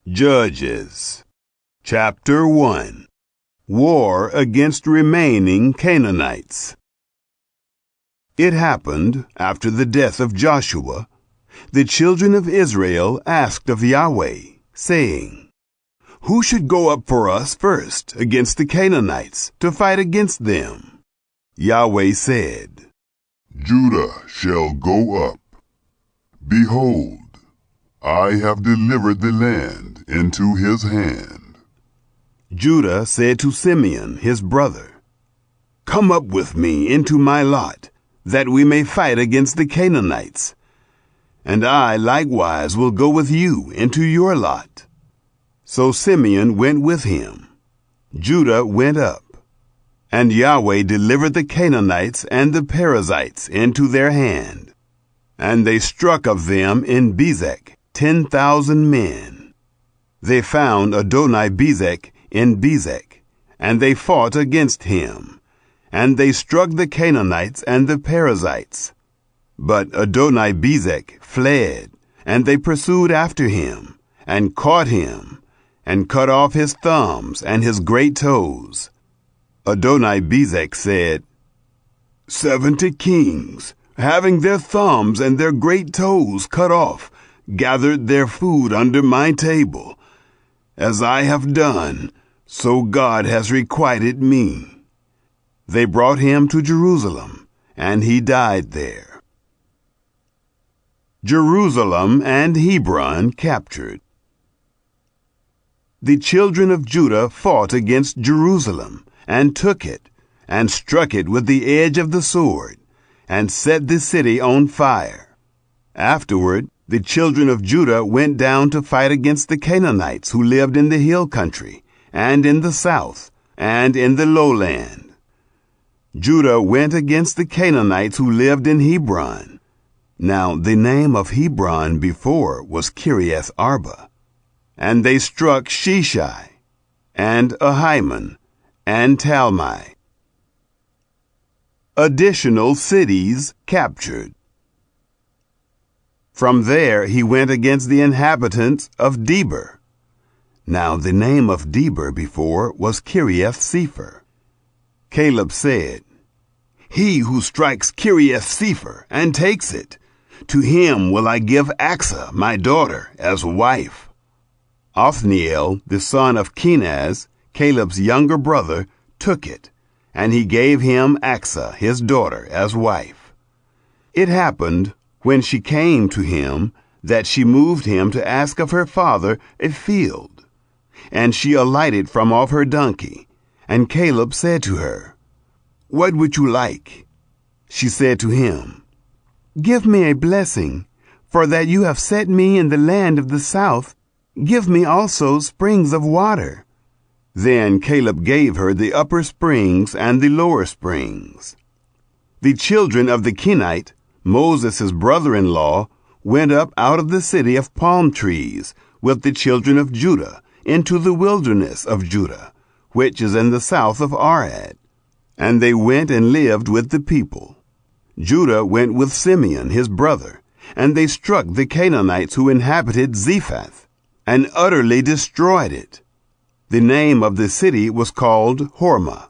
Judges, Chapter 1. War against remaining Canaanites. It happened, after the death of Joshua, the children of Israel asked of Yahweh, saying, "Who should go up for us first against the Canaanites to fight against them?" Yahweh said, "Judah shall go up. Behold, I have delivered the land into his hand." Judah said to Simeon his brother, "Come up with me into my lot, that we may fight against the Canaanites. And I likewise will go with you into your lot." So Simeon went with him. Judah went up. And Yahweh delivered the Canaanites and the Perizzites into their hand. And they struck of them in Bezek 10,000 men. They found Adoni-Bezek in Bezek, and they fought against him. And they struck the Canaanites and the Perizzites. But Adoni-Bezek fled, and they pursued after him, and caught him, and cut off his thumbs and his great toes. Adoni-Bezek said, 70 kings, having their thumbs and their great toes cut off, gathered their food under my table. As I have done, so God has requited me. They brought him to Jerusalem, and he died there. Jerusalem and Hebron captured. The children of Judah fought against Jerusalem, and took it, and struck it with the edge of the sword, and set the city on fire. Afterward, the children of Judah went down to fight against the Canaanites who lived in the hill country, and in the south, and in the lowland. Judah went against the Canaanites who lived in Hebron. Now the name of Hebron before was Kiriath Arba. And they struck Sheshai, and Ahiman, and Talmai. Additional cities captured. From there he went against the inhabitants of Debir. Now the name of Debir before was Kiriath Sepher. Caleb said, "He who strikes Kiriath Sepher and takes it, to him will I give Axa my daughter as wife." Othniel, the son of Kenaz, Caleb's younger brother, took it, and he gave him Axa his daughter as wife. It happened, when she came to him, that she moved him to ask of her father a field. And she alighted from off her donkey, and Caleb said to her, "What would you like?" She said to him, "Give me a blessing, for that you have set me in the land of the south. Give me also springs of water." Then Caleb gave her the upper springs and the lower springs. The children of the Kenite, Moses' brother-in-law, went up out of the city of palm trees with the children of Judah into the wilderness of Judah, which is in the south of Arad. And they went and lived with the people. Judah went with Simeon his brother, and they struck the Canaanites who inhabited Zephath, and utterly destroyed it. The name of the city was called Hormah.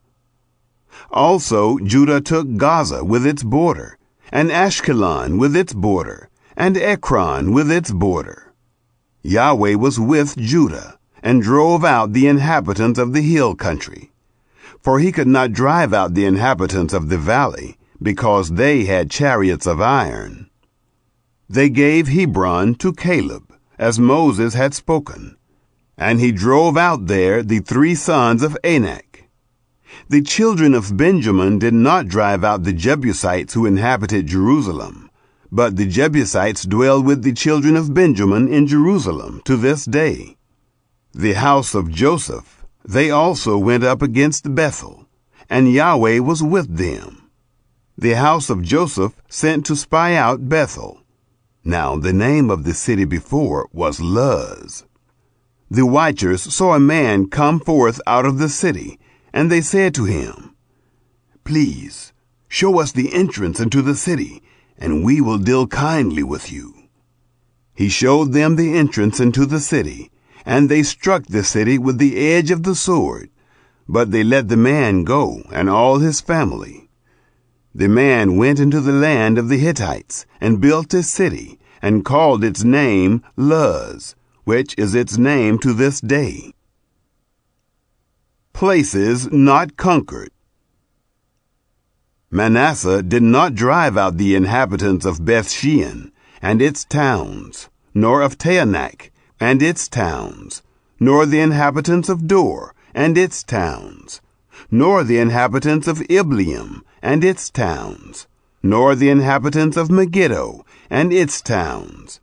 Also Judah took Gaza with its border, and Ashkelon with its border, and Ekron with its border. Yahweh was with Judah, and drove out the inhabitants of the hill country. For he could not drive out the inhabitants of the valley, because they had chariots of iron. They gave Hebron to Caleb, as Moses had spoken, and he drove out there the 3 sons of Anak. The children of Benjamin did not drive out the Jebusites who inhabited Jerusalem, but the Jebusites dwell with the children of Benjamin in Jerusalem to this day. The house of Joseph, they also went up against Bethel, and Yahweh was with them. The house of Joseph sent to spy out Bethel. Now the name of the city before was Luz. The watchers saw a man come forth out of the city, and they said to him, "Please, show us the entrance into the city, and we will deal kindly with you." He showed them the entrance into the city, and they struck the city with the edge of the sword, but they let the man go and all his family. The man went into the land of the Hittites and built a city and called its name Luz, which is its name to this day. Places not conquered. Manasseh did not drive out the inhabitants of Bethshean and its towns, nor of Taanach and its towns, nor the inhabitants of Dor and its towns, nor the inhabitants of Ibleam and its towns, nor the inhabitants of Megiddo and its towns.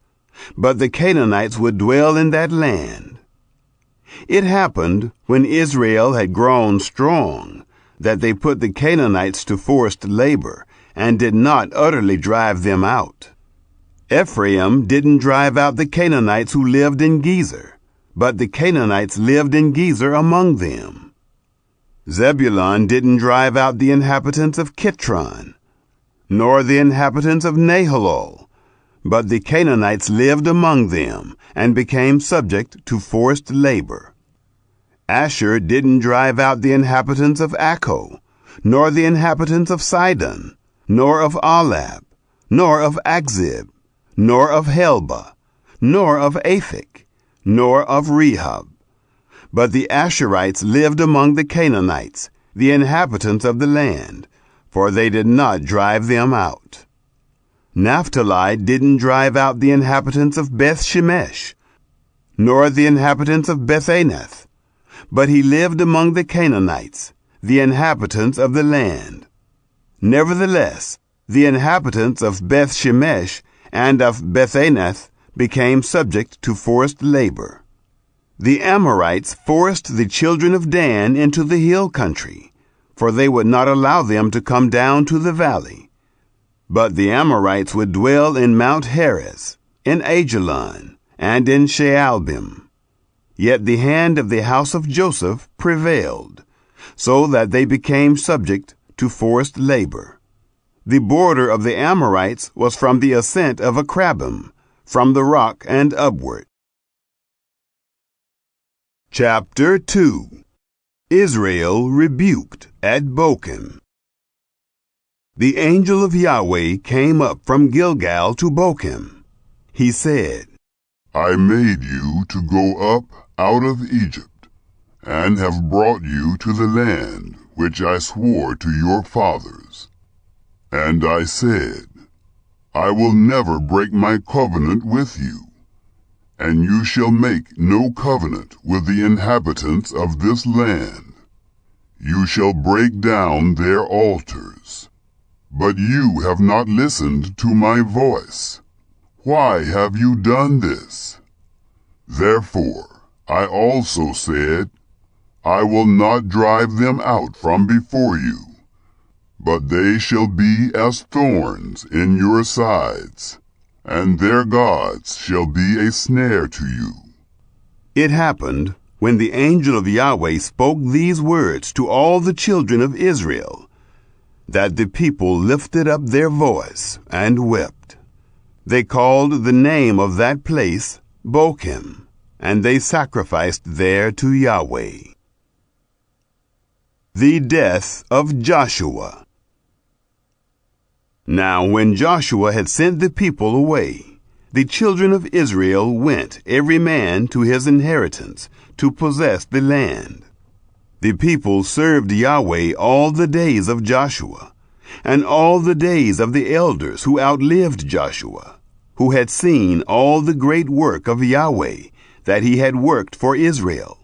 But the Canaanites would dwell in that land. It happened, when Israel had grown strong, that they put the Canaanites to forced labor, and did not utterly drive them out. Ephraim didn't drive out the Canaanites who lived in Gezer, but the Canaanites lived in Gezer among them. Zebulun didn't drive out the inhabitants of Kitron, nor the inhabitants of Nahalol, but the Canaanites lived among them, and became subject to forced labor. Asher didn't drive out the inhabitants of Akko, nor the inhabitants of Sidon, nor of Alab, nor of Akzib, nor of Helba, nor of Aphek, nor of Rehob. But the Asherites lived among the Canaanites, the inhabitants of the land, for they did not drive them out. Naphtali didn't drive out the inhabitants of Beth-Shemesh, nor the inhabitants of Beth-Anath, but he lived among the Canaanites, the inhabitants of the land. Nevertheless, the inhabitants of Beth-Shemesh and of Beth-Anath became subject to forced labor. The Amorites forced the children of Dan into the hill country, for they would not allow them to come down to the valley. But the Amorites would dwell in Mount Heres, in Ajalon, and in Shaalbim. Yet the hand of the house of Joseph prevailed, so that they became subject to forced labor. The border of the Amorites was from the ascent of Akrabim, from the rock and upward. Chapter 2. Israel rebuked at Bochim. The angel of Yahweh came up from Gilgal to Bochim. He said, I made you to go up out of Egypt, and have brought you to the land which I swore to your fathers. And I said, I will never break my covenant with you, and you shall make no covenant with the inhabitants of this land. You shall break down their altars. But you have not listened to my voice. Why have you done this? Therefore I also said, I will not drive them out from before you, but they shall be as thorns in your sides, and their gods shall be a snare to you. It happened, when the angel of Yahweh spoke these words to all the children of Israel, that the people lifted up their voice and wept. They called the name of that place Bochim, and they sacrificed there to Yahweh. The death of Joshua. Now when Joshua had sent the people away, the children of Israel went every man to his inheritance to possess the land. The people served Yahweh all the days of Joshua, and all the days of the elders who outlived Joshua, who had seen all the great work of Yahweh that he had worked for Israel.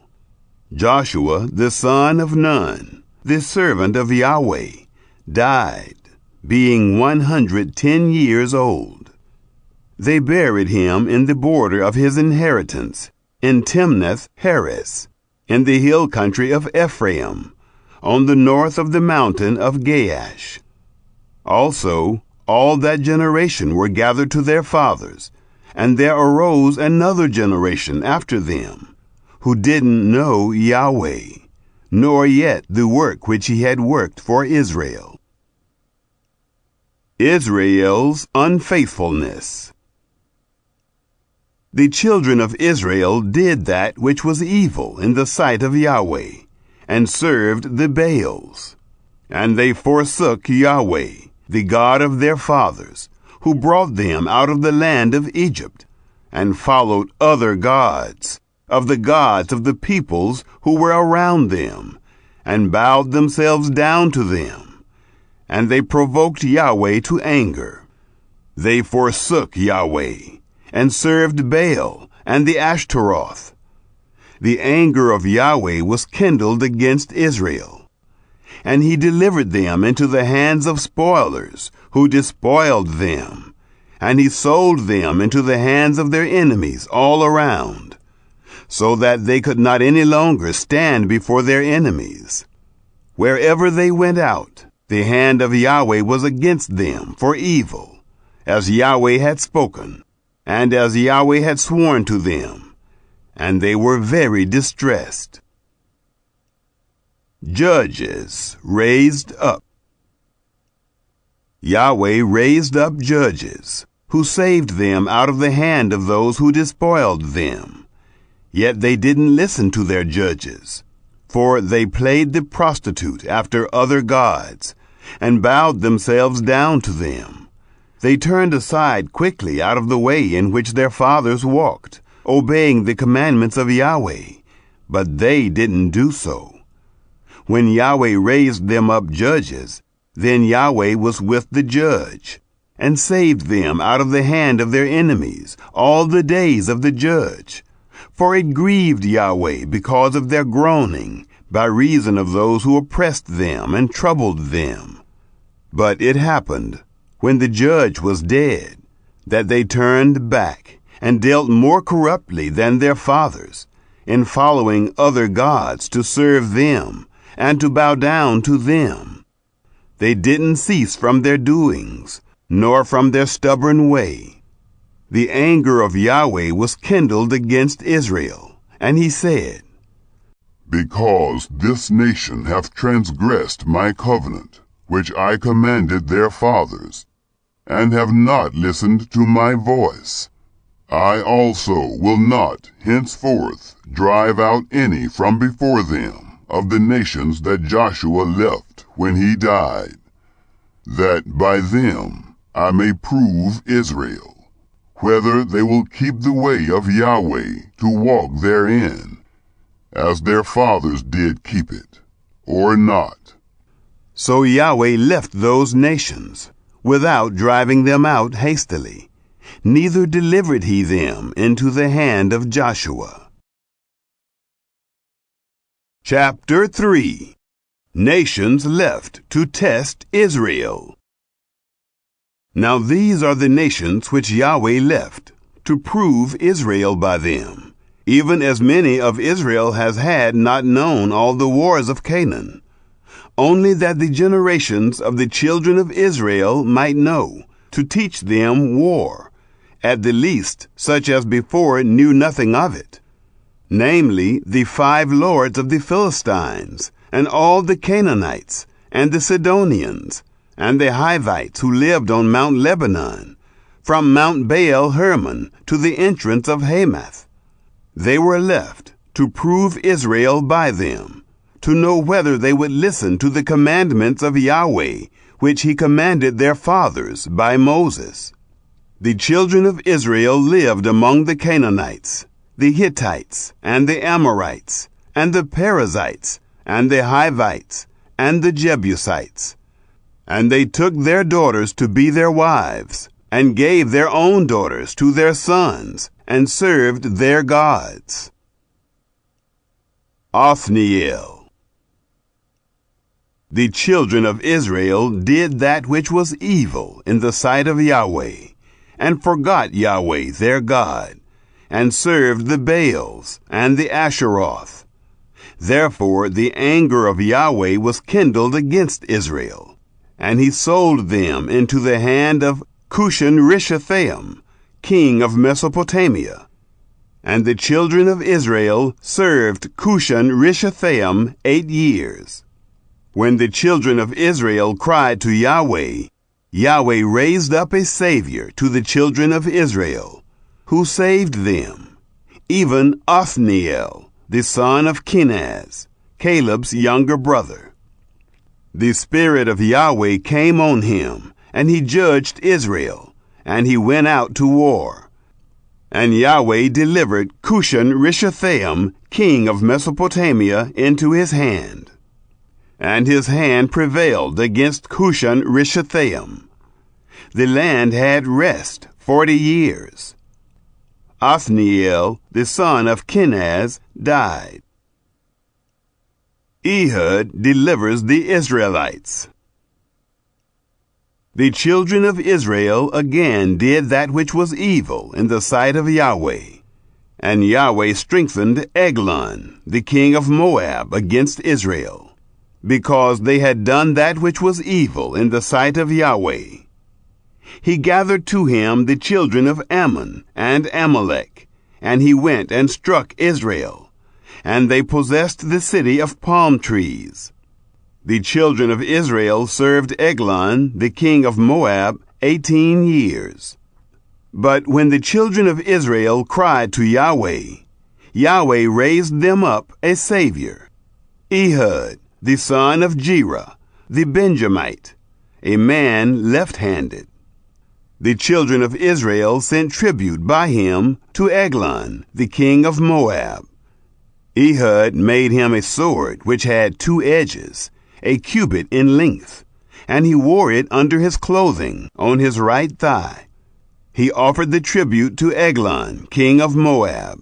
Joshua the son of Nun, the servant of Yahweh, died, being 110 years old. They buried him in the border of his inheritance, in Timnath-Heres, in the hill country of Ephraim, on the north of the mountain of Gaash. Also, all that generation were gathered to their fathers, and there arose another generation after them, who didn't know Yahweh, nor yet the work which he had worked for Israel. Israel's unfaithfulness. The children of Israel did that which was evil in the sight of Yahweh, and served the Baals. And they forsook Yahweh, the God of their fathers, who brought them out of the land of Egypt, and followed other gods, of the gods of the peoples who were around them, and bowed themselves down to them. And they provoked Yahweh to anger. They forsook Yahweh, and served Baal and the Ashtaroth. The anger of Yahweh was kindled against Israel, and he delivered them into the hands of spoilers, who despoiled them, and he sold them into the hands of their enemies all around, so that they could not any longer stand before their enemies. Wherever they went out, the hand of Yahweh was against them for evil, as Yahweh had spoken, and as Yahweh had sworn to them, and they were very distressed. Judges raised up. Yahweh raised up judges, who saved them out of the hand of those who despoiled them. Yet they didn't listen to their judges, for they played the prostitute after other gods, and bowed themselves down to them. They turned aside quickly out of the way in which their fathers walked, obeying the commandments of Yahweh, but they didn't do so. When Yahweh raised them up judges, then Yahweh was with the judge, and saved them out of the hand of their enemies all the days of the judge. For it grieved Yahweh because of their groaning, by reason of those who oppressed them and troubled them. But it happened, when the judge was dead, that they turned back, and dealt more corruptly than their fathers, in following other gods to serve them, and to bow down to them. They didn't cease from their doings, nor from their stubborn way. The anger of Yahweh was kindled against Israel, and he said, Because this nation hath transgressed my covenant, which I commanded their fathers, and have not listened to my voice, I also will not henceforth drive out any from before them of the nations that Joshua left when he died, that by them I may prove Israel, whether they will keep the way of Yahweh to walk therein, as their fathers did keep it, or not. So Yahweh left those nations, without driving them out hastily, neither delivered he them into the hand of Joshua. Chapter 3. Nations left to test Israel. Now these are the nations which Yahweh left, to prove Israel by them, even as many of Israel has had not known all the wars of Canaan, only that the generations of the children of Israel might know, to teach them war, at the least such as before knew nothing of it, namely the 5 lords of the Philistines, and all the Canaanites, and the Sidonians, and the Hivites who lived on Mount Lebanon, from Mount Baal Hermon to the entrance of Hamath. They were left to prove Israel by them, to know whether they would listen to the commandments of Yahweh, which he commanded their fathers by Moses. The children of Israel lived among the Canaanites, the Hittites, and the Amorites, and the Perizzites, and the Hivites, and the Jebusites. And they took their daughters to be their wives, and gave their own daughters to their sons, and served their gods. Othniel. The children of Israel did that which was evil in the sight of Yahweh, and forgot Yahweh their God, and served the Baals and the Asheroth. Therefore the anger of Yahweh was kindled against Israel, and he sold them into the hand of Cushan-Rishathaim, king of Mesopotamia. And the children of Israel served Cushan-Rishathaim 8 years. When the children of Israel cried to Yahweh, Yahweh raised up a Savior to the children of Israel, who saved them, even Othniel, the son of Kenaz, Caleb's younger brother. The Spirit of Yahweh came on him, and he judged Israel, and he went out to war. And Yahweh delivered Cushan-Rishathaim, king of Mesopotamia, into his hand. And his hand prevailed against Cushan-Rishathaim. The land had rest 40 years. Othniel, the son of Kenaz, died. Ehud delivers the Israelites. The children of Israel again did that which was evil in the sight of Yahweh. And Yahweh strengthened Eglon, the king of Moab, against Israel, because they had done that which was evil in the sight of Yahweh. He gathered to him the children of Ammon and Amalek, and he went and struck Israel, and they possessed the city of palm trees. The children of Israel served Eglon, the king of Moab, 18 years. But when the children of Israel cried to Yahweh, Yahweh raised them up a Savior, Ehud, the son of Jerah, the Benjamite, a man left-handed. The children of Israel sent tribute by him to Eglon, the king of Moab. Ehud made him a sword which had 2 edges, a cubit in length, and he wore it under his clothing on his right thigh. He offered the tribute to Eglon, king of Moab.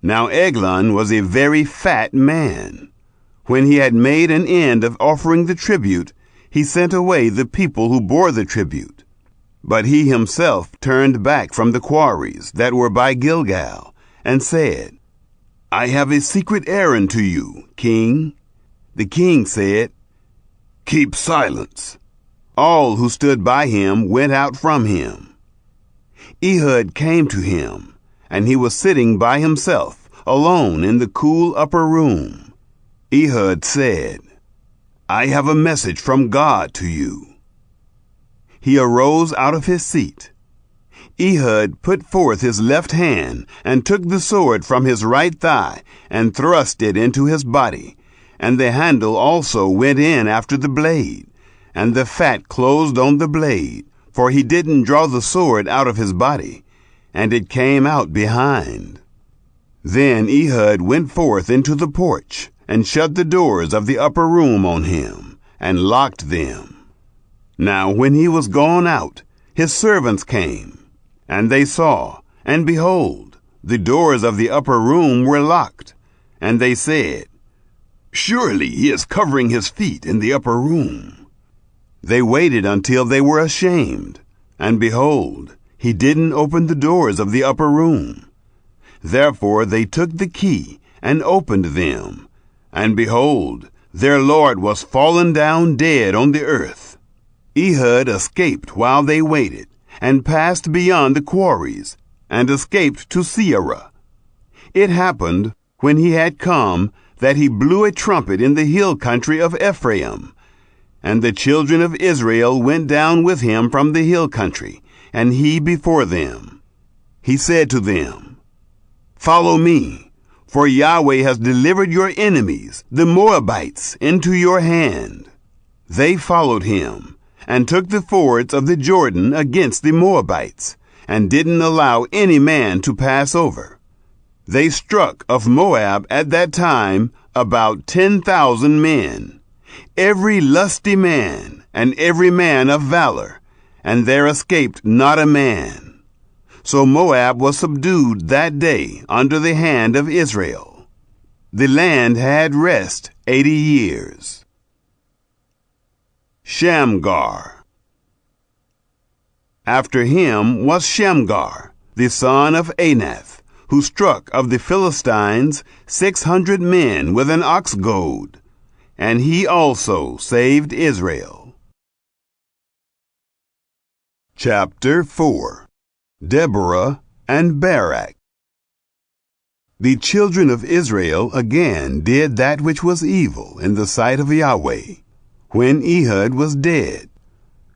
Now Eglon was a very fat man. When he had made an end of offering the tribute, he sent away the people who bore the tribute. But he himself turned back from the quarries that were by Gilgal, and said, I have a secret errand to you, king. The king said, Keep silence. All who stood by him went out from him. Ehud came to him, and he was sitting by himself, alone in the cool upper room. Ehud said, I have a message from God to you. He arose out of his seat. Ehud put forth his left hand and took the sword from his right thigh and thrust it into his body, and the handle also went in after the blade, and the fat closed on the blade, for he didn't draw the sword out of his body, and it came out behind. Then Ehud went forth into the porch, and shut the doors of the upper room on him, and locked them. Now when he was gone out, his servants came, and they saw, and behold, the doors of the upper room were locked. And they said, Surely he is covering his feet in the upper room. They waited until they were ashamed, and behold, he didn't open the doors of the upper room. Therefore they took the key and opened them, and behold, their lord was fallen down dead on the earth. Ehud escaped while they waited, and passed beyond the quarries, and escaped to Seirah. It happened, when he had come, that he blew a trumpet in the hill country of Ephraim. And the children of Israel went down with him from the hill country, and he before them. He said to them, Follow me, for Yahweh has delivered your enemies, the Moabites, into your hand. They followed him, and took the fords of the Jordan against the Moabites, and didn't allow any man to pass over. They struck of Moab at that time about 10,000 men, every lusty man, and every man of valor, and there escaped not a man. So Moab was subdued that day under the hand of Israel. The land had rest 80 years. Shamgar. After him was Shamgar, the son of Anath, who struck of the Philistines 600 men with an ox goad, and he also saved Israel. Chapter 4. Deborah and Barak. The children of Israel again did that which was evil in the sight of Yahweh. When Ehud was dead,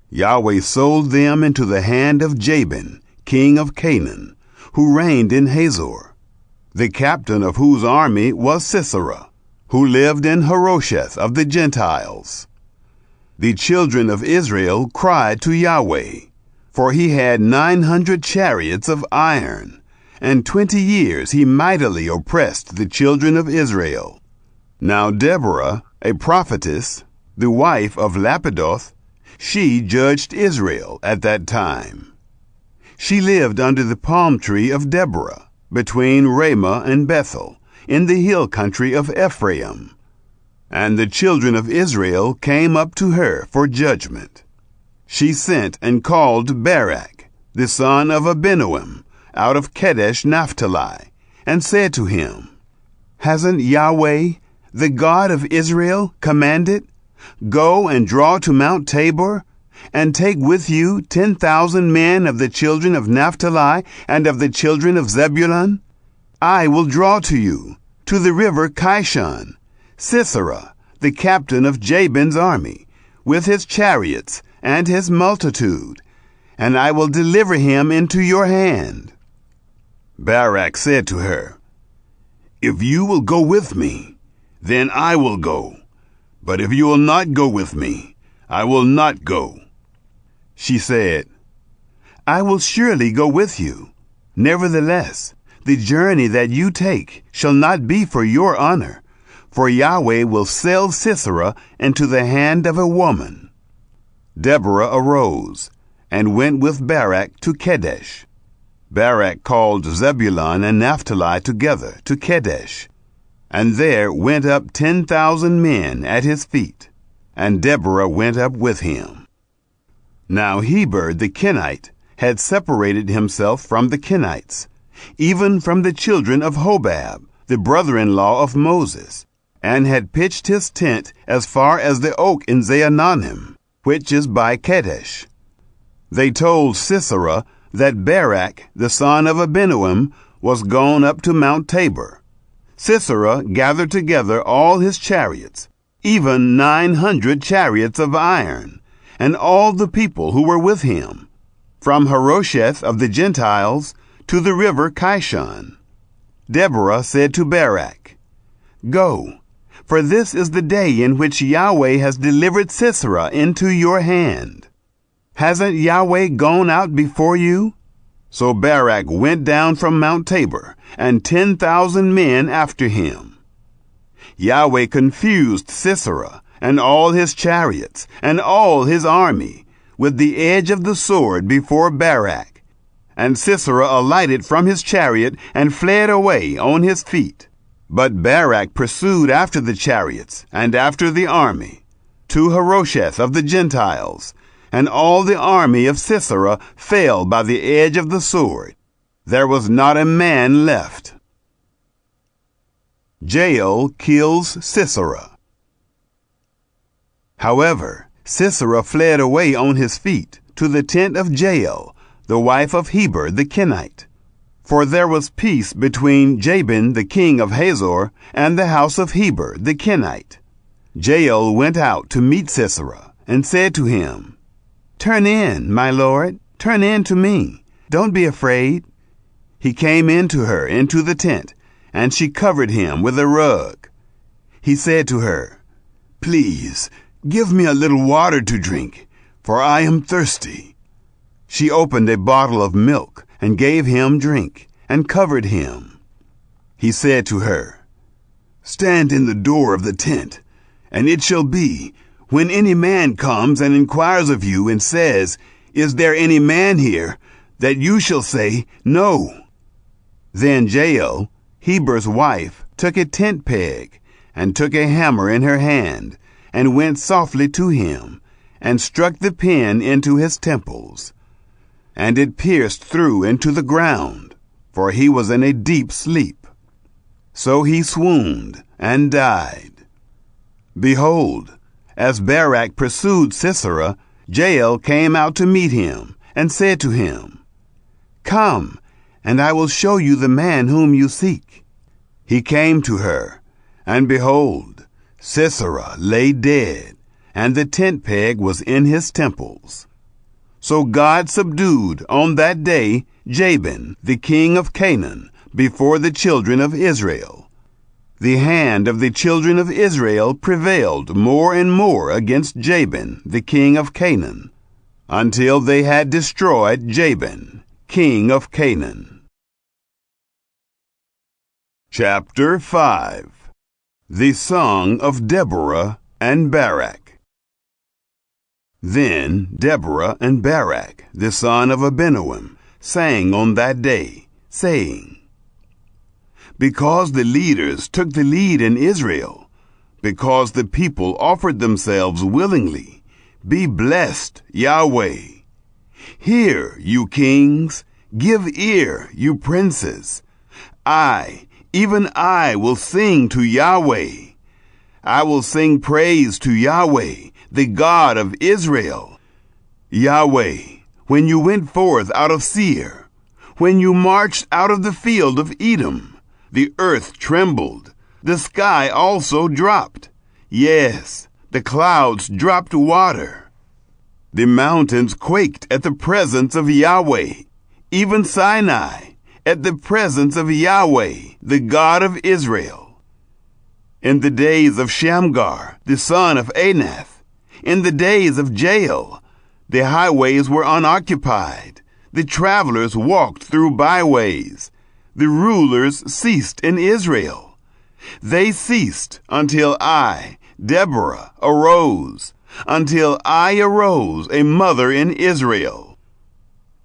Yahweh sold them into the hand of Jabin, king of Canaan, who reigned in Hazor, the captain of whose army was Sisera, who lived in Harosheth of the Gentiles. The children of Israel cried to Yahweh, for he had 900 chariots of iron, and 20 years he mightily oppressed the children of Israel. Now Deborah, a prophetess, the wife of Lapidoth, she judged Israel at that time. She lived under the palm tree of Deborah, between Ramah and Bethel, in the hill country of Ephraim. And the children of Israel came up to her for judgment. She sent and called Barak, the son of Abinoam, out of Kadesh Naphtali, and said to him, Hasn't Yahweh, the God of Israel, commanded, Go and draw to Mount Tabor, and take with you 10,000 men of the children of Naphtali and of the children of Zebulun? I will draw to you, to the river Kishon, Sisera, the captain of Jabin's army, with his chariots and his multitude, and I will deliver him into your hand. Barak said to her, If you will go with me, then I will go. But if you will not go with me, I will not go. She said, I will surely go with you. Nevertheless, the journey that you take shall not be for your honor, for Yahweh will sell Sisera into the hand of a woman. Deborah arose and went with Barak to Kadesh. Barak called Zebulun and Naphtali together to Kadesh, and there went up 10,000 men at his feet, and Deborah went up with him. Now Heber the Kenite had separated himself from the Kenites, even from the children of Hobab, the brother-in-law of Moses, and had pitched his tent as far as the oak in Zaanannim, which is by Kadesh. They told Sisera that Barak, the son of Abinoam, was gone up to Mount Tabor. Sisera gathered together all his chariots, even 900 chariots of iron, and all the people who were with him, from Harosheth of the Gentiles to the river Kishon. Deborah said to Barak, Go, for this is the day in which Yahweh has delivered Sisera into your hand. Hasn't Yahweh gone out before you? So Barak went down from Mount Tabor, and 10,000 men after him. Yahweh confused Sisera, and all his chariots, and all his army, with the edge of the sword before Barak. And Sisera alighted from his chariot, and fled away on his feet. But Barak pursued after the chariots, and after the army, to Harosheth of the Gentiles, and all the army of Sisera fell by the edge of the sword. There was not a man left. Jael kills Sisera. However, Sisera fled away on his feet to the tent of Jael, the wife of Heber the Kenite. For there was peace between Jabin the king of Hazor and the house of Heber the Kenite. Jael went out to meet Sisera, and said to him, Turn in, my lord, turn in to me. Don't be afraid. He came in to her into the tent, and she covered him with a rug. He said to her, Please, give me a little water to drink, for I am thirsty. She opened a bottle of milk and gave him drink, and covered him. He said to her, Stand in the door of the tent, and it shall be, when any man comes and inquires of you and says, Is there any man here? That you shall say, No. Then Jael, Heber's wife, took a tent peg, and took a hammer in her hand, and went softly to him, and struck the pin into his temples. And it pierced through into the ground, for he was in a deep sleep. So he swooned and died. Behold, as Barak pursued Sisera, Jael came out to meet him, and said to him, Come, and I will show you the man whom you seek. He came to her, and behold, Sisera lay dead, and the tent peg was in his temples. So God subdued on that day Jabin, the king of Canaan, before the children of Israel. The hand of the children of Israel prevailed more and more against Jabin, the king of Canaan, until they had destroyed Jabin, king of Canaan. Chapter 5. The Song of Deborah and Barak. Then Deborah and Barak, the son of Abinoam, sang on that day, saying, Because the leaders took the lead in Israel, because the people offered themselves willingly, be blessed, Yahweh. Hear, you kings, give ear, you princes. Even I will sing to Yahweh. I will sing praise to Yahweh, the God of Israel. Yahweh, when you went forth out of Seir, when you marched out of the field of Edom, the earth trembled, the sky also dropped. Yes, the clouds dropped water. The mountains quaked at the presence of Yahweh, even Sinai, at the presence of Yahweh, the God of Israel. In the days of Shamgar, the son of Anath, in the days of Jael, the highways were unoccupied. The travelers walked through byways. The rulers ceased in Israel. They ceased until I, Deborah, arose, until I arose, a mother in Israel.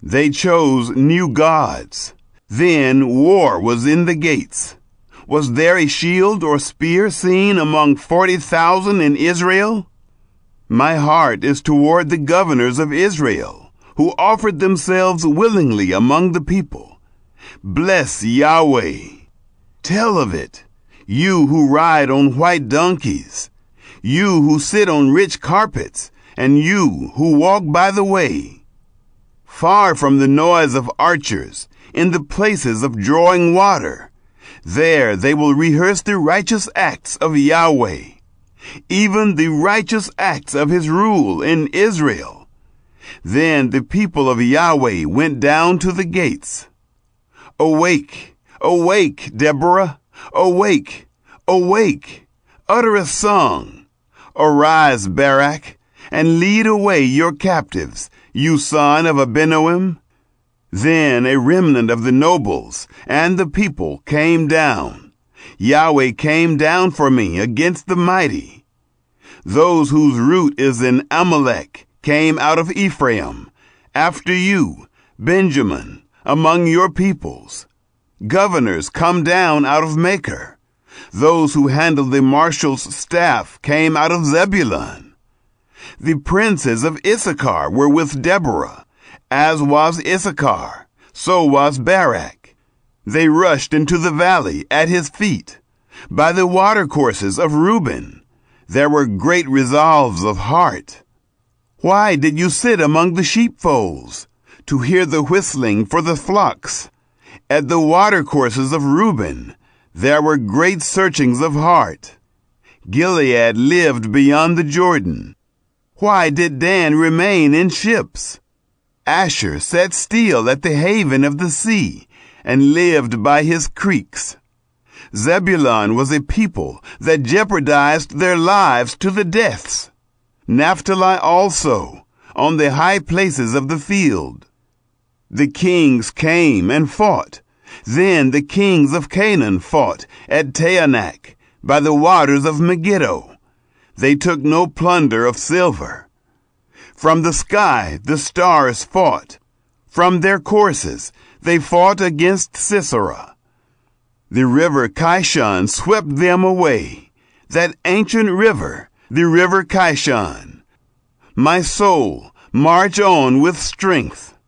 They chose new gods. Then war was in the gates. Was there a shield or spear seen among 40,000 in Israel? My heart is toward the governors of Israel, who offered themselves willingly among the people. Bless Yahweh. Tell of it, you who ride on white donkeys, you who sit on rich carpets, and you who walk by the way. Far from the noise of archers, in the places of drawing water, there they will rehearse the righteous acts of Yahweh, even the righteous acts of his rule in Israel. Then the people of Yahweh went down to the gates. Awake, awake, Deborah, awake, awake, utter a song. Arise, Barak, and lead away your captives, you son of Abinoam. Then a remnant of the nobles and the people came down. Yahweh came down for me against the mighty. Those whose root is in Amalek came out of Ephraim, after you, Benjamin, among your peoples. Governors come down out of Machir. Those who handle the marshal's staff came out of Zebulun. The princes of Issachar were with Deborah. As was Issachar, so was Barak. They rushed into the valley at his feet. By the watercourses of Reuben, there were great resolves of heart. Why did you sit among the sheepfolds, to hear the whistling for the flocks? At the watercourses of Reuben, there were great searchings of heart. Gilead lived beyond the Jordan. Why did Dan remain in ships? Asher sat still at the haven of the sea, and lived by his creeks. Zebulun was a people that jeopardized their lives to the deaths. Naphtali also, on the high places of the field. The kings came and fought. Then the kings of Canaan fought at Taanach, by the waters of Megiddo. They took no plunder of silver. From the sky the stars fought. From their courses they fought against Sisera. The river Kishon swept them away, that ancient river, the river Kishon. My soul, march on with strength.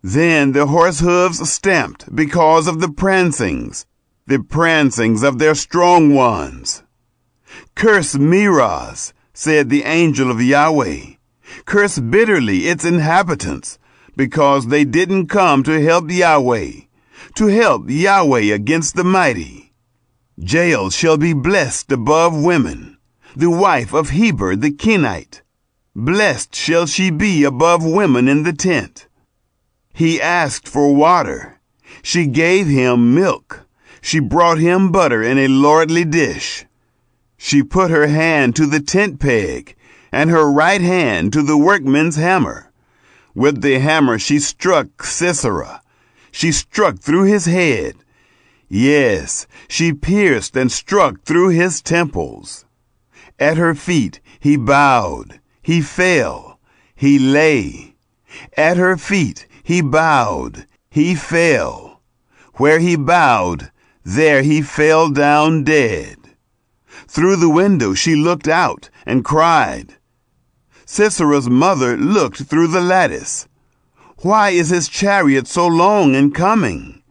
Then the horse hooves stamped because of the prancings of their strong ones. Curse Meroz, said the angel of Yahweh. Curse bitterly its inhabitants, because they didn't come to help Yahweh against the mighty. Jael shall be blessed above women, the wife of Heber the Kenite. Blessed shall she be above women in the tent. He asked for water. She gave him milk. She brought him butter in a lordly dish. She put her hand to the tent peg, and her right hand to the workman's hammer. With the hammer she struck Sisera. She struck through his head. Yes, she pierced and struck through his temples. At her feet he bowed, he fell, he lay. At her feet he bowed, he fell. Where he bowed, there he fell down dead. Through the window she looked out and cried. Sisera's mother looked through the lattice. Why is his chariot so long in coming?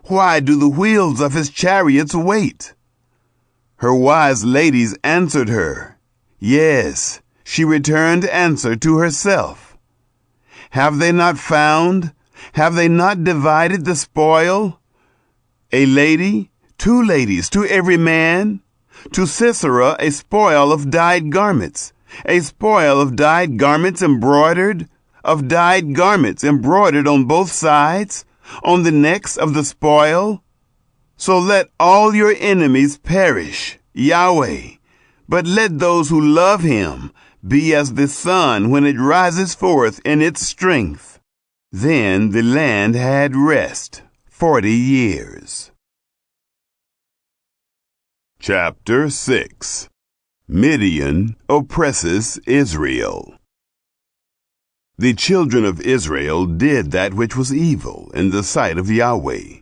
Why do the wheels of his chariots wait? Her wise ladies answered her. Yes, she returned answer to herself. Have they not found? Have they not divided the spoil? A lady, 2 ladies to every man. To Sisera a spoil of dyed garments, a spoil of dyed garments embroidered, of dyed garments embroidered on both sides, on the necks of the spoil. So let all your enemies perish, Yahweh, but let those who love him be as the sun when it rises forth in its strength. Then the land had rest 40 years. Chapter 6. Midian oppresses Israel. The children of Israel did that which was evil in the sight of Yahweh,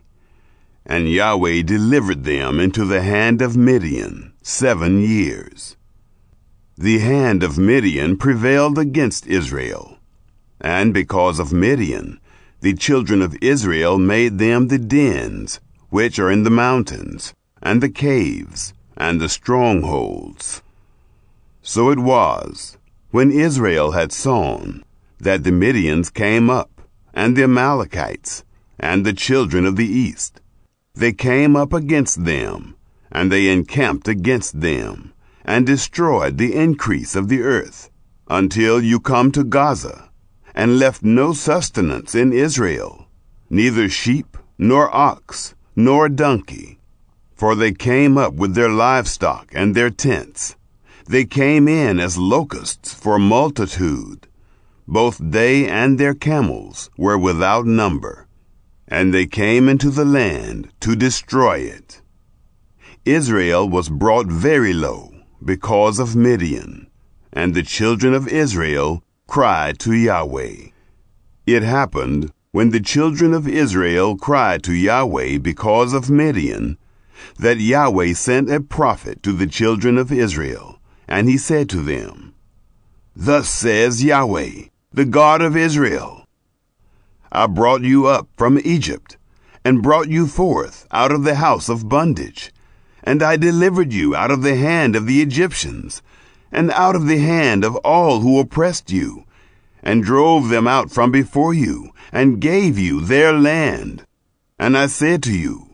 and Yahweh delivered them into the hand of Midian 7 years. The hand of Midian prevailed against Israel, and because of Midian, the children of Israel made them the dens which are in the mountains, and the caves, and the strongholds. So it was, when Israel had sown, that the Midians came up, and the Amalekites, and the children of the east. They came up against them, and they encamped against them, and destroyed the increase of the earth, until you come to Gaza, and left no sustenance in Israel, neither sheep, nor ox, nor donkey. For they came up with their livestock and their tents. They came in as locusts for multitude. Both they and their camels were without number. And they came into the land to destroy it. Israel was brought very low because of Midian, and the children of Israel cried to Yahweh. It happened, when the children of Israel cried to Yahweh because of Midian, that Yahweh sent a prophet to the children of Israel, and he said to them, Thus says Yahweh, the God of Israel, I brought you up from Egypt, and brought you forth out of the house of bondage, and I delivered you out of the hand of the Egyptians, and out of the hand of all who oppressed you, and drove them out from before you, and gave you their land. And I said to you,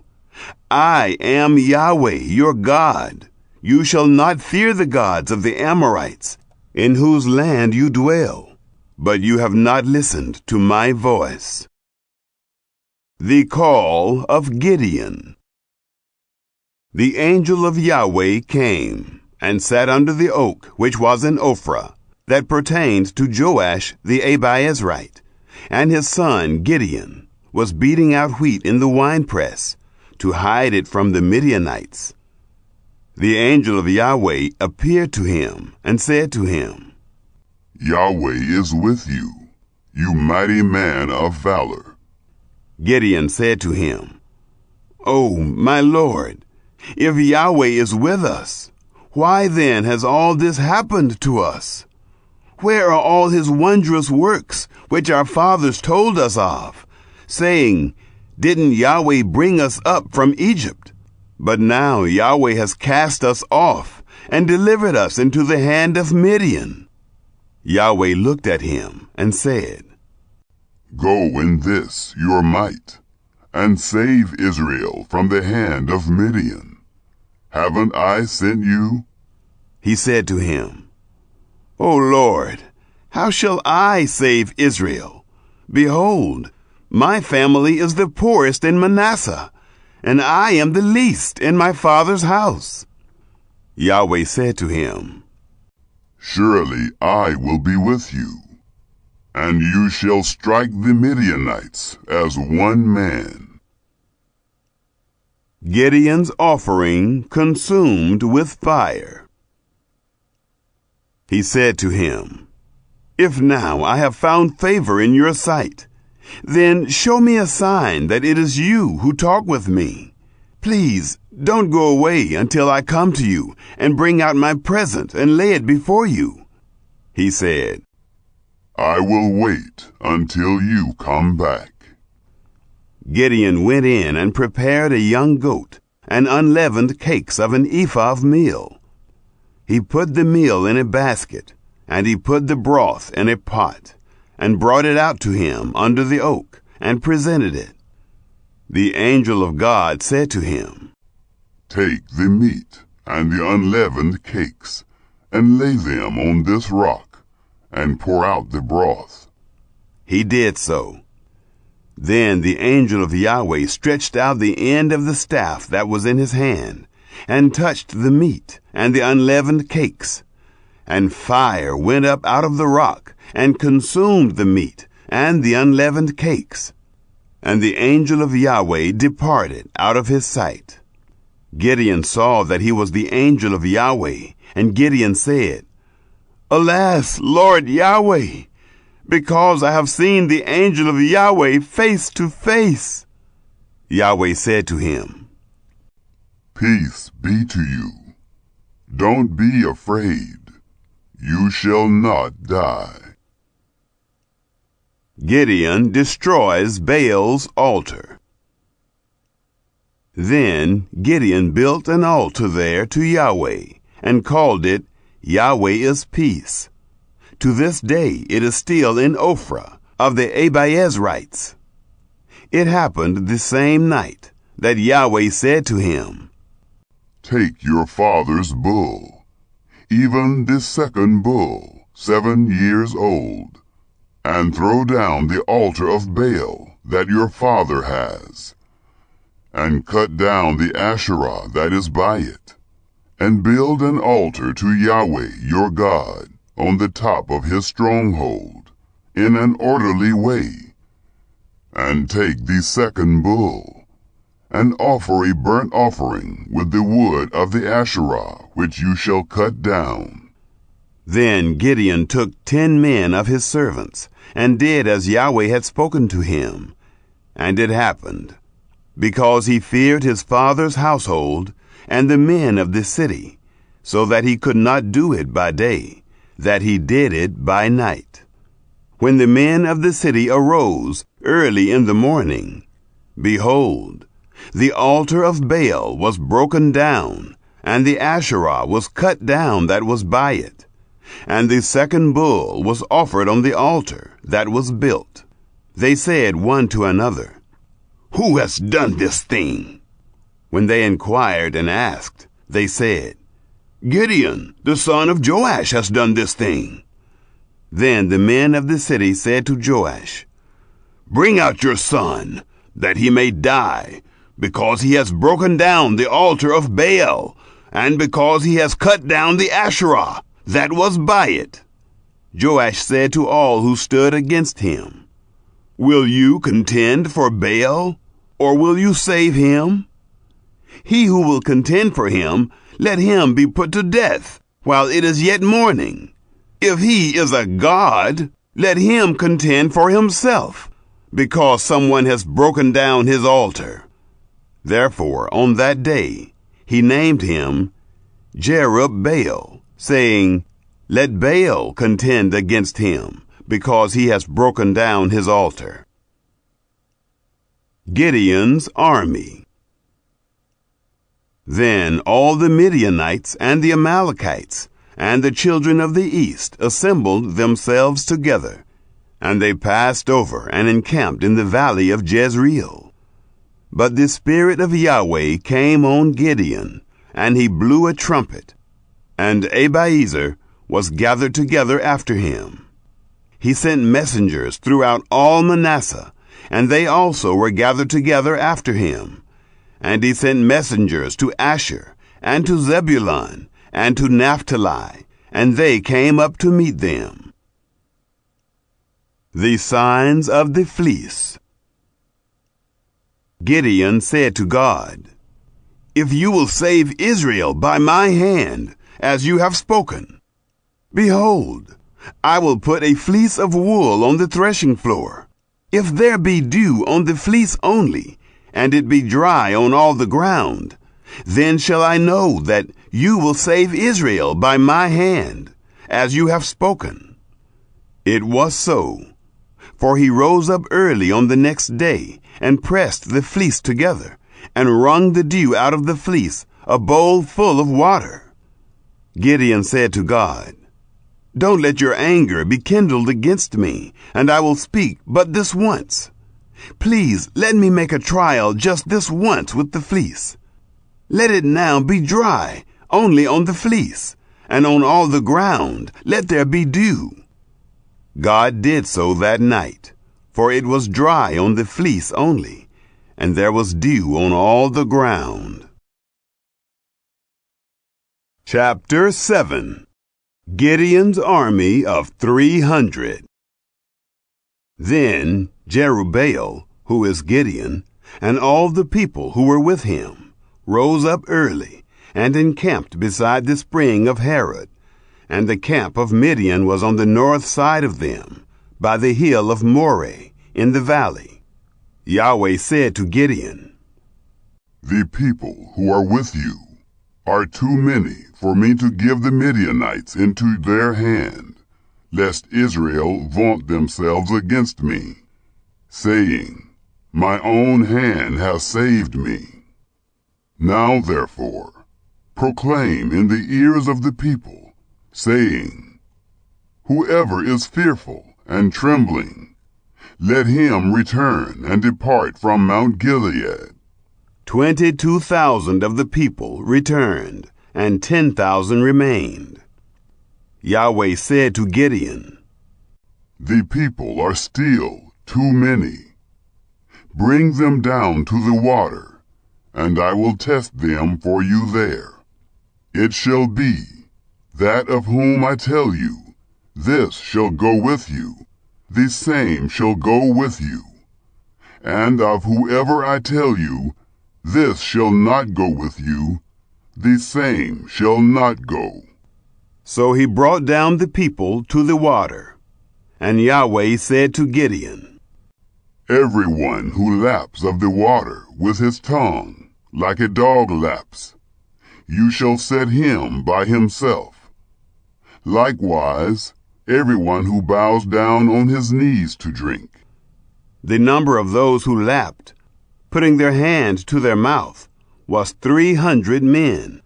I am Yahweh your God. You shall not fear the gods of the Amorites, in whose land you dwell, but you have not listened to my voice. The call of Gideon. The angel of Yahweh came, and sat under the oak which was in Ophrah, that pertained to Joash the Abiezrite, and his son Gideon was beating out wheat in the winepress, to hide it from the Midianites. The angel of Yahweh appeared to him, and said to him, Yahweh is with you, you mighty man of valor. Gideon said to him, O my Lord, if Yahweh is with us, why then has all this happened to us? Where are all his wondrous works, which our fathers told us of, saying, Didn't Yahweh bring us up from Egypt? But now Yahweh has cast us off, and delivered us into the hand of Midian. Yahweh looked at him, and said, Go in this your might, and save Israel from the hand of Midian. Haven't I sent you? He said to him, O Lord, how shall I save Israel? Behold, my family is the poorest in Manasseh, and I am the least in my father's house. Yahweh said to him, Surely I will be with you, and you shall strike the Midianites as one man. Gideon's offering consumed with fire. He said to him, If now I have found favor in your sight, then show me a sign that it is you who talk with me. Please don't go away until I come to you and bring out my present and lay it before you. He said, I will wait until you come back. Gideon went in and prepared a young goat and unleavened cakes of an ephah of meal. He put the meal in a basket, and he put the broth in a pot, and brought it out to him under the oak, and presented it. The angel of God said to him, Take the meat and the unleavened cakes, and lay them on this rock, and pour out the broth. He did so. Then the angel of Yahweh stretched out the end of the staff that was in his hand, and touched the meat and the unleavened cakes. And fire went up out of the rock, and consumed the meat and the unleavened cakes. And the angel of Yahweh departed out of his sight. Gideon saw that he was the angel of Yahweh, and Gideon said, Alas, Lord Yahweh, because I have seen the angel of Yahweh face to face. Yahweh said to him, Peace be to you. Don't be afraid. You shall not die. Gideon destroys Baal's altar. Then Gideon built an altar there to Yahweh, and called it Yahweh is Peace. To this day it is still in Ophrah of the Abiezrites. It happened the same night that Yahweh said to him, Take your father's bull, even the second bull, 7 years old, and throw down the altar of Baal that your father has, and cut down the Asherah that is by it, and build an altar to Yahweh your God on the top of his stronghold, in an orderly way. And take the second bull, and offer a burnt offering with the wood of the Asherah which you shall cut down. Then Gideon took 10 men of his servants, and did as Yahweh had spoken to him. And it happened, because he feared his father's household and the men of the city, so that he could not do it by day, that he did it by night. When the men of the city arose early in the morning, behold, the altar of Baal was broken down, and the Asherah was cut down that was by it. And the second bull was offered on the altar that was built. They said one to another, Who has done this thing? When they inquired and asked, they said, Gideon, the son of Joash, has done this thing. Then the men of the city said to Joash, Bring out your son, that he may die, because he has broken down the altar of Baal, and because he has cut down the Asherah that was by it. Joash said to all who stood against him, Will you contend for Baal, or will you save him? He who will contend for him, let him be put to death, while it is yet morning. If he is a god, let him contend for himself, because someone has broken down his altar. Therefore, on that day, he named him Jerubbaal, saying, Let Baal contend against him, because he has broken down his altar. Gideon's army. Then all the Midianites and the Amalekites and the children of the east assembled themselves together, and they passed over and encamped in the valley of Jezreel. But the Spirit of Yahweh came on Gideon, and he blew a trumpet, and Abiezer was gathered together after him. he sent messengers throughout all Manasseh, and they also were gathered together after him. And he sent messengers to Asher, and to Zebulun, and to Naphtali, and they came up to meet them. The signs of the fleece. Gideon said to God, "If you will save Israel by my hand, as you have spoken, behold, I will put a fleece of wool on the threshing floor. If there be dew on the fleece only, and it be dry on all the ground, then shall I know that you will save Israel by my hand, as you have spoken." It was so, for he rose up early on the next day, and pressed the fleece together, and wrung the dew out of the fleece, a bowl full of water. Gideon said to God, "Don't let your anger be kindled against me, and I will speak but this once. Please let me make a trial just this once with the fleece. Let it now be dry only on the fleece, and on all the ground let there be dew." God did so that night, for it was dry on the fleece only, and there was dew on all the ground. Chapter 7. Gideon's army of 300. Then Jerubbaal, who is Gideon, and all the people who were with him, rose up early, and encamped beside the spring of Harod, and the camp of Midian was on the north side of them, by the hill of Moreh, in the valley. Yahweh said to Gideon, "The people who are with you are too many for me to give the Midianites into their hand, lest Israel vaunt themselves against me, saying, 'My own hand has saved me.' Now therefore, proclaim in the ears of the people, saying, 'Whoever is fearful and trembling, let him return and depart from Mount Gilead.' 22,000 of the people returned, and 10,000 remained. Yahweh said to Gideon, "The people are still too many. Bring them down to the water, and I will test them for you there. It shall be, that of whom I tell you, this shall go with you, the same shall go with you. And of whoever I tell you, this shall not go with you, the same shall not go." So he brought down the people to the water. And Yahweh said to Gideon, "Everyone who laps of the water with his tongue, like a dog laps, you shall set him by himself. Likewise, everyone who bows down on his knees to drink." The number of those who lapped, putting their hand to their mouth, was 300 men.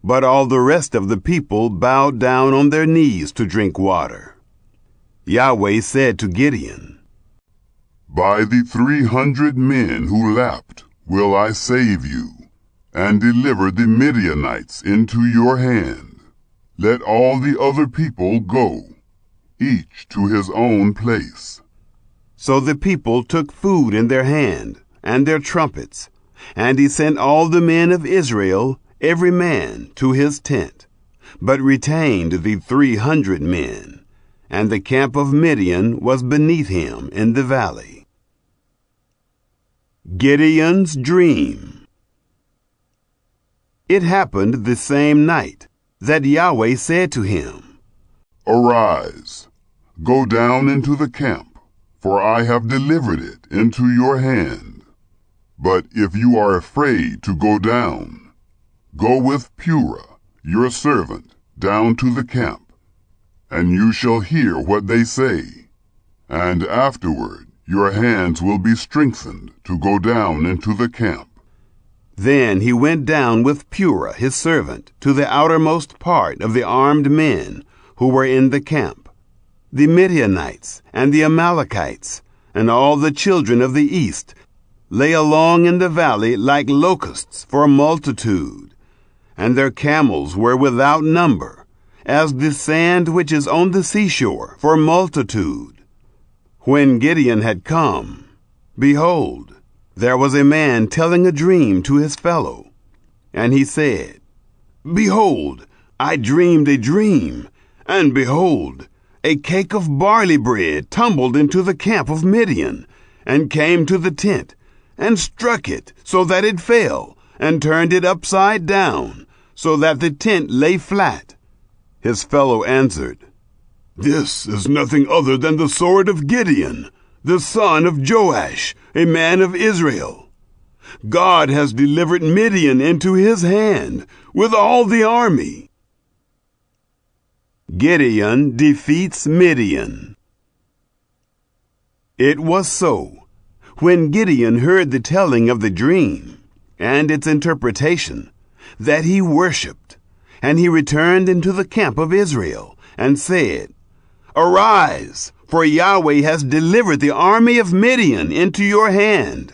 But all the rest of the people bowed down on their knees to drink water. Yahweh said to Gideon, "By the 300 men who lapped will I save you, and deliver the Midianites into your hand. Let all the other people go, each to his own place." So the people took food in their hand, and their trumpets, and he sent all the men of Israel, every man to his tent, but retained the 300 men, and the camp of Midian was beneath him in the valley. Gideon's dream. It happened the same night that Yahweh said to him, "Arise, go down into the camp, for I have delivered it into your hand. But if you are afraid to go down, go with Purah, your servant, down to the camp, and you shall hear what they say, and afterward your hands will be strengthened to go down into the camp." Then he went down with Purah his servant to the outermost part of the armed men who were in the camp, the Midianites and the Amalekites, and all the children of the east lay along in the valley like locusts for multitude, and their camels were without number, as the sand which is on the seashore, for multitude. When Gideon had come, behold, there was a man telling a dream to his fellow. And he said, Behold, I dreamed a dream, and behold, a cake of barley bread tumbled into the camp of Midian, and came to the tent, and struck it, so that it fell, and turned it upside down, so that the tent lay flat. His fellow answered, This is nothing other than the sword of Gideon, the son of Joash, a man of Israel. God has delivered Midian into his hand, with all the army. Gideon defeats Midian. It was so, when Gideon heard the telling of the dream and its interpretation, that he worshipped, and he returned into the camp of Israel, and said, Arise, for Yahweh has delivered the army of Midian into your hand.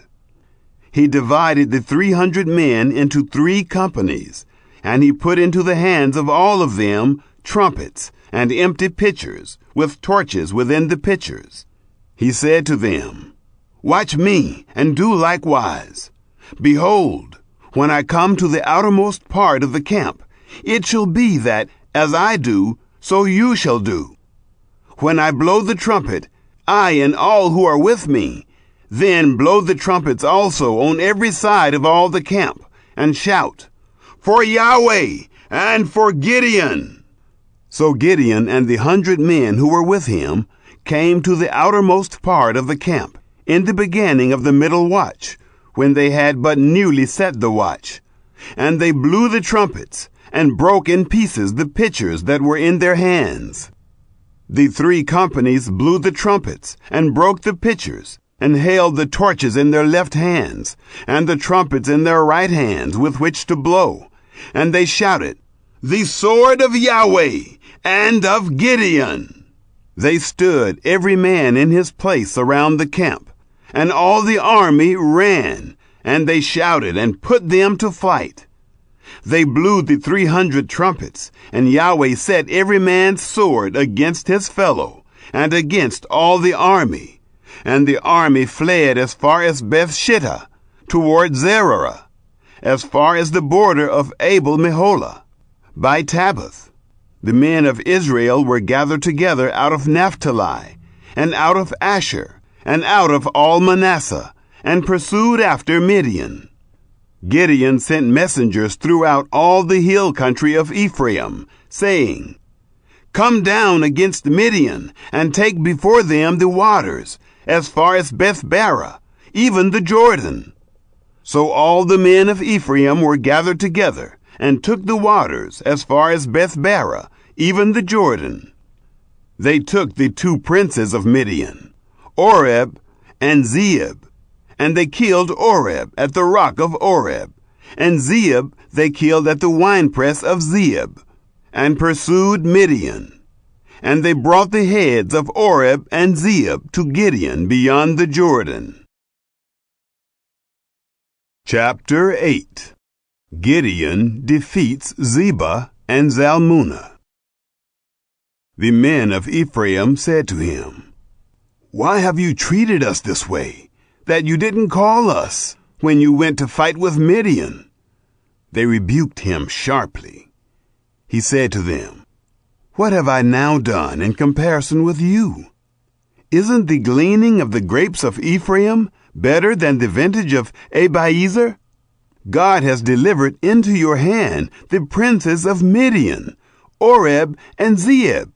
He divided the 300 men into 3 companies, and he put into the hands of all of them trumpets and empty pitchers, with torches within the pitchers. He said to them, Watch me, and do likewise. Behold, when I come to the outermost part of the camp, it shall be that, as I do, so you shall do. When I blow the trumpet, I and all who are with me, then blow the trumpets also on every side of all the camp, and shout, For Yahweh, and for Gideon. So Gideon and the 100 men who were with him came to the outermost part of the camp, in the beginning of the middle watch, when they had but newly set the watch. And they blew the trumpets, and broke in pieces the pitchers that were in their hands. The 3 companies blew the trumpets, and broke the pitchers, and held the torches in their left hands, and the trumpets in their right hands with which to blow. And they shouted, The sword of Yahweh, and of Gideon. They stood every man in his place around the camp, and all the army ran, and they shouted and put them to flight. They blew the 300 trumpets, and Yahweh set every man's sword against his fellow, and against all the army. And the army fled as far as Bethshittah, toward Zerah, as far as the border of Abel-Meholah, by Tabbath. The men of Israel were gathered together out of Naphtali, and out of Asher, and out of all Manasseh, and pursued after Midian. Gideon sent messengers throughout all the hill country of Ephraim, saying, Come down against Midian, and take before them the waters, as far as Bethbara, even the Jordan. So all the men of Ephraim were gathered together, and took the waters as far as Bethbara, even the Jordan. They took the 2 princes of Midian, Oreb and Zeeb, and they killed Oreb at the rock of Oreb, and Zeeb they killed at the winepress of Zeeb, and pursued Midian. And they brought the heads of Oreb and Zeeb to Gideon beyond the Jordan. Chapter 8. Gideon defeats Zebah and Zalmunna. The men of Ephraim said to him, Why have you treated us this way, that you didn't call us when you went to fight with Midian? They rebuked him sharply. He said to them, What have I now done in comparison with you? Isn't the gleaning of the grapes of Ephraim better than the vintage of Abiezer? God has delivered into your hand the princes of Midian, Oreb and Zeeb.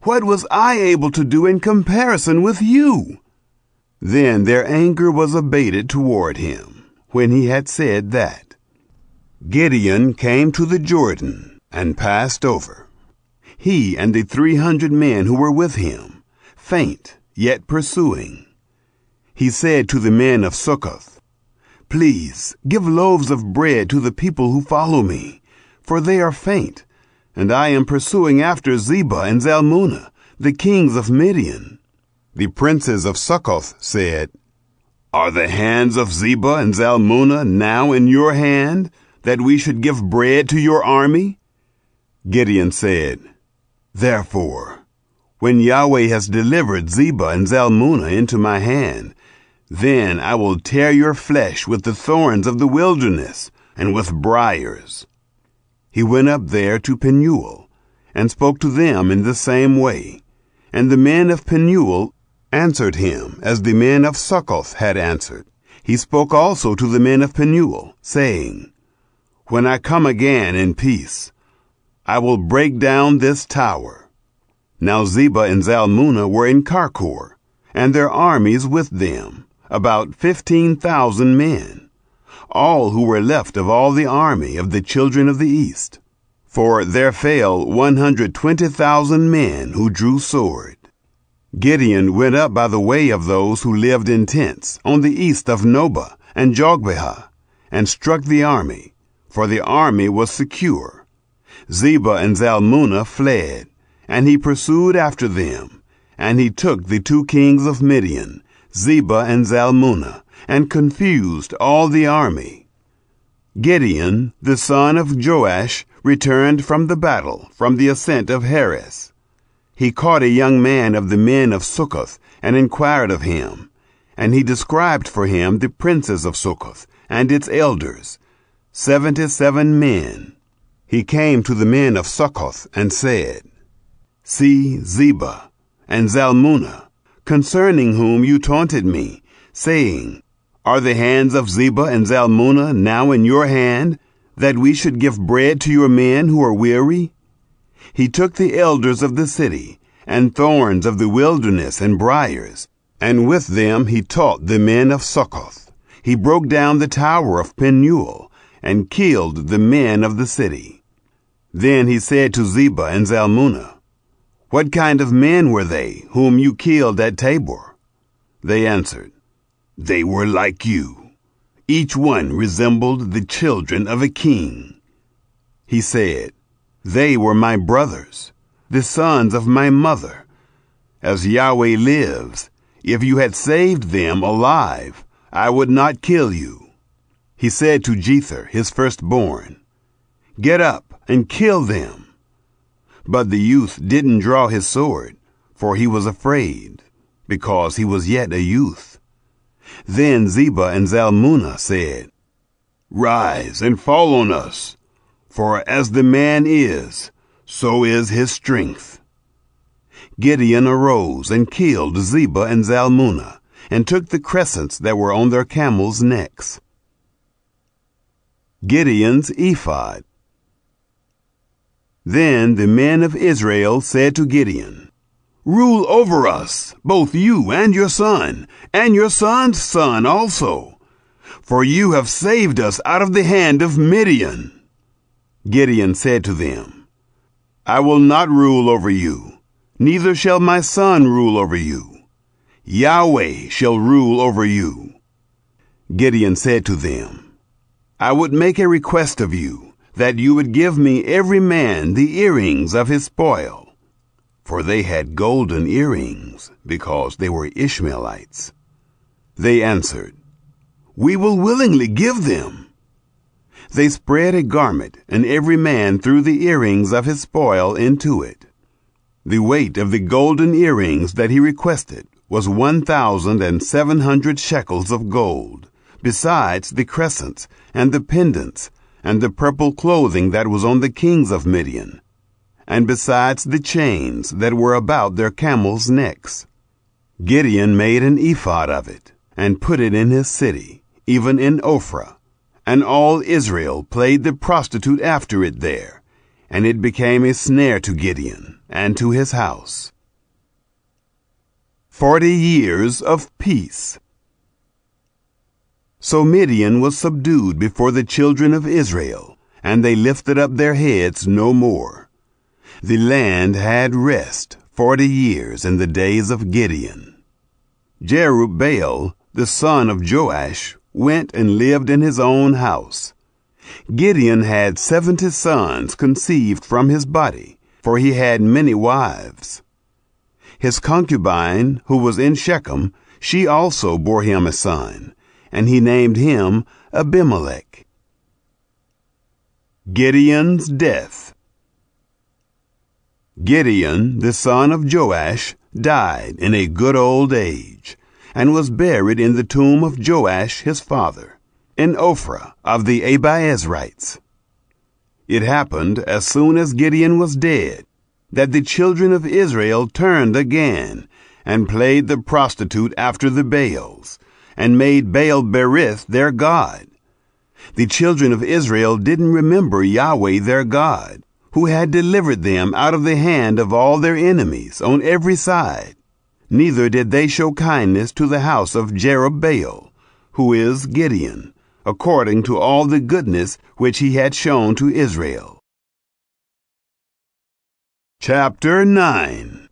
What was I able to do in comparison with you? Then their anger was abated toward him, when he had said that. Gideon came to the Jordan and passed over, he and the 300 men who were with him, faint, yet pursuing. He said to the men of Succoth, Please give loaves of bread to the people who follow me, for they are faint, and I am pursuing after Zebah and Zalmunna, the kings of Midian. The princes of Succoth said, Are the hands of Zebah and Zalmunna now in your hand, that we should give bread to your army? Gideon said, "Therefore, when Yahweh has delivered Zebah and Zalmunna into my hand, then I will tear your flesh with the thorns of the wilderness and with briars." He went up there to Penuel, and spoke to them in the same way. And the men of Penuel answered him as the men of Succoth had answered. He spoke also to the men of Penuel, saying, "When I come again in peace, I will break down this tower." Now Zebah and Zalmunna were in Karkor, and their armies with them, about 15,000 men, all who were left of all the army of the children of the east. For there fell 120,000 men who drew sword. Gideon went up by the way of those who lived in tents on the east of Nobah and Jogbehah, and struck the army, for the army was secure. Zebah and Zalmunna fled, and he pursued after them, and he took the 2 kings of Midian, Zebah and Zalmunna, and confused all the army. Gideon, the son of Joash, returned from the battle, from the ascent of Heres. He caught a young man of the men of Succoth, and inquired of him. And he described for him the princes of Succoth, and its elders, 77 men. He came to the men of Succoth, and said, "See Zebah and Zalmunna, concerning whom you taunted me, saying, Are the hands of Zebah and Zalmunna now in your hand, that we should give bread to your men who are weary?" He took the elders of the city, and thorns of the wilderness and briars, and with them he taught the men of Succoth. He broke down the tower of Penuel, and killed the men of the city. Then he said to Zebah and Zalmunna, "What kind of men were they whom you killed at Tabor?" They answered, "They were like you. Each one resembled the children of a king." He said, "They were my brothers, the sons of my mother. As Yahweh lives, if you had saved them alive, I would not kill you." He said to Jether, his firstborn, "Get up and kill them." But the youth didn't draw his sword, for he was afraid, because he was yet a youth. Then Zebah and Zalmunna said, "Rise and fall on us, for as the man is, so is his strength." Gideon arose and killed Zebah and Zalmunna, and took the crescents that were on their camels' necks. Gideon's ephod. Then the men of Israel said to Gideon, "Rule over us, both you and your son's son also, for you have saved us out of the hand of Midian." Gideon said to them, "I will not rule over you, neither shall my son rule over you. Yahweh shall rule over you." Gideon said to them, "I would make a request of you, that you would give me every man the earrings of his spoil." For they had golden earrings, because they were Ishmaelites. They answered, "We will willingly give them." They spread a garment, and every man threw the earrings of his spoil into it. The weight of the golden earrings that he requested was 1,700 shekels of gold, besides the crescents, and the pendants, and the purple clothing that was on the kings of Midian, and besides the chains that were about their camels' necks. Gideon made an ephod of it, and put it in his city, even in Ophrah, and all Israel played the prostitute after it there, and it became a snare to Gideon, and to his house. 40 years of peace. So Midian was subdued before the children of Israel, and they lifted up their heads no more. The land had rest 40 years in the days of Gideon. Jerubbaal, the son of Joash, went and lived in his own house. Gideon had 70 sons conceived from his body, for he had many wives. His concubine, who was in Shechem, she also bore him a son, and he named him Abimelech. Gideon's death. Gideon, the son of Joash, died in a good old age, and was buried in the tomb of Joash his father, in Ophrah of the Abiezrites. It happened, as soon as Gideon was dead, that the children of Israel turned again, and played the prostitute after the Baals, and made Baal-berith their god. The children of Israel didn't remember Yahweh their God, who had delivered them out of the hand of all their enemies on every side. Neither did they show kindness to the house of Jerubbaal, who is Gideon, according to all the goodness which he had shown to Israel. Chapter 9.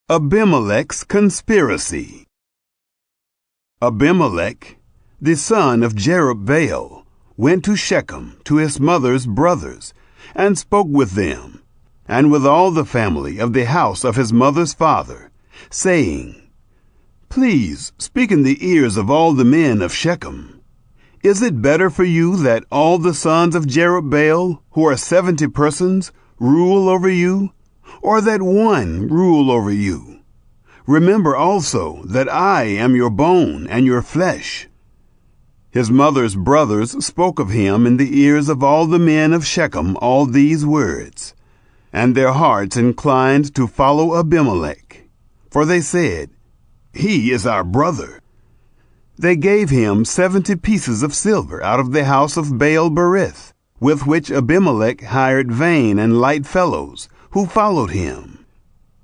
Abimelech's Conspiracy. Abimelech, the son of Jerubbaal, went to Shechem to his mother's brothers, and spoke with them, and with all the family of the house of his mother's father, saying, Please speak in the ears of all the men of Shechem. Is it better for you that all the sons of Jerubbaal, who are 70 persons, rule over you, or that one rule over you? Remember also that I am your bone and your flesh. His mother's brothers spoke of him in the ears of all the men of Shechem all these words, and their hearts inclined to follow Abimelech, for they said, He is our brother. They gave him 70 pieces of silver out of the house of Baal-berith, with which Abimelech hired vain and light fellows, who followed him.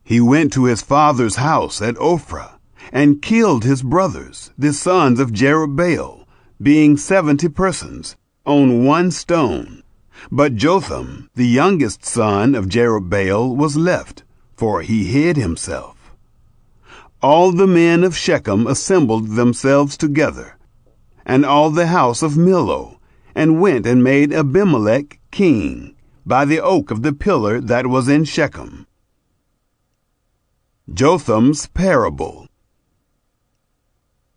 He went to his father's house at Ophrah, and killed his brothers, the sons of Jerubbaal, being 70 persons, on one stone. But Jotham, the youngest son of Jerubbaal, was left, for he hid himself. All the men of Shechem assembled themselves together, and all the house of Millo, and went and made Abimelech king, by the oak of the pillar that was in Shechem. Jotham's Parable.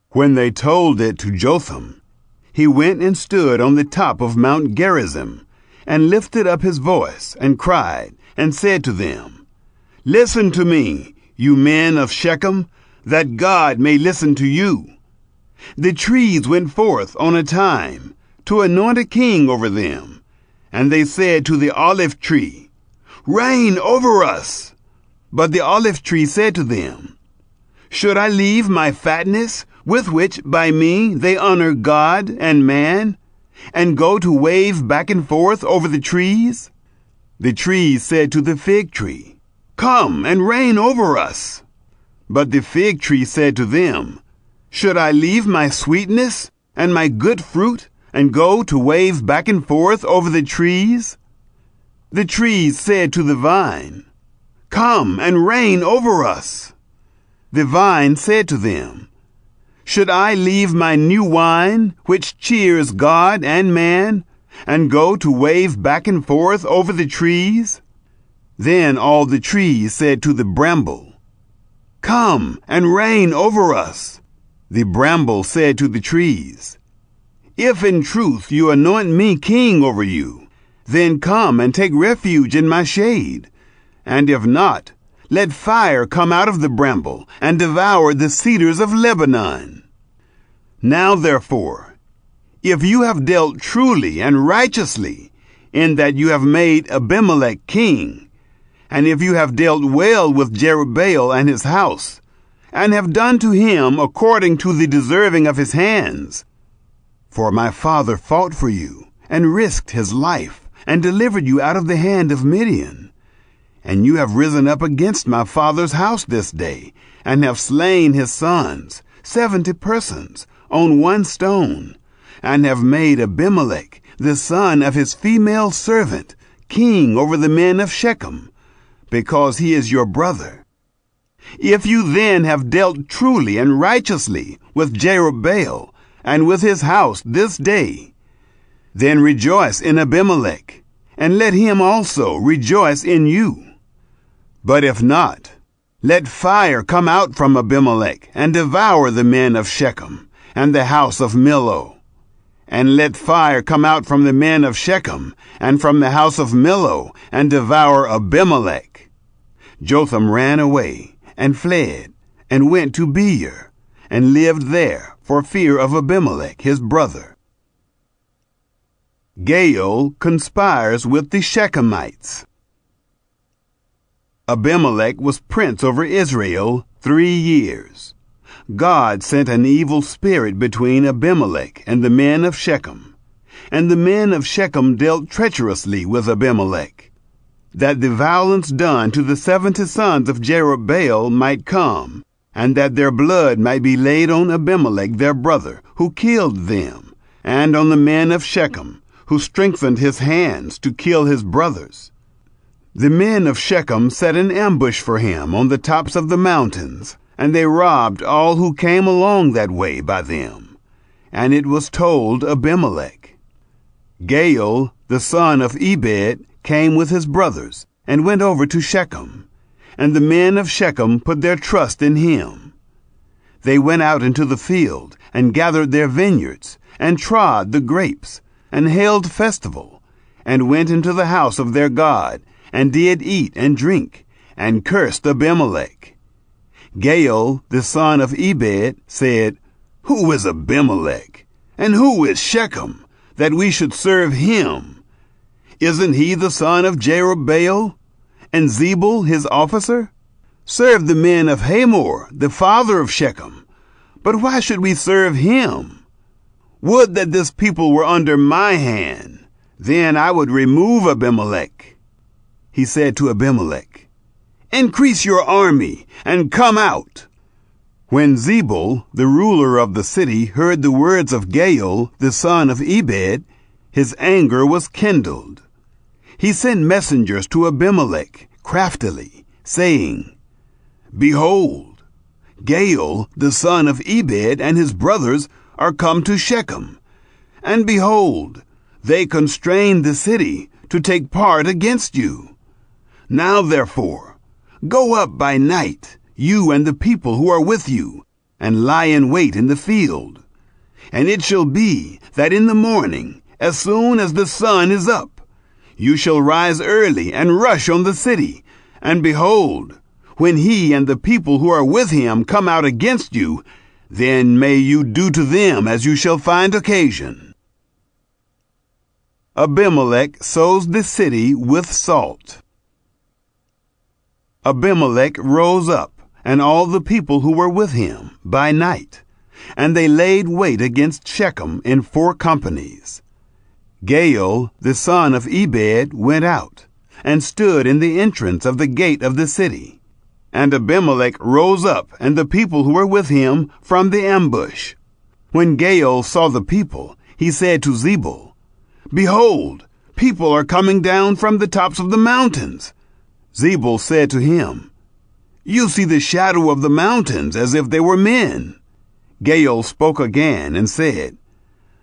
When they told it to Jotham, he went and stood on the top of Mount Gerizim, and lifted up his voice, and cried, and said to them, Listen to me, you men of Shechem, that God may listen to you. The trees went forth on a time, to anoint a king over them. And they said to the olive tree, Reign over us. But the olive tree said to them, Should I leave my fatness, with which by me they honor God and man, and go to wave back and forth over the trees? The trees said to the fig tree, Come and reign over us. But the fig tree said to them, Should I leave my sweetness and my good fruit, and go to wave back and forth over the trees? The trees said to the vine, Come and reign over us. The vine said to them, Should I leave my new wine, which cheers God and man, and go to wave back and forth over the trees? Then all the trees said to the bramble, Come and reign over us. The bramble said to the trees, If in truth you anoint me king over you, then come and take refuge in my shade. And if not, let fire come out of the bramble, and devour the cedars of Lebanon. Now therefore, if you have dealt truly and righteously, in that you have made Abimelech king, and if you have dealt well with Jerubbaal and his house, and have done to him according to the deserving of his hands, for my father fought for you, and risked his life, and delivered you out of the hand of Midian, and you have risen up against my father's house this day, and have slain his sons, 70 persons, on one stone, and have made Abimelech, the son of his female servant, king over the men of Shechem, because he is your brother. If you then have dealt truly and righteously with Jerubbaal and with his house this day, then rejoice in Abimelech, and let him also rejoice in you. But if not, let fire come out from Abimelech, and devour the men of Shechem, and the house of Millo. And let fire come out from the men of Shechem, and from the house of Millo, and devour Abimelech. Jotham ran away and fled and went to Beer and lived there for fear of Abimelech his brother. Gaal conspires with the Shechemites. Abimelech was prince over Israel 3 years. God sent an evil spirit between Abimelech and the men of Shechem, and the men of Shechem dealt treacherously with Abimelech, that the violence done to the 70 sons of Jerubbaal might come, and that their blood might be laid on Abimelech their brother, who killed them, and on the men of Shechem, who strengthened his hands to kill his brothers. The men of Shechem set an ambush for him on the tops of the mountains, and they robbed all who came along that way by them. And it was told Abimelech. Gaal, the son of Ebed, came with his brothers, and went over to Shechem, and the men of Shechem put their trust in him. They went out into the field, and gathered their vineyards, and trod the grapes, and held festival, and went into the house of their God, and did eat and drink, and cursed Abimelech. Gaal, the son of Ebed, said, Who is Abimelech, and who is Shechem, that we should serve him? Isn't he the son of Jerubbaal, and Zebul his officer? Serve the men of Hamor, the father of Shechem. But why should we serve him? Would that this people were under my hand, then I would remove Abimelech. He said to Abimelech, Increase your army, and come out. When Zebul, the ruler of the city, heard the words of Gaal, the son of Ebed, his anger was kindled. He sent messengers to Abimelech craftily, saying, Behold, Gaal, the son of Ebed, and his brothers are come to Shechem, and behold, they constrain the city to take part against you. Now therefore, go up by night, you and the people who are with you, and lie in wait in the field. And it shall be that in the morning, as soon as the sun is up, you shall rise early and rush on the city, and behold, when he and the people who are with him come out against you, then may you do to them as you shall find occasion. Abimelech sows the city with salt. Abimelech rose up, and all the people who were with him, by night, and they laid wait against Shechem in 4 companies. Gaal, the son of Ebed, went out, and stood in the entrance of the gate of the city. And Abimelech rose up, and the people who were with him, from the ambush. When Gaal saw the people, he said to Zebul, Behold, people are coming down from the tops of the mountains. Zebul said to him, You see the shadow of the mountains as if they were men. Gaal spoke again and said,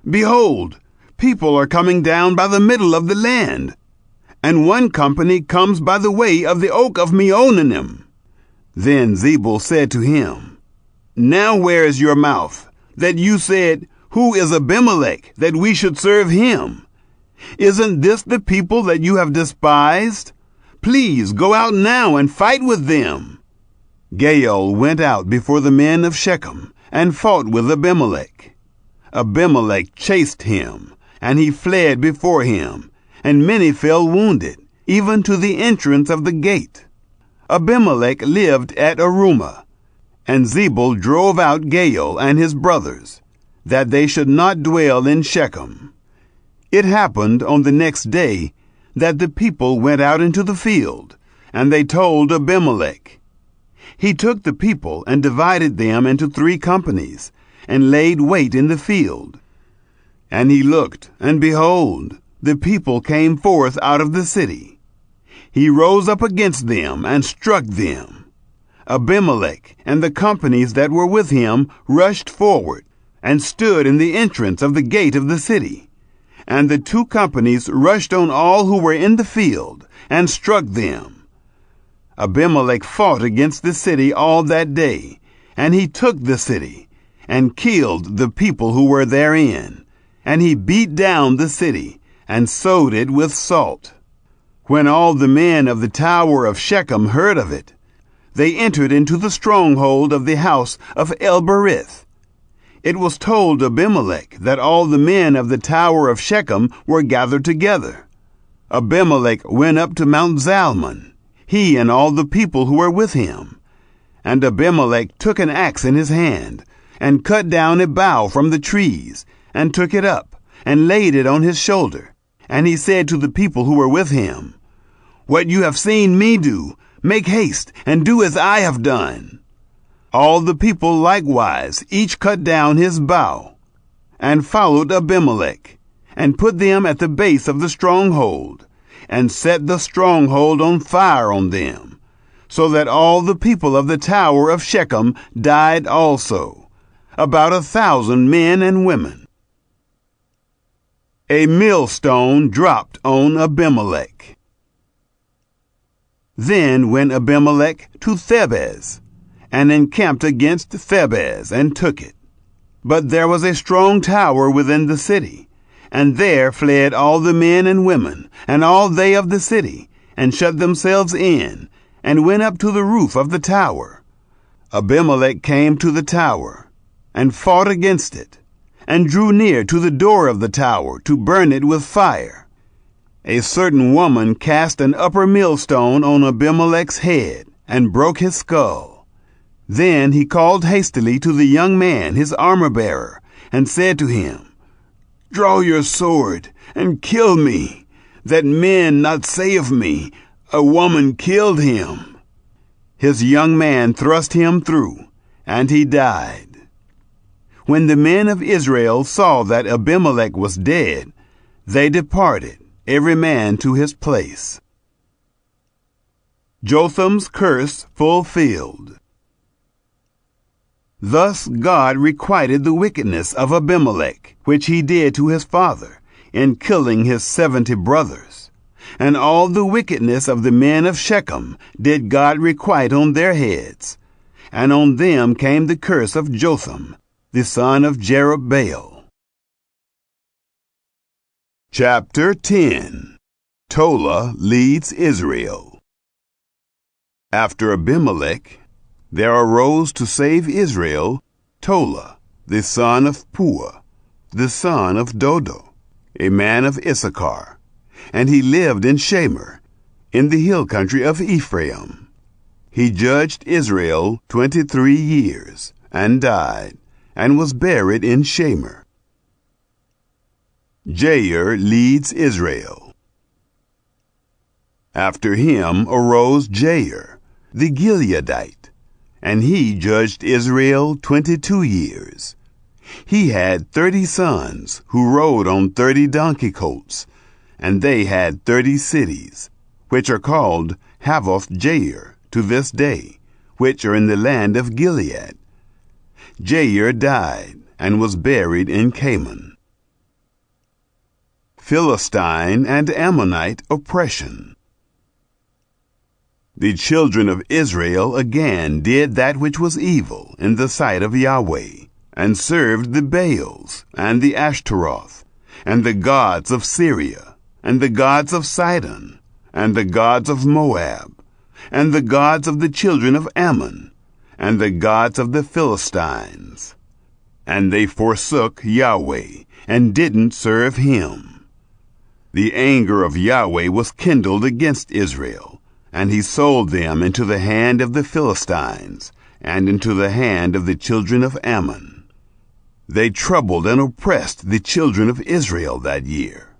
Behold, people are coming down by the middle of the land, and one company comes by the way of the oak of Meonanim. Then Zebul said to him, Now where is your mouth, that you said, Who is Abimelech, that we should serve him? Isn't this the people that you have despised? Please go out now and fight with them. Gaal went out before the men of Shechem and fought with Abimelech. Abimelech chased him, and he fled before him, and many fell wounded, even to the entrance of the gate. Abimelech lived at Arumah, and Zebul drove out Gaal and his brothers, that they should not dwell in Shechem. It happened on the next day that the people went out into the field, and they told Abimelech. He took the people and divided them into 3 companies, and laid wait in the field. And he looked, and behold, the people came forth out of the city. He rose up against them and struck them. Abimelech and the companies that were with him rushed forward, and stood in the entrance of the gate of the city. And the 2 companies rushed on all who were in the field, and struck them. Abimelech fought against the city all that day, and he took the city, and killed the people who were therein, and he beat down the city, and sowed it with salt. When all the men of the tower of Shechem heard of it, they entered into the stronghold of the house of El-Berith. It was told Abimelech that all the men of the tower of Shechem were gathered together. Abimelech went up to Mount Zalmon, he and all the people who were with him. And Abimelech took an axe in his hand, and cut down a bough from the trees, and took it up, and laid it on his shoulder. And he said to the people who were with him, "What you have seen me do, make haste, and do as I have done." All the people likewise each cut down his bough, and followed Abimelech, and put them at the base of the stronghold, and set the stronghold on fire on them, so that all the people of the tower of Shechem died also, about 1,000 men and women. A millstone dropped on Abimelech. Then went Abimelech to Thebez, and encamped against Thebez, and took it. But there was a strong tower within the city, and there fled all the men and women, and all they of the city, and shut themselves in, and went up to the roof of the tower. Abimelech came to the tower, and fought against it, and drew near to the door of the tower to burn it with fire. A certain woman cast an upper millstone on Abimelech's head, and broke his skull. Then he called hastily to the young man, his armor-bearer, and said to him, "Draw your sword, and kill me, that men not say of me, 'A woman killed him.'" His young man thrust him through, and he died. When the men of Israel saw that Abimelech was dead, they departed, every man to his place. Jotham's curse fulfilled. Thus God requited the wickedness of Abimelech, which he did to his father, in killing his 70 brothers. And all the wickedness of the men of Shechem did God requite on their heads. And on them came the curse of Jotham, the son of Jerubbaal. Chapter 10. Tola leads Israel. After Abimelech, there arose to save Israel Tola, the son of Puah, the son of Dodo, a man of Issachar, and he lived in Shamer, in the hill country of Ephraim. He judged Israel 23 years, and died, and was buried in Shamer. Jair leads Israel. After him arose Jair, the Gileadite, and he judged Israel 22 years. He had 30 sons who rode on 30 donkey colts, and they had 30 cities, which are called Havoth Jair to this day, which are in the land of Gilead. Jair died, and was buried in Canaan. Philistine and Ammonite oppression. The children of Israel again did that which was evil in the sight of Yahweh, and served the Baals, and the Ashtaroth, and the gods of Syria, and the gods of Sidon, and the gods of Moab, and the gods of the children of Ammon, and the gods of the Philistines. And they forsook Yahweh, and didn't serve him. The anger of Yahweh was kindled against Israel, and he sold them into the hand of the Philistines, and into the hand of the children of Ammon. They troubled and oppressed the children of Israel that year.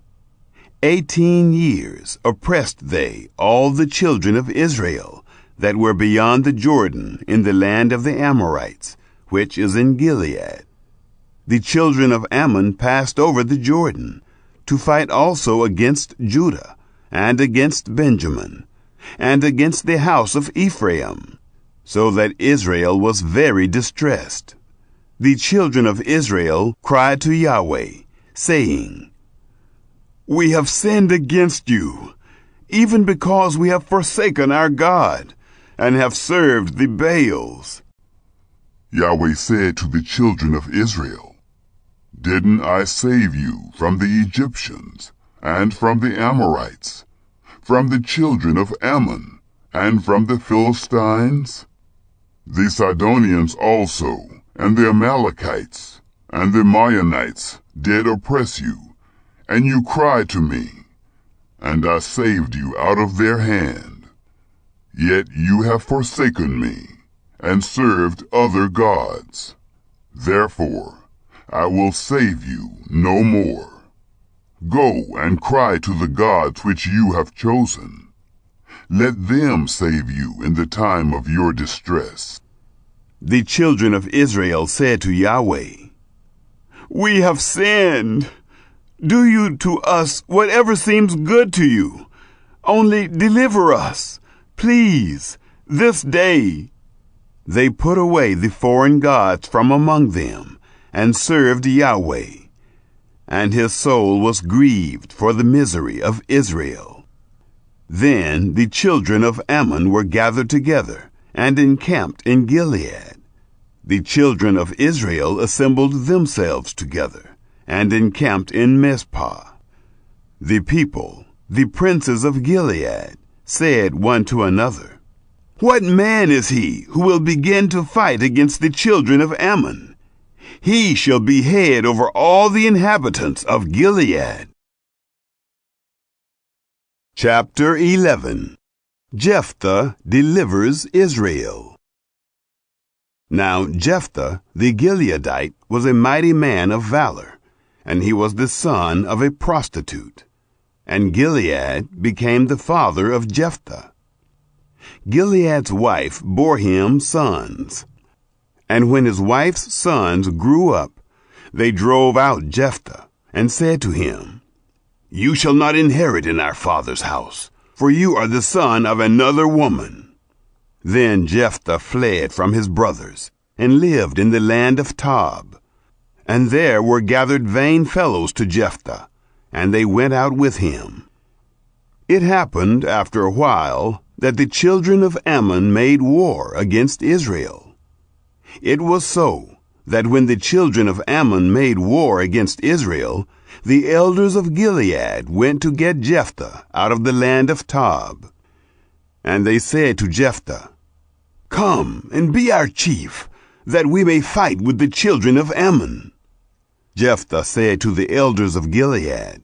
18 years oppressed they all the children of Israel that were beyond the Jordan in the land of the Amorites, which is in Gilead. The children of Ammon passed over the Jordan, to fight also against Judah, and against Benjamin, and against the house of Ephraim, so that Israel was very distressed. The children of Israel cried to Yahweh, saying, "We have sinned against you, even because we have forsaken our God, and have served the Baals." Yahweh said to the children of Israel, "Didn't I save you from the Egyptians and from the Amorites, from the children of Ammon, and from the Philistines? The Sidonians also, and the Amalekites, and the Maonites did oppress you, and you cried to me, and I saved you out of their hand. Yet you have forsaken me, and served other gods. Therefore I will save you no more. Go and cry to the gods which you have chosen. Let them save you in the time of your distress. The children of Israel said to Yahweh, "We have sinned. Do you to us whatever seems good to you. Only deliver us, please, this day." They put away the foreign gods from among them, and served Yahweh. And his soul was grieved for the misery of Israel. Then the children of Ammon were gathered together, and encamped in Gilead. The children of Israel assembled themselves together, and encamped in Mizpah. The people, the princes of Gilead, said one to another, "What man is he who will begin to fight against the children of Ammon? He shall be head over all the inhabitants of Gilead." Chapter 11. Jephthah delivers Israel. Now Jephthah the Gileadite was a mighty man of valor, and he was the son of a prostitute. And Gilead became the father of Jephthah. Gilead's wife bore him sons. And when his wife's sons grew up, they drove out Jephthah, and said to him, "You shall not inherit in our father's house, for you are the son of another woman." Then Jephthah fled from his brothers, and lived in the land of Tob. And there were gathered vain fellows to Jephthah, and they went out with him. It happened after a while that the children of Ammon made war against Israel. It was so that when the children of Ammon made war against Israel, the elders of Gilead went to get Jephthah out of the land of Tob. And they said to Jephthah, "Come and be our chief, that we may fight with the children of Ammon." Jephthah said to the elders of Gilead,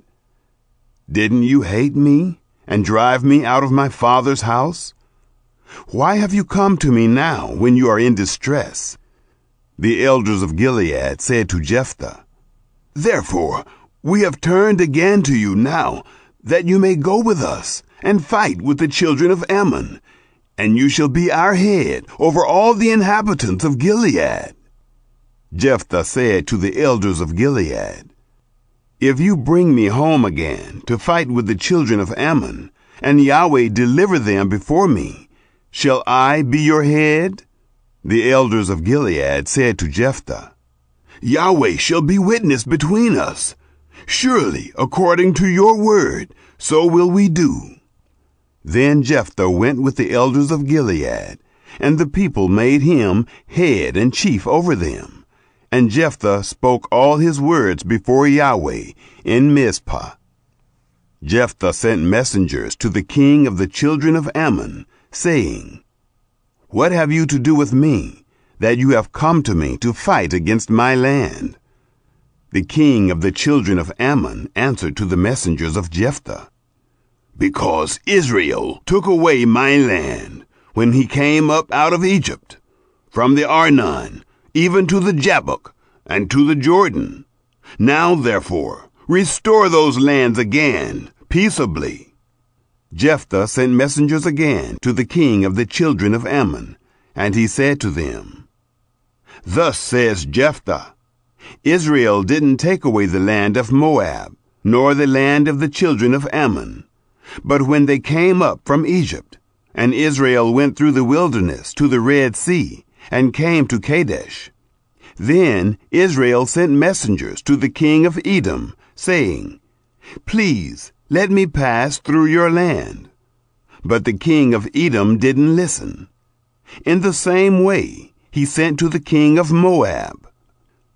"Didn't you hate me and drive me out of my father's house? Why have you come to me now when you are in distress?" The elders of Gilead said to Jephthah, "Therefore we have turned again to you now, that you may go with us and fight with the children of Ammon, and you shall be our head over all the inhabitants of Gilead." Jephthah said to the elders of Gilead, "If you bring me home again to fight with the children of Ammon, and Yahweh deliver them before me, shall I be your head?" The elders of Gilead said to Jephthah, "Yahweh shall be witness between us. Surely, according to your word, so will we do." Then Jephthah went with the elders of Gilead, and the people made him head and chief over them. And Jephthah spoke all his words before Yahweh in Mizpah. Jephthah sent messengers to the king of the children of Ammon, saying, "What have you to do with me, that you have come to me to fight against my land?" The king of the children of Ammon answered to the messengers of Jephthah, "Because Israel took away my land when he came up out of Egypt, from the Arnon, even to the Jabbok, and to the Jordan. Now, therefore, restore those lands again, peaceably." Jephthah sent messengers again to the king of the children of Ammon, and he said to them, "Thus says Jephthah, Israel didn't take away the land of Moab, nor the land of the children of Ammon. But when they came up from Egypt, and Israel went through the wilderness to the Red Sea, and came to Kadesh, then Israel sent messengers to the king of Edom, saying, "Please, let me pass through your land." But the king of Edom didn't listen. In the same way, he sent to the king of Moab,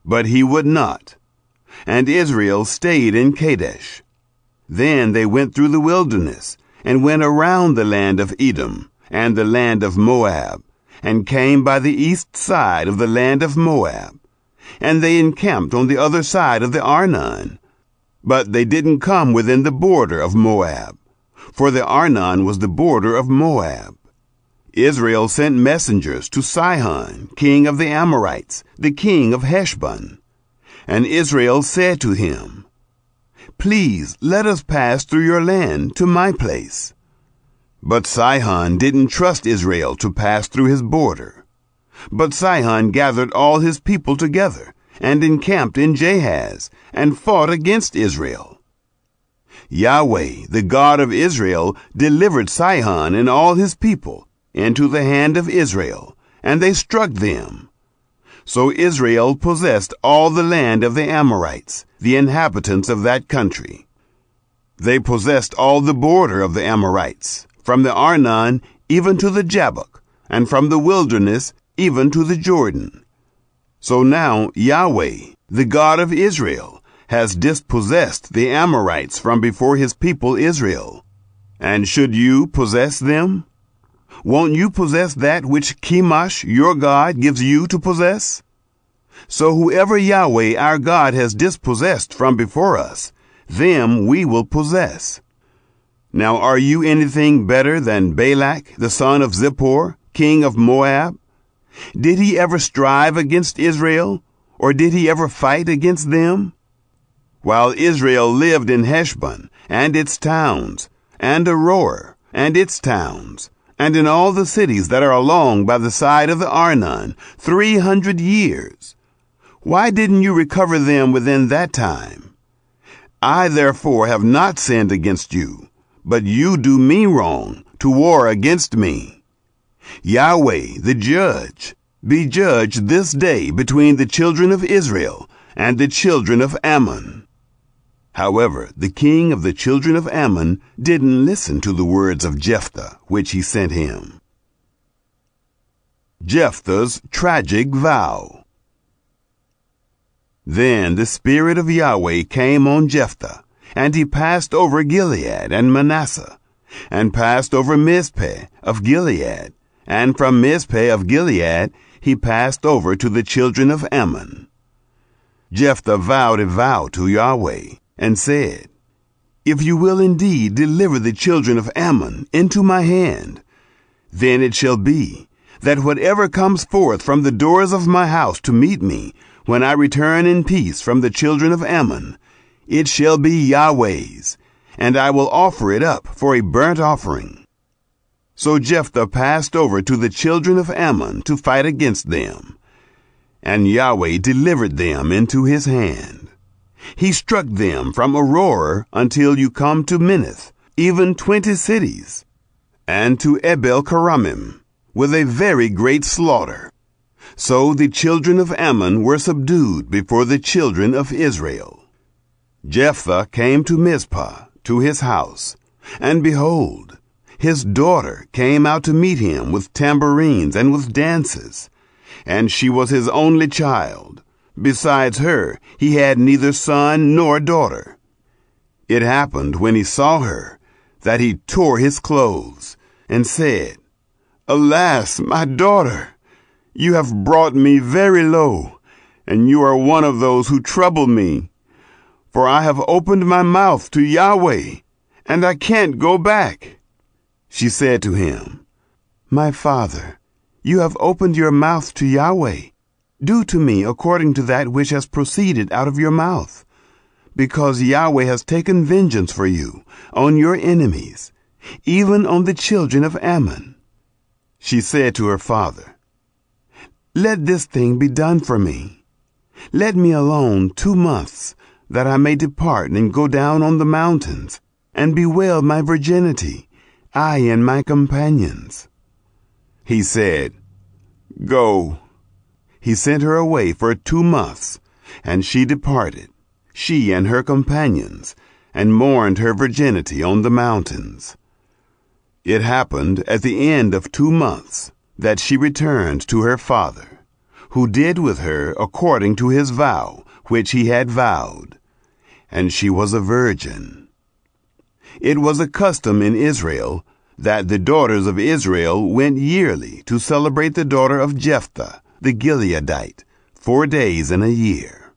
but he would not. And Israel stayed in Kadesh. Then they went through the wilderness, and went around the land of Edom and the land of Moab, and came by the east side of the land of Moab. And they encamped on the other side of the Arnon. But they didn't come within the border of Moab, for the Arnon was the border of Moab. Israel sent messengers to Sihon, king of the Amorites, the king of Heshbon. And Israel said to him, "Please let us pass through your land to my place." But Sihon didn't trust Israel to pass through his border. But Sihon gathered all his people together and encamped in Jahaz and fought against Israel. Yahweh, the God of Israel, delivered Sihon and all his people into the hand of Israel, and they struck them. So Israel possessed all the land of the Amorites, the inhabitants of that country. They possessed all the border of the Amorites, from the Arnon even to the Jabbok, and from the wilderness even to the Jordan. So now Yahweh, the God of Israel, has dispossessed the Amorites from before his people Israel. And should you possess them? Won't you possess that which Chemosh, your God, gives you to possess? So whoever Yahweh our God has dispossessed from before us, them we will possess. Now are you anything better than Balak, the son of Zippor, king of Moab? Did he ever strive against Israel, or did he ever fight against them? While Israel lived in Heshbon and its towns, and Aroer and its towns, and in all the cities that are along by the side of the Arnon, 300 years. Why didn't you recover them within that time? I therefore have not sinned against you, but you do me wrong to war against me. Yahweh, the judge, be judged this day between the children of Israel and the children of Ammon. However, the king of the children of Ammon didn't listen to the words of Jephthah, which he sent him. Jephthah's tragic vow. Then the Spirit of Yahweh came on Jephthah, and he passed over Gilead and Manasseh, and passed over Mizpeh of Gilead, and from Mizpeh of Gilead he passed over to the children of Ammon. Jephthah vowed a vow to Yahweh, and said, "If you will indeed deliver the children of Ammon into my hand, then it shall be that whatever comes forth from the doors of my house to meet me, when I return in peace from the children of Ammon, it shall be Yahweh's, and I will offer it up for a burnt offering." So Jephthah passed over to the children of Ammon to fight against them, and Yahweh delivered them into his hand. He struck them from Aroer until you come to Minnith, even 20 cities, and to Abel-keramim, with a very great slaughter. So the children of Ammon were subdued before the children of Israel. Jephthah came to Mizpah, to his house, and behold, his daughter came out to meet him with tambourines and with dances, and she was his only child. Besides her, he had neither son nor daughter. It happened when he saw her that he tore his clothes and said, "Alas, my daughter, you have brought me very low, and you are one of those who trouble me. For I have opened my mouth to Yahweh, and I can't go back." She said to him, "My father, you have opened your mouth to Yahweh. Do to me according to that which has proceeded out of your mouth, because Yahweh has taken vengeance for you on your enemies, even on the children of Ammon." She said to her father, "Let this thing be done for me. Let me alone 2 months, that I may depart and go down on the mountains, and bewail my virginity, I and my companions." He said, "Go." He sent her away for 2 months, and she departed, she and her companions, and mourned her virginity on the mountains. It happened at the end of 2 months that she returned to her father, who did with her according to his vow which he had vowed, and she was a virgin. It was a custom in Israel that the daughters of Israel went yearly to celebrate the daughter of Jephthah, the Gileadite, 4 days in a year.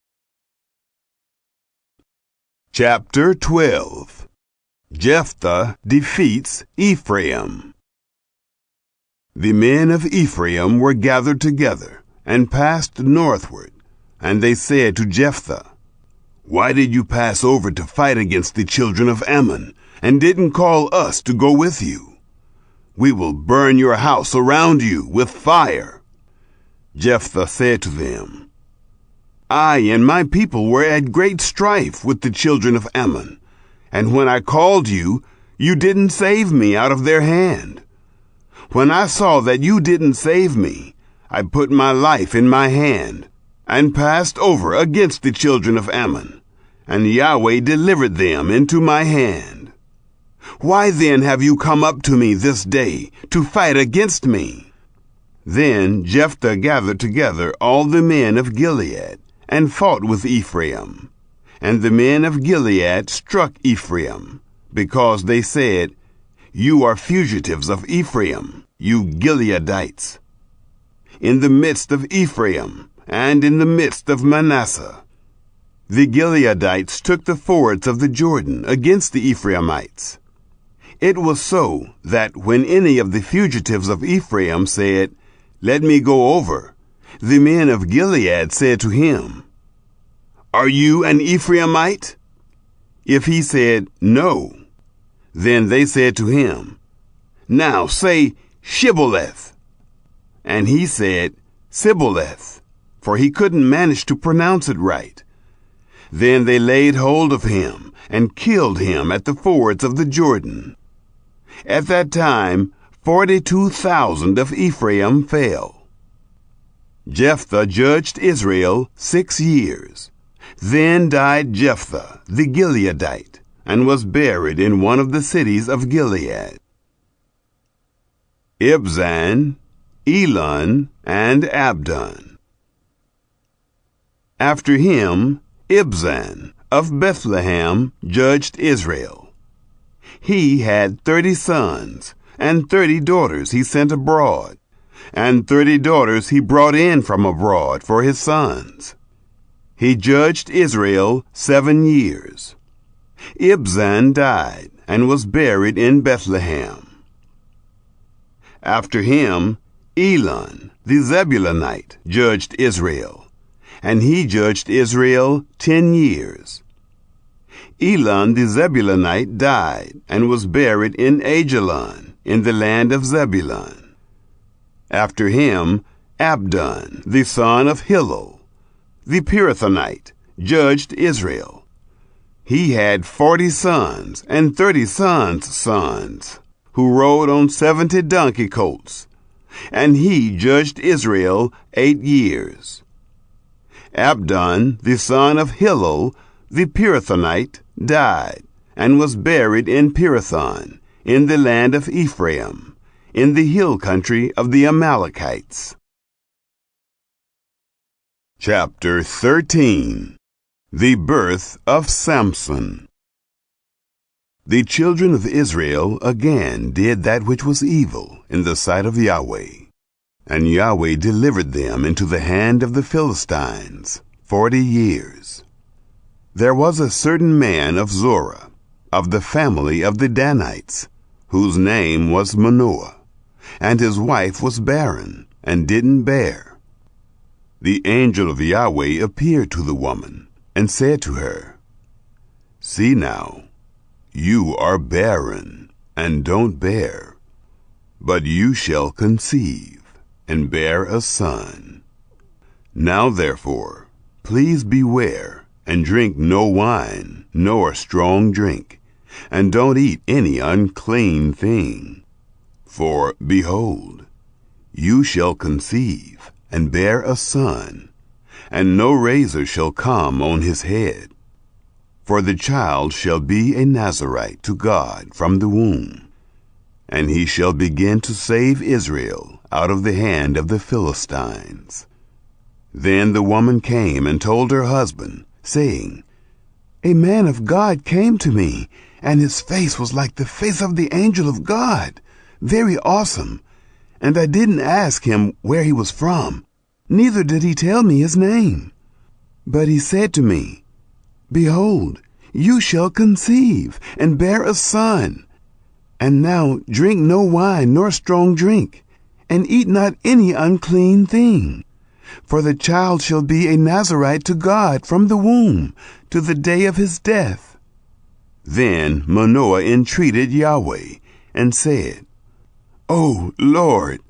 Chapter 12. Jephthah defeats Ephraim. The men of Ephraim were gathered together and passed northward, and they said to Jephthah, "Why did you pass over to fight against the children of Ammon, and didn't call us to go with you? We will burn your house around you with fire." Jephthah said to them, "I and my people were at great strife with the children of Ammon, and when I called you, you didn't save me out of their hand. When I saw that you didn't save me, I put my life in my hand and passed over against the children of Ammon, and Yahweh delivered them into my hand. Why then have you come up to me this day to fight against me?" Then Jephthah gathered together all the men of Gilead and fought with Ephraim. And the men of Gilead struck Ephraim, because they said, "You are fugitives of Ephraim, you Gileadites." In the midst of Ephraim and in the midst of Manasseh, the Gileadites took the fords of the Jordan against the Ephraimites. It was so that when any of the fugitives of Ephraim said, "Let me go over," the men of Gilead said to him, "Are you an Ephraimite?" If he said, "No," then they said to him, "Now say Shibboleth." And he said, "Sibboleth," for he couldn't manage to pronounce it right. Then they laid hold of him and killed him at the fords of the Jordan. At that time 42,000 of Ephraim fell. Jephthah judged Israel 6 years. Then died Jephthah the Gileadite, and was buried in one of the cities of Gilead. Ibzan, Elon, and Abdon. After him, Ibzan of Bethlehem judged Israel. He had 30 sons, and 30 daughters he sent abroad, and 30 daughters he brought in from abroad for his sons. He judged Israel 7 years. Ibzan died and was buried in Bethlehem. After him, Elon the Zebulunite judged Israel, and he judged Israel 10 years. Elon the Zebulunite died and was buried in Ajalon in the land of Zebulun. After him, Abdon the son of Hillel, the Pirathonite, judged Israel. He had 40 sons and 30 sons, who rode on 70 donkey colts, and he judged Israel 8 years. Abdon the son of Hillel, the Pirathonite, died and was buried in Pirathon in the land of Ephraim, in the hill country of the Amalekites. Chapter 13. The birth of Samson. The children of Israel again did that which was evil in the sight of Yahweh, and Yahweh delivered them into the hand of the Philistines 40 years. There was a certain man of Zorah, of the family of the Danites, whose name was Manoah, and his wife was barren, and didn't bear. The angel of Yahweh appeared to the woman, and said to her, "See now, you are barren, and don't bear, but you shall conceive, and bear a son. Now therefore, please beware, and drink no wine, nor strong drink, and don't eat any unclean thing. For, behold, you shall conceive, and bear a son, and no razor shall come on his head. For the child shall be a Nazarite to God from the womb, and he shall begin to save Israel out of the hand of the Philistines." Then the woman came and told her husband, saying, "A man of God came to me, and his face was like the face of the angel of God, very awesome. And I didn't ask him where he was from, neither did he tell me his name. But he said to me, Behold, you shall conceive, and bear a son. And now drink no wine nor strong drink, and eat not any unclean thing. For the child shall be a Nazarite to God from the womb, to the day of his death. Then Manoah entreated Yahweh, and said, O Lord,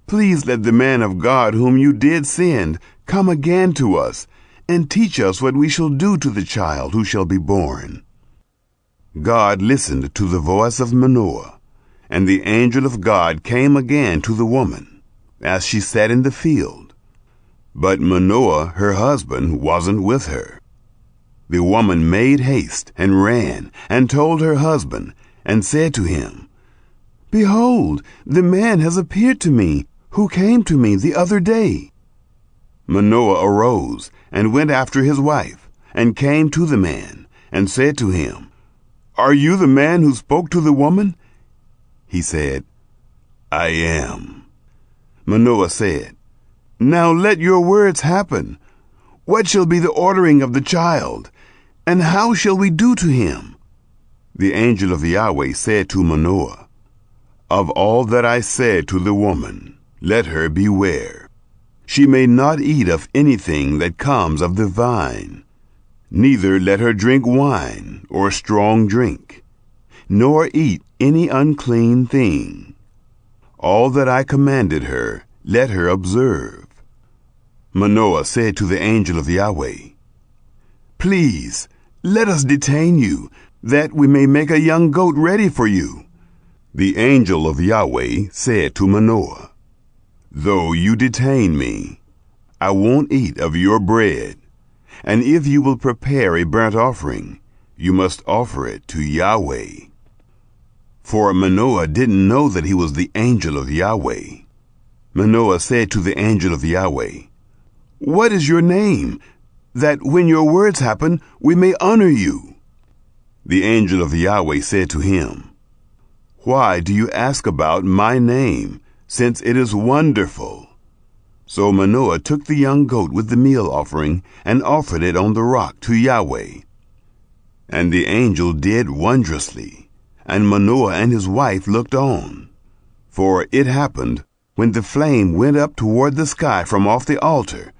please let the man of God whom you did send come again to us, and teach us what we shall do to the child who shall be born. God listened to the voice of Manoah, and the angel of God came again to the woman, as she sat in the field. But Manoah, her husband, wasn't with her. The woman made haste and ran and told her husband, and said to him, Behold, the man has appeared to me, who came to me the other day. Manoah arose and went after his wife, and came to the man, and said to him, Are you the man who spoke to the woman? He said, I am. Manoah said, Now let your words happen. What shall be the ordering of the child, and how shall we do to him? The angel of Yahweh said to Manoah, Of all that I said to the woman, let her beware. She may not eat of anything that comes of the vine, neither let her drink wine or strong drink, nor eat any unclean thing. All that I commanded her, let her observe. Manoah said to the angel of Yahweh, Please, let us detain you, that we may make a young goat ready for you. The angel of Yahweh said to Manoah, Though you detain me, I won't eat of your bread, and if you will prepare a burnt offering, you must offer it to Yahweh. For Manoah didn't know that he was the angel of Yahweh. Manoah said to the angel of Yahweh, What is your name, that when your words happen, we may honor you? The angel of Yahweh said to him, Why do you ask about my name, since it is wonderful? So Manoah took the young goat with the meal offering, and offered it on the rock to Yahweh. And the angel did wondrously, and Manoah and his wife looked on. For it happened, when the flame went up toward the sky from off the altar,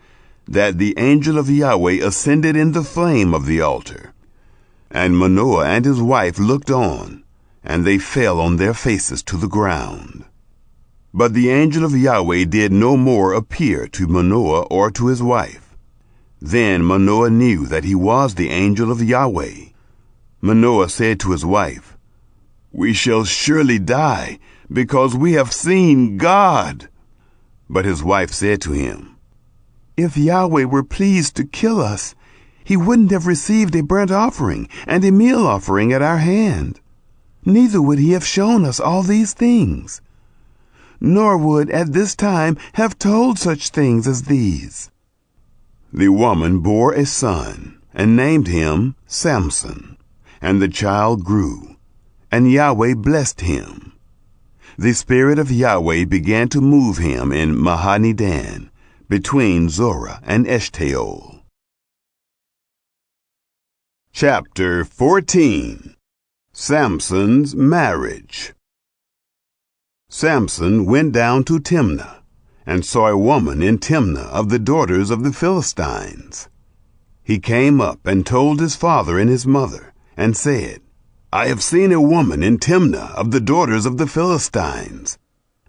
that the angel of Yahweh ascended in the flame of the altar. And Manoah and his wife looked on, and they fell on their faces to the ground. But the angel of Yahweh did no more appear to Manoah or to his wife. Then Manoah knew that he was the angel of Yahweh. Manoah said to his wife, We shall surely die, because we have seen God. But his wife said to him, If Yahweh were pleased to kill us, he wouldn't have received a burnt offering and a meal offering at our hand. Neither would he have shown us all these things, nor would at this time have told such things as these. The woman bore a son, and named him Samson. And the child grew, and Yahweh blessed him. The Spirit of Yahweh began to move him in Mahanidan, between Zorah and Eshtaol. Chapter 14. Samson's Marriage. Samson went down to Timnah, and saw a woman in Timnah of the daughters of the Philistines. He came up and told his father and his mother, and said, I have seen a woman in Timnah of the daughters of the Philistines.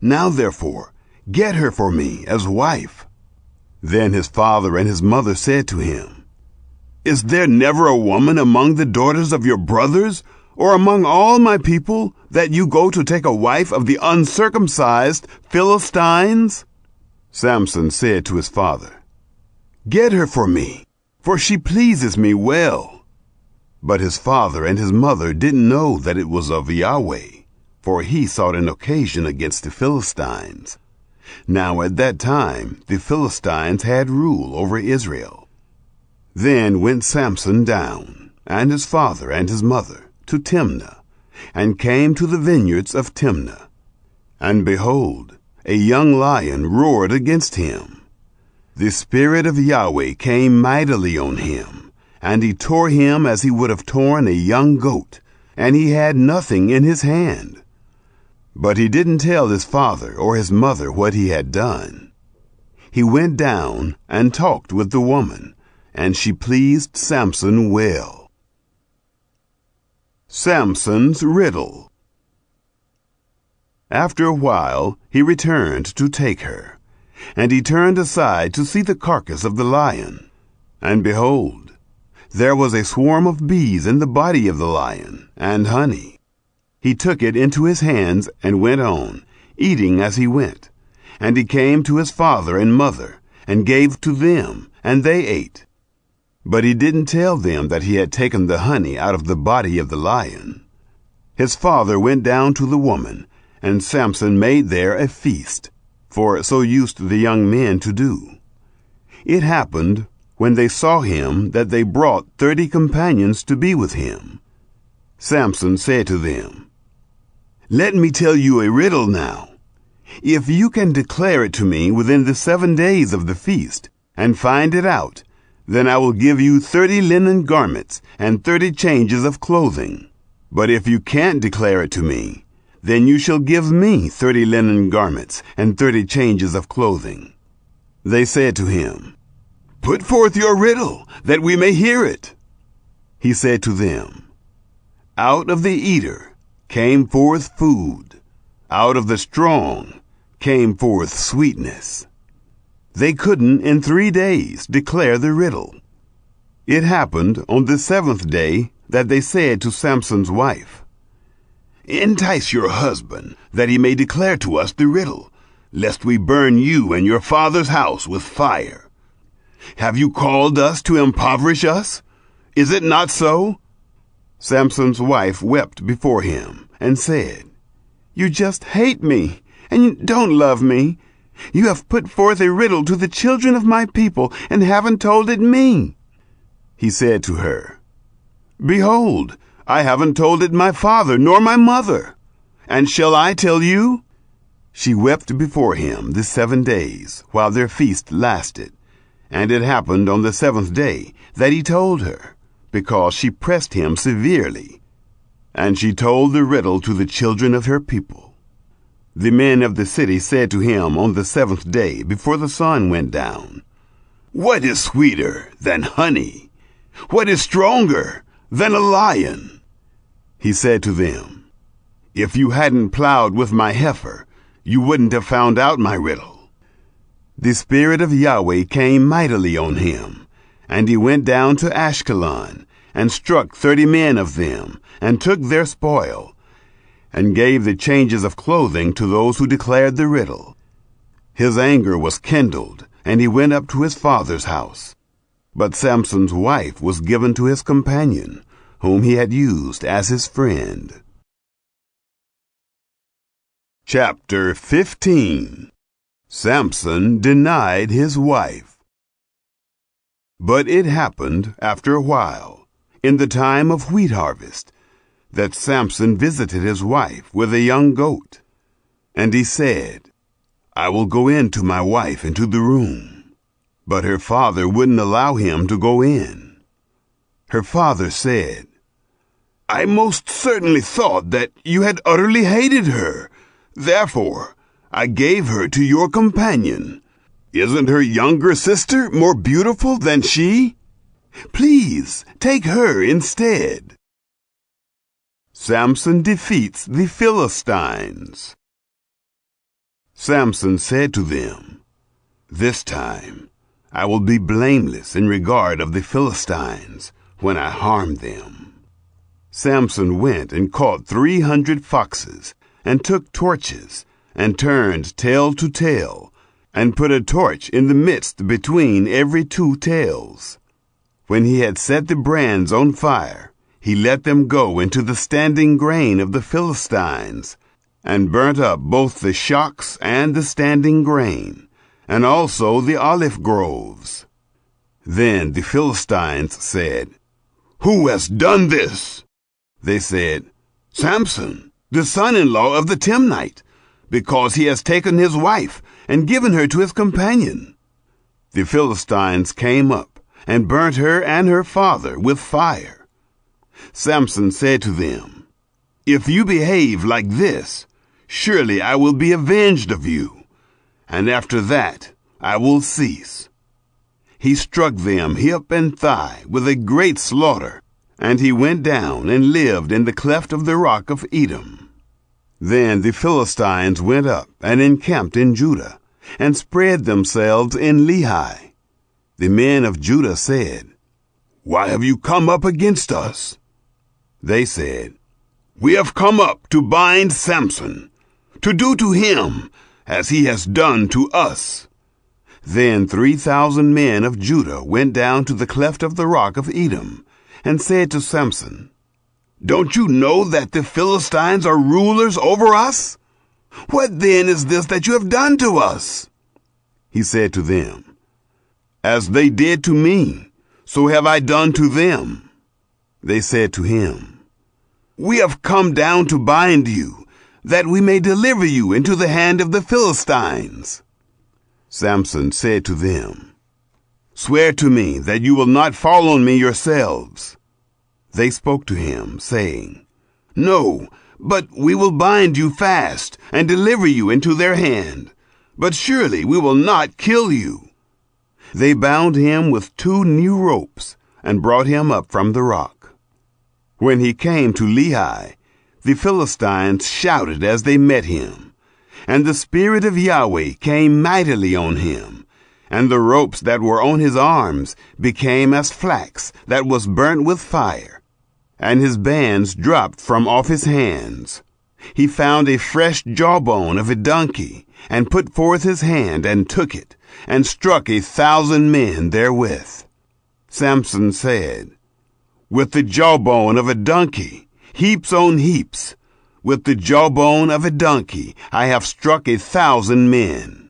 Now therefore, get her for me as wife. Then his father and his mother said to him, Is there never a woman among the daughters of your brothers, or among all my people, that you go to take a wife of the uncircumcised Philistines? Samson said to his father, Get her for me, for she pleases me well. But his father and his mother didn't know that it was of Yahweh, for he sought an occasion against the Philistines. Now at that time the Philistines had rule over Israel. Then went Samson down, and his father and his mother, to Timnah, and came to the vineyards of Timnah. And behold, a young lion roared against him. The Spirit of Yahweh came mightily on him, and he tore him as he would have torn a young goat, and he had nothing in his hand. But he didn't tell his father or his mother what he had done. He went down and talked with the woman, and she pleased Samson well. Samson's riddle. After a while he returned to take her, and he turned aside to see the carcass of the lion. And behold, there was a swarm of bees in the body of the lion, and honey. He took it into his hands and went on, eating as he went. And he came to his father and mother, and gave to them, and they ate. But he didn't tell them that he had taken the honey out of the body of the lion. His father went down to the woman, and Samson made there a feast, for so used the young men to do. It happened, when they saw him, that they brought 30 companions to be with him. Samson said to them, "Let me tell you a riddle now. If you can declare it to me within the 7 days of the feast, and find it out, then I will give you 30 linen garments and 30 changes of clothing. But if you can't declare it to me, then you shall give me 30 linen garments and 30 changes of clothing." They said to him, "Put forth your riddle, that we may hear it." He said to them, "Out of the eater came forth food, out of the strong came forth sweetness." They couldn't in 3 days declare the riddle. It happened on the 7th day that they said to Samson's wife, "Entice your husband, that he may declare to us the riddle, lest we burn you and your father's house with fire. Have you called us to impoverish us? Is it not so?" Samson's wife wept before him and said, "You just hate me, and you don't love me. You have put forth a riddle to the children of my people, and haven't told it me." He said to her, "Behold, I haven't told it my father nor my mother. And shall I tell you?" She wept before him the 7 days, while their feast lasted. And it happened on the 7th day that he told her, because she pressed him severely. And she told the riddle to the children of her people. The men of the city said to him on the 7th day, before the sun went down, "What is sweeter than honey? What is stronger than a lion?" He said to them, "If you hadn't plowed with my heifer, you wouldn't have found out my riddle." The Spirit of Yahweh came mightily on him, and he went down to Ashkelon, and struck 30 men of them, and took their spoil, and gave the changes of clothing to those who declared the riddle. His anger was kindled, and he went up to his father's house. But Samson's wife was given to his companion, whom he had used as his friend. Chapter 15. Samson denied his wife. But it happened after a while, in the time of wheat harvest, that Samson visited his wife with a young goat. And he said, "I will go in to my wife into the room." But her father wouldn't allow him to go in. Her father said, "I most certainly thought that you had utterly hated her. Therefore, I gave her to your companion. Isn't her younger sister more beautiful than she? Please, take her instead." Samson defeats the Philistines. Samson said to them, "This time I will be blameless in regard of the Philistines when I harm them." Samson went and caught 300 foxes, and took torches, and turned tail to tail, and put a torch in the midst between every 2 tails. When he had set the brands on fire, he let them go into the standing grain of the Philistines, and burnt up both the shocks and the standing grain, and also the olive groves. Then the Philistines said, "Who has done this?" They said, Samson, the son-in-law of the Timnite, because he has taken his wife and given her to his companion." The Philistines came up and burnt her and her father with fire. Samson said to them, "If you behave like this, surely I will be avenged of you, and after that I will cease." He struck them hip and thigh with a great slaughter, and he went down and lived in the cleft of the rock of Edom. Then the Philistines went up and encamped in Judah, and spread themselves in Lehi. The men of Judah said, "Why have you come up against us?" They said, "We have come up to bind Samson, to do to him as he has done to us." Then 3,000 men of Judah went down to the cleft of the rock of Edom, and said to Samson, "Don't you know that the Philistines are rulers over us? What then is this that you have done to us?" He said to them, "As they did to me, so have I done to them." They said to him, "We have come down to bind you, that we may deliver you into the hand of the Philistines." Samson said to them, "Swear to me that you will not fall on me yourselves." They spoke to him, saying, "No, but we will bind you fast and deliver you into their hand. But surely we will not kill you." They bound him with 2 new ropes and brought him up from the rock. When he came to Lehi, the Philistines shouted as they met him, and the Spirit of Yahweh came mightily on him, and the ropes that were on his arms became as flax that was burnt with fire, and his bands dropped from off his hands. He found a fresh jawbone of a donkey, and put forth his hand and took it, and struck 1,000 men therewith. Samson said, "With the jawbone of a donkey, heaps on heaps, with the jawbone of a donkey, I have struck 1,000 men."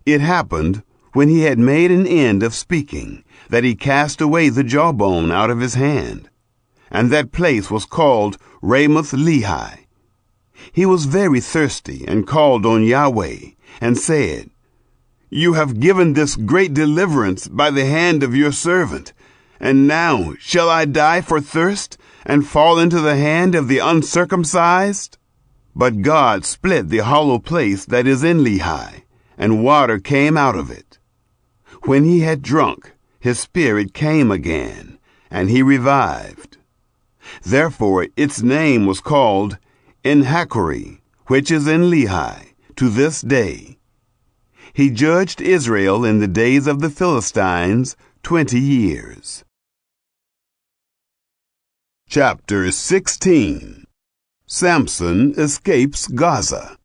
It happened, when he had made an end of speaking, that he cast away the jawbone out of his hand, and that place was called Ramoth Lehi. He was very thirsty, and called on Yahweh, and said, "You have given this great deliverance by the hand of your servant, and now shall I die for thirst, and fall into the hand of the uncircumcised?" But God split the hollow place that is in Lehi, and water came out of it. When he had drunk, his spirit came again, and he revived. Therefore its name was called En-Hakkore, which is in Lehi, to this day. He judged Israel in the days of the Philistines 20 years. Chapter 16. Samson escapes Gaza.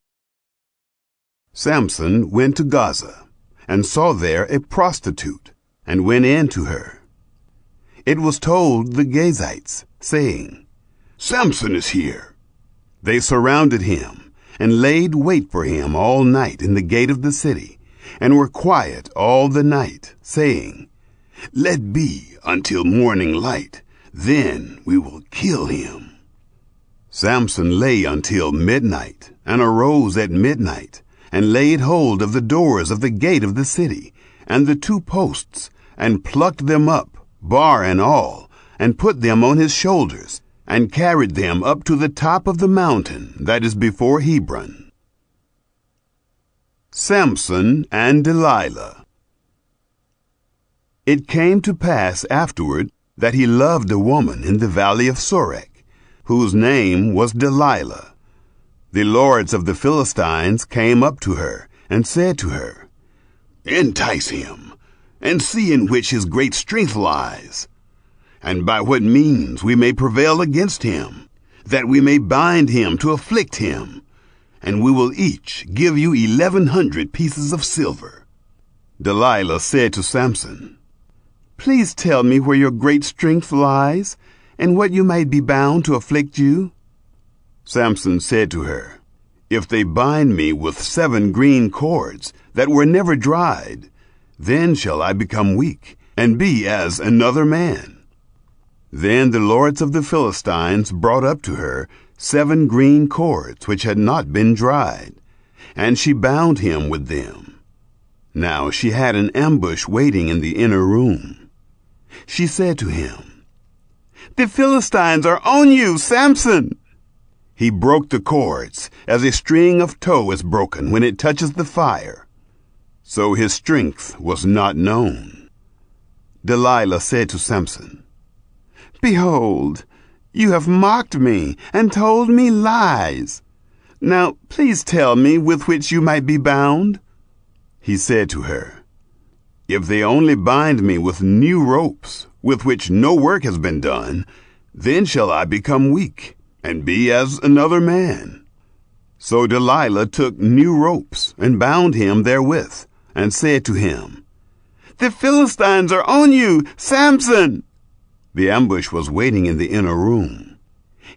Samson went to Gaza, and saw there a prostitute, and went in to her. It was told the Gazites, saying, "Samson is here." They surrounded him, and laid wait for him all night in the gate of the city, and were quiet all the night, saying, "Let be until morning light, then we will kill him." Samson lay until midnight, and arose at midnight, and laid hold of the doors of the gate of the city, and the 2 posts, and plucked them up, bar and all, and put them on his shoulders, and carried them up to the top of the mountain that is before Hebron. Samson and Delilah. It came to pass afterward that he loved a woman in the valley of Sorek, whose name was Delilah. The lords of the Philistines came up to her, and said to her, "Entice him, and see in which his great strength lies, and by what means we may prevail against him, that we may bind him to afflict him, and we will each give you 1,100 pieces of silver." Delilah said to Samson, "Please tell me where your great strength lies, and what you might be bound to afflict you." Samson said to her, "If they bind me with 7 green cords that were never dried, then shall I become weak, and be as another man." Then the lords of the Philistines brought up to her 7 green cords which had not been dried, and she bound him with them. Now she had an ambush waiting in the inner room. She said to him, "The Philistines are on you, Samson!" He broke the cords as a string of tow is broken when it touches the fire. So his strength was not known. Delilah said to Samson, "Behold, you have mocked me and told me lies. Now please tell me with which you might be bound." He said to her, "If they only bind me with new ropes, with which no work has been done, then shall I become weak and be as another man." So Delilah took new ropes and bound him therewith, and said to him, "The Philistines are on you, Samson!" The ambush was waiting in the inner room.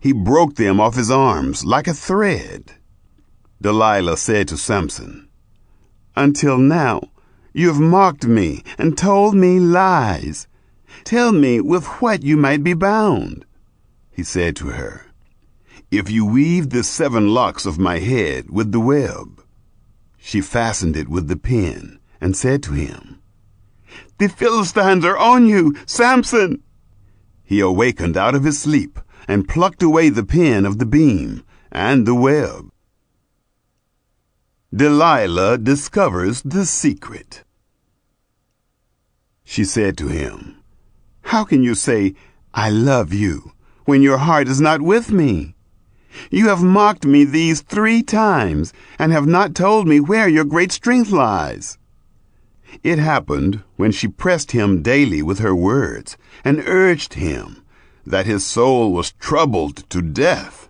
He broke them off his arms like a thread. Delilah said to Samson, "Until now you have mocked me and told me lies. Tell me with what you might be bound." He said to her, "If you weave the 7 locks of my head with the web." She fastened it with the pin and said to him, "The Philistines are on you, Samson!" He awakened out of his sleep and plucked away the pin of the beam and the web. Delilah discovers the secret. She said to him, "How can you say, 'I love you,' when your heart is not with me? You have mocked me these 3 times and have not told me where your great strength lies." It happened when she pressed him daily with her words and urged him, that his soul was troubled to death.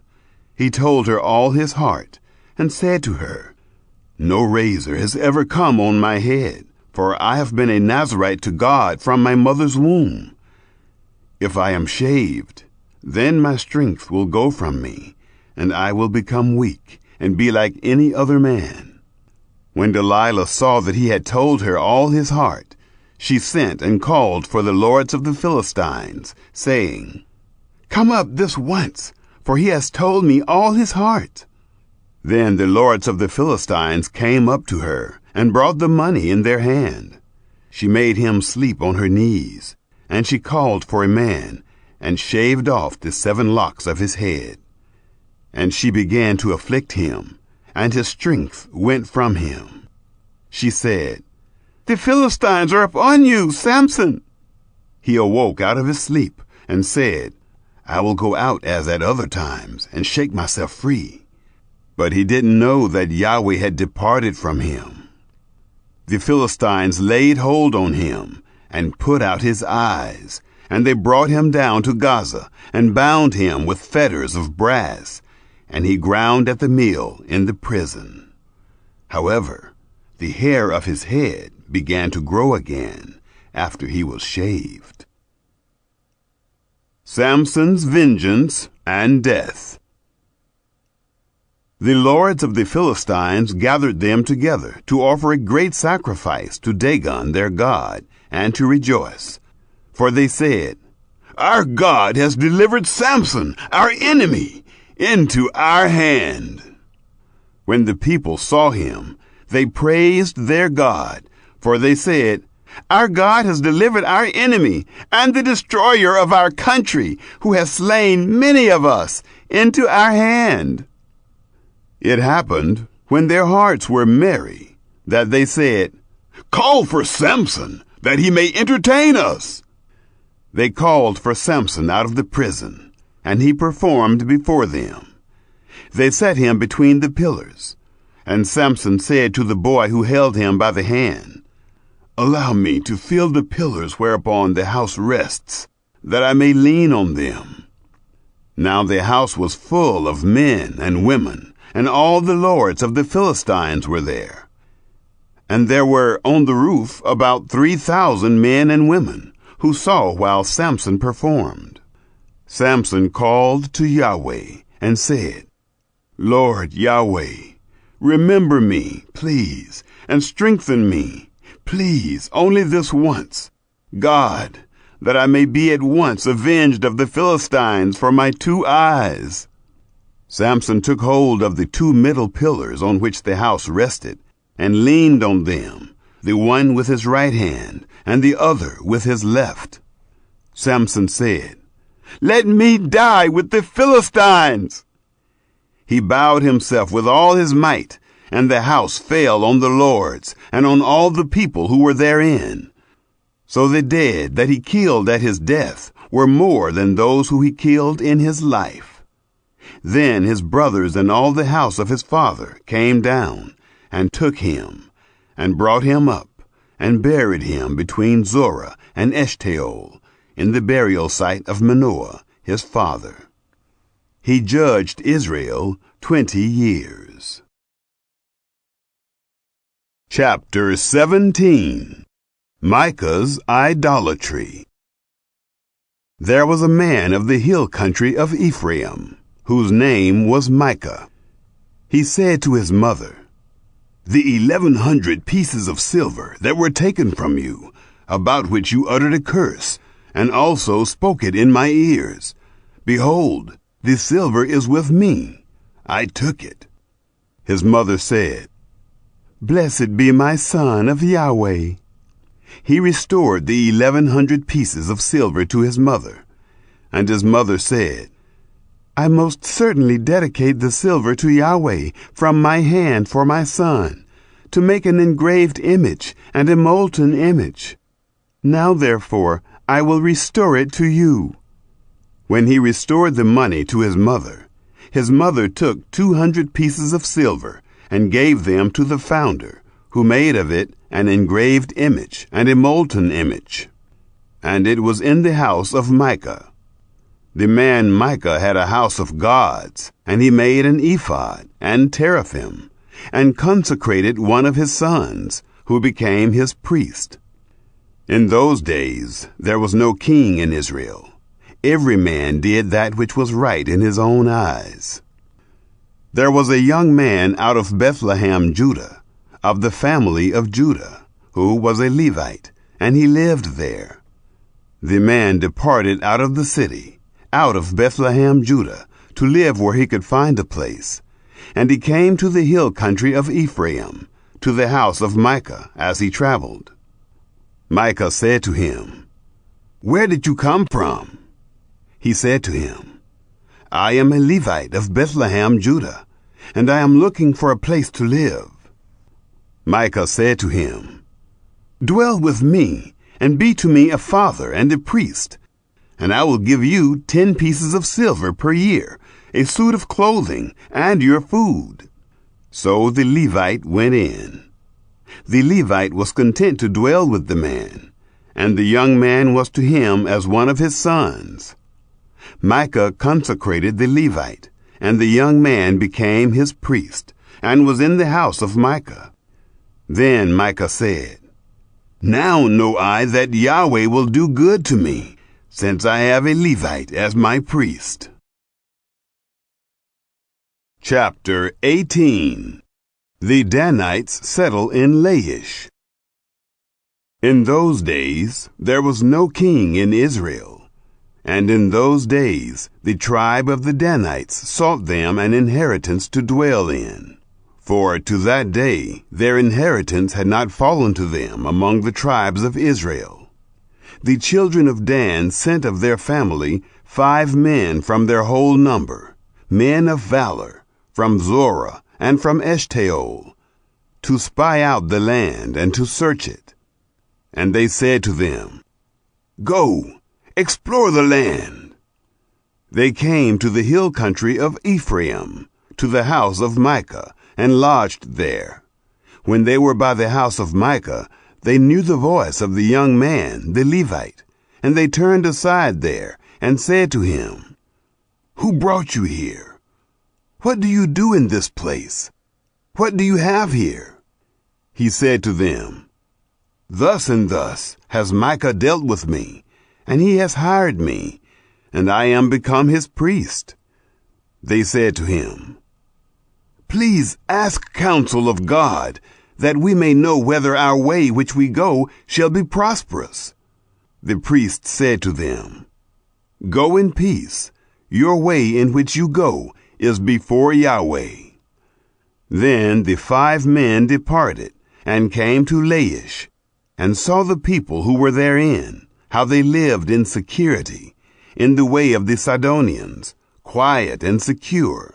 He told her all his heart and said to her, "No razor has ever come on my head, for I have been a Nazirite to God from my mother's womb. If I am shaved, then my strength will go from me, and I will become weak and be like any other man." When Delilah saw that he had told her all his heart, she sent and called for the lords of the Philistines, saying, "Come up this once, for he has told me all his heart." Then the lords of the Philistines came up to her and brought the money in their hand. She made him sleep on her knees, and she called for a man and shaved off the 7 locks of his head. And she began to afflict him, and his strength went from him. She said, "The Philistines are upon you, Samson." He awoke out of his sleep and said, "I will go out as at other times and shake myself free." But he didn't know that Yahweh had departed from him. The Philistines laid hold on him and put out his eyes, and they brought him down to Gaza and bound him with fetters of brass, and he ground at the mill in the prison. However, the hair of his head began to grow again after he was shaved. Samson's vengeance and death. The lords of the Philistines gathered them together to offer a great sacrifice to Dagon their god, and to rejoice. For they said, "Our God has delivered Samson, our enemy, into our hand." When the people saw him, they praised their God, for they said, "Our God has delivered our enemy and the destroyer of our country, who has slain many of us, into our hand." It happened, when their hearts were merry, that they said, "Call for Samson, that he may entertain us." They called for Samson out of the prison, and he performed before them. They set him between the pillars, and Samson said to the boy who held him by the hand, "Allow me to feel the pillars whereupon the house rests, that I may lean on them." Now the house was full of men and women, and all the lords of the Philistines were there. And there were on the roof about 3,000 men and women, who saw while Samson performed. Samson called to Yahweh and said, "Lord Yahweh, remember me, please, and strengthen me, please, only this once, God, that I may be at once avenged of the Philistines for my 2 eyes." Samson took hold of the two middle pillars on which the house rested, and leaned on them, the one with his right hand, and the other with his left. Samson said, "Let me die with the Philistines!" He bowed himself with all his might, and the house fell on the lords, and on all the people who were therein. So the dead that he killed at his death were more than those who he killed in his life. Then his brothers and all the house of his father came down, and took him, and brought him up, and buried him between Zorah and Eshtaol, in the burial site of Manoah, his father. He judged Israel 20 years. Chapter 17. Micah's Idolatry. There was a man of the hill country of Ephraim, whose name was Micah. He said to his mother, "The 1,100 pieces of silver that were taken from you, about which you uttered a curse, and also spoke it in my ears, behold, the silver is with me. I took it." His mother said, "Blessed be my son of Yahweh." He restored the 1,100 pieces of silver to his mother, and his mother said, "I most certainly dedicate the silver to Yahweh from my hand for my son, to make an engraved image and a molten image. Now therefore I will restore it to you." When he restored the money to his mother took 200 pieces of silver and gave them to the founder, who made of it an engraved image and a molten image. And it was in the house of Micah. The man Micah had a house of gods, and he made an ephod and teraphim, and consecrated one of his sons, who became his priest. In those days there was no king in Israel. Every man did that which was right in his own eyes. There was a young man out of Bethlehem, Judah, of the family of Judah, who was a Levite, and he lived there. The man departed out of the city, out of Bethlehem, Judah, to live where he could find a place. And he came to the hill country of Ephraim, to the house of Micah, as he traveled. Micah said to him, "Where did you come from?" He said to him, "I am a Levite of Bethlehem, Judah, and I am looking for a place to live." Micah said to him, "Dwell with me, and be to me a father and a priest, and I will give you 10 pieces of silver per year, a suit of clothing, and your food." So the Levite went in. The Levite was content to dwell with the man, and the young man was to him as one of his sons. Micah consecrated the Levite, and the young man became his priest, and was in the house of Micah. Then Micah said, "Now know I that Yahweh will do good to me, since I have a Levite as my priest." Chapter 18. The Danites settle in Laish. In those days there was no king in Israel, and in those days the tribe of the Danites sought them an inheritance to dwell in. For to that day their inheritance had not fallen to them among the tribes of Israel. The children of Dan sent of their family 5 men from their whole number, men of valor, from Zorah and from Eshtaol, to spy out the land and to search it. And they said to them, "Go, explore the land." They came to the hill country of Ephraim, to the house of Micah, and lodged there. When they were by the house of Micah, they knew the voice of the young man, the Levite, and they turned aside there, and said to him, "Who brought you here? What do you do in this place? What do you have here?" He said to them, "Thus and thus has Micah dealt with me, and he has hired me, and I am become his priest." They said to him, "Please ask counsel of God, that we may know whether our way which we go shall be prosperous." The priest said to them, "Go in peace. Your way in which you go is before Yahweh. Then the 5 men departed, and came to Laish, and saw the people who were therein, how they lived in security, in the way of the Sidonians, quiet and secure.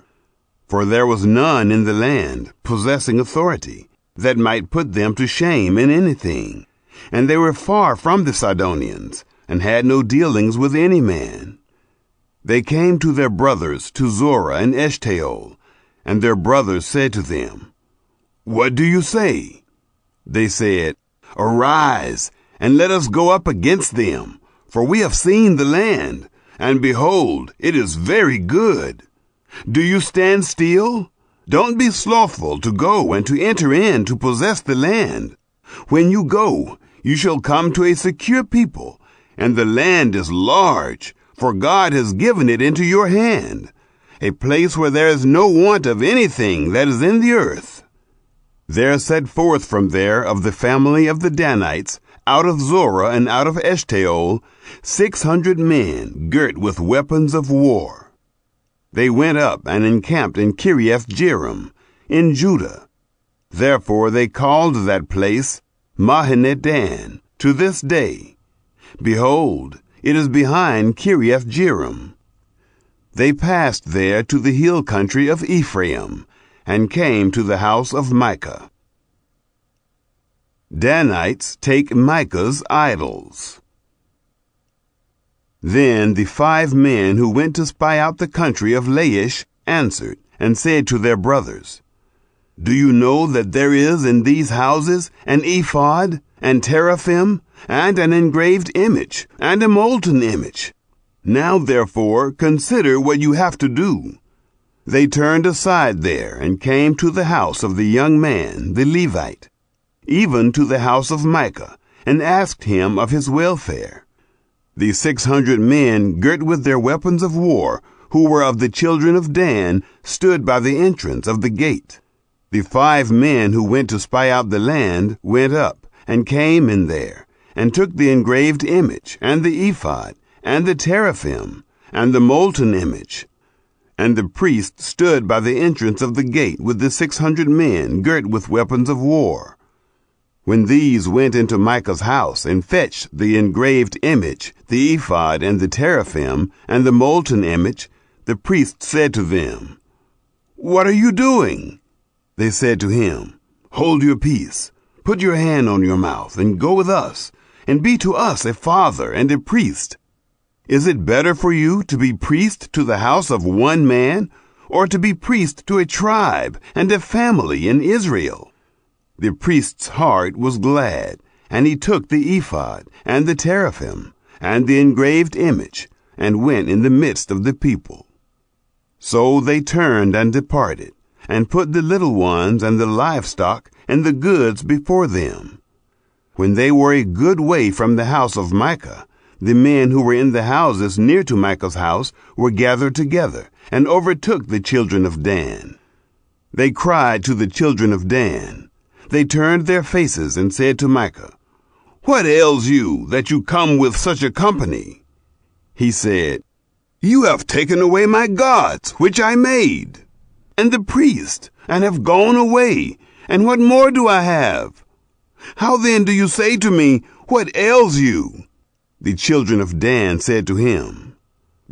For there was none in the land possessing authority, that might put them to shame in anything. And they were far from the Sidonians, and had no dealings with any man. They came to their brothers, to Zorah and Eshtaol, and their brothers said to them, What do you say? They said, Arise, and let us go up against them, for we have seen the land, and behold, it is very good. Do you stand still? Don't be slothful to go and to enter in to possess the land. When you go, you shall come to a secure people, and the land is large, for God has given it into your hand, a place where there is no want of anything that is in the earth. There set forth from there of the family of the Danites, out of Zorah and out of Eshtaol, 600 men girt with weapons of war. They went up and encamped in Kiriath-Jearim, in Judah. Therefore they called that place Mahanet Dan, to this day. Behold, it is behind Kiriath-Jearim. They passed there to the hill country of Ephraim, and came to the house of Micah. Danites take Micah's idols. Then the 5 men who went to spy out the country of Laish answered, and said to their brothers, Do you know that there is in these houses an ephod, and teraphim, and an engraved image, and a molten image? Now therefore consider what you have to do. They turned aside there, and came to the house of the young man, the Levite, even to the house of Micah, and asked him of his welfare. The 600 men, girt with their weapons of war, who were of the children of Dan, stood by the entrance of the gate. The 5 men who went to spy out the land went up, and came in there, and took the engraved image, and the ephod, and the teraphim, and the molten image. And the priest stood by the entrance of the gate with the 600 men girt with weapons of war. When these went into Micah's house, and fetched the engraved image, the ephod, and the teraphim, and the molten image, the priest said to them, What are you doing? They said to him, Hold your peace, put your hand on your mouth, and go with us, and be to us a father and a priest. Is it better for you to be priest to the house of one man, or to be priest to a tribe and a family in Israel? The priest's heart was glad, and he took the ephod, and the teraphim, and the engraved image, and went in the midst of the people. So they turned and departed, and put the little ones and the livestock and the goods before them. When they were a good way from the house of Micah, the men who were in the houses near to Micah's house were gathered together, and overtook the children of Dan. They cried to the children of Dan. They turned their faces and said to Micah, What ails you, that you come with such a company? He said, You have taken away my gods, which I made, and the priest, and have gone away, and what more do I have? How then do you say to me, What ails you? The children of Dan said to him,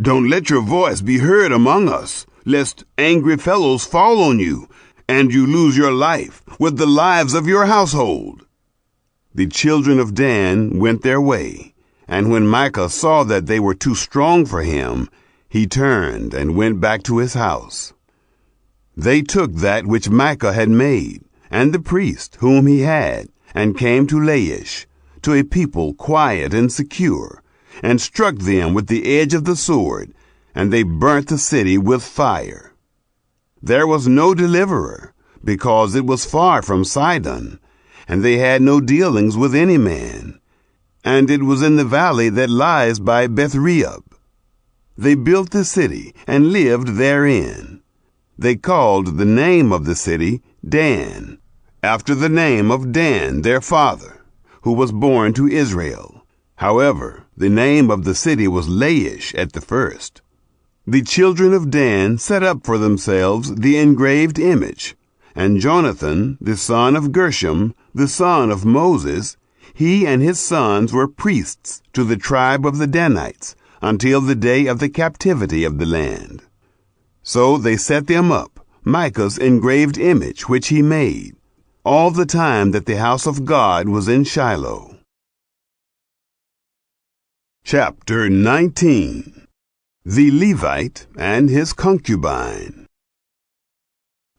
Don't let your voice be heard among us, lest angry fellows fall on you, and you lose your life with the lives of your household. The children of Dan went their way, and when Micah saw that they were too strong for him, he turned and went back to his house. They took that which Micah had made, and the priest whom he had, and came to Laish, to a people quiet and secure, and struck them with the edge of the sword, and they burnt the city with fire. There was no deliverer, because it was far from Sidon, and they had no dealings with any man, and it was in the valley that lies by Beth-rehob. They built the city, and lived therein. They called the name of the city Dan, after the name of Dan their father, who was born to Israel. However, the name of the city was Laish at the first. The children of Dan set up for themselves the engraved image, and Jonathan, the son of Gershom, the son of Moses, he and his sons were priests to the tribe of the Danites until the day of the captivity of the land. So they set them up, Micah's engraved image which he made, all the time that the house of God was in Shiloh. Chapter 19. The Levite and his concubine.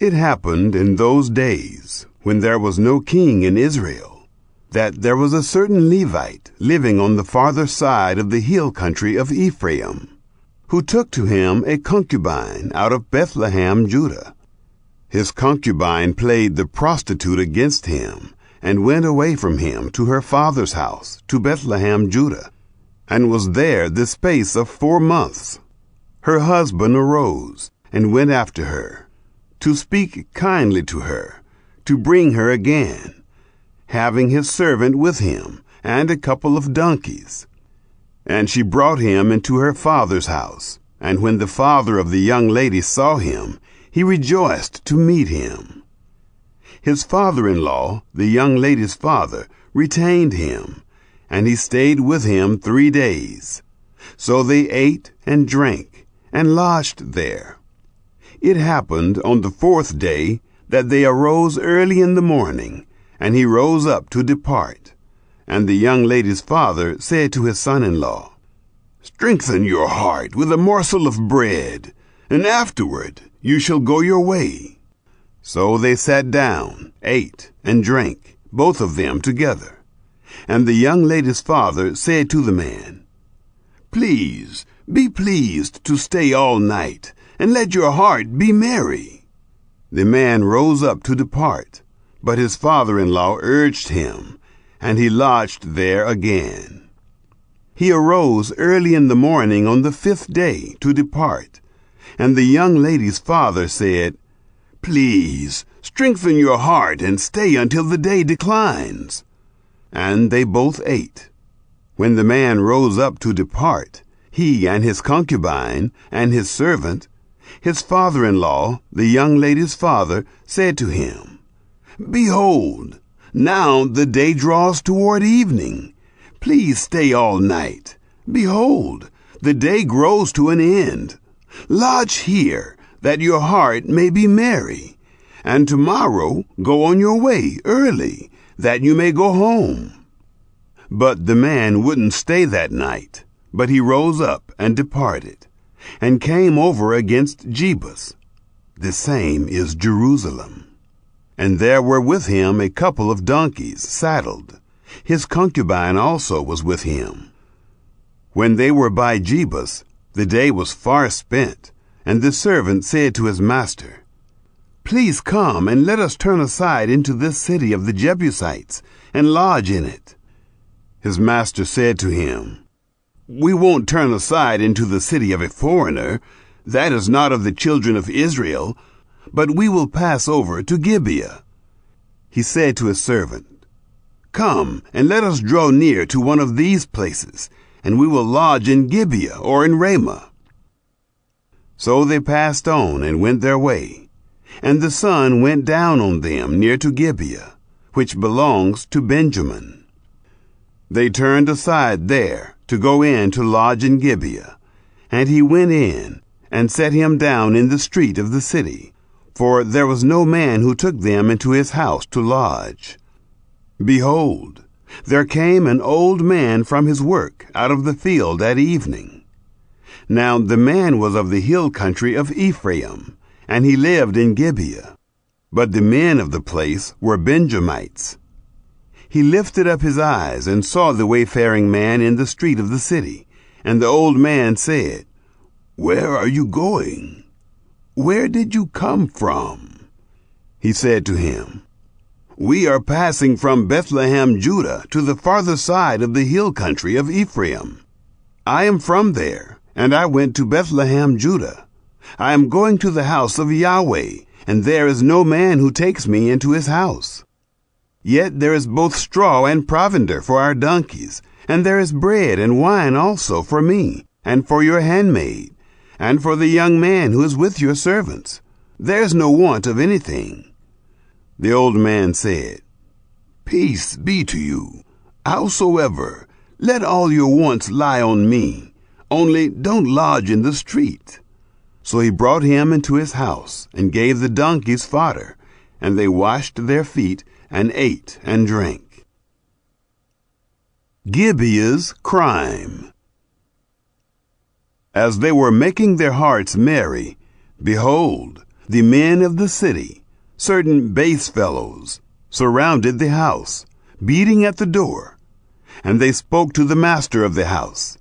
It happened in those days, when there was no king in Israel, that there was a certain Levite living on the farther side of the hill country of Ephraim, who took to him a concubine out of Bethlehem, Judah. His concubine played the prostitute against him, and went away from him to her father's house, to Bethlehem, Judah, and was there the space of 4 months. Her husband arose, and went after her, to speak kindly to her, to bring her again, having his servant with him, and a couple of donkeys. And she brought him into her father's house, and when the father of the young lady saw him, he rejoiced to meet him. His father-in-law, the young lady's father, retained him, and he stayed with him 3 days. So they ate and drank, and lodged there. It happened on the 4th day that they arose early in the morning, and he rose up to depart. And the young lady's father said to his son-in-law, "Strengthen your heart with a morsel of bread, and afterward you shall go your way." So they sat down, ate, and drank, both of them together. And the young lady's father said to the man, "Please, be pleased to stay all night, and let your heart be merry." The man rose up to depart, but his father-in-law urged him, and he lodged there again. He arose early in the morning on the 5th day to depart, and the young lady's father said, "Please, strengthen your heart and stay until the day declines." And they both ate. When the man rose up to depart, he and his concubine and his servant, his father-in-law, the young lady's father, said to him, "Behold, now the day draws toward evening. Please stay all night. Behold, the day grows to an end. Lodge here, that your heart may be merry, and tomorrow go on your way early, that you may go home." But the man wouldn't stay that night, but he rose up and departed, and came over against Jebus. The same is Jerusalem. And there were with him a couple of donkeys saddled. His concubine also was with him. When they were by Jebus, the day was far spent, and the servant said to his master, "Please come and let us turn aside into this city of the Jebusites, and lodge in it." His master said to him, "We won't turn aside into the city of a foreigner. That is not of the children of Israel, but we will pass over to Gibeah." He said to his servant, "Come, and let us draw near to one of these places, and we will lodge in Gibeah or in Ramah." So they passed on and went their way, and the sun went down on them near to Gibeah, which belongs to Benjamin. They turned aside there to go in to lodge in Gibeah, and he went in and set him down in the street of the city, for there was no man who took them into his house to lodge. Behold, there came an old man from his work out of the field at evening. Now the man was of the hill country of Ephraim, and he lived in Gibeah. But the men of the place were Benjamites. He lifted up his eyes and saw the wayfaring man in the street of the city, and the old man said, "Where are you going? Where did you come from?" He said to him, "We are passing from Bethlehem, Judah, to the farther side of the hill country of Ephraim. I am from there, and I went to Bethlehem, Judah. I am going to the house of Yahweh, and there is no man who takes me into his house. Yet there is both straw and provender for our donkeys, and there is bread and wine also for me, and for your handmaid, and for the young man who is with your servants. There's no want of anything." The old man said, "Peace be to you. Howsoever, let all your wants lie on me. Only don't lodge in the street." So he brought him into his house, and gave the donkeys fodder, and they washed their feet, and ate and drank. Gibeah's crime. As they were making their hearts merry, behold, the men of the city, certain base fellows, surrounded the house, beating at the door. And they spoke to the master of the house,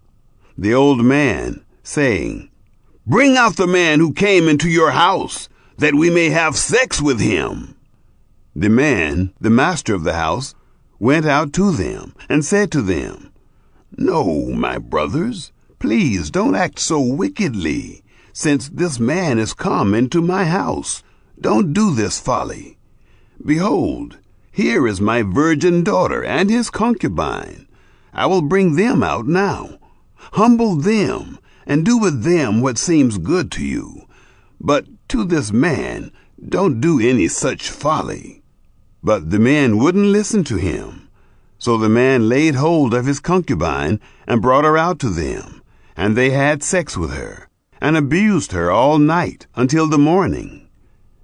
the old man, saying, "Bring out the man who came into your house, that we may have sex with him." The man, the master of the house, went out to them and said to them, "No, my brothers, please don't act so wickedly. Since this man is come into my house, don't do this folly. Behold, here is my virgin daughter and his concubine. I will bring them out now. Humble them, and do with them what seems good to you. But to this man don't do any such folly." But the man wouldn't listen to him. So the man laid hold of his concubine and brought her out to them, and they had sex with her, and abused her all night until the morning.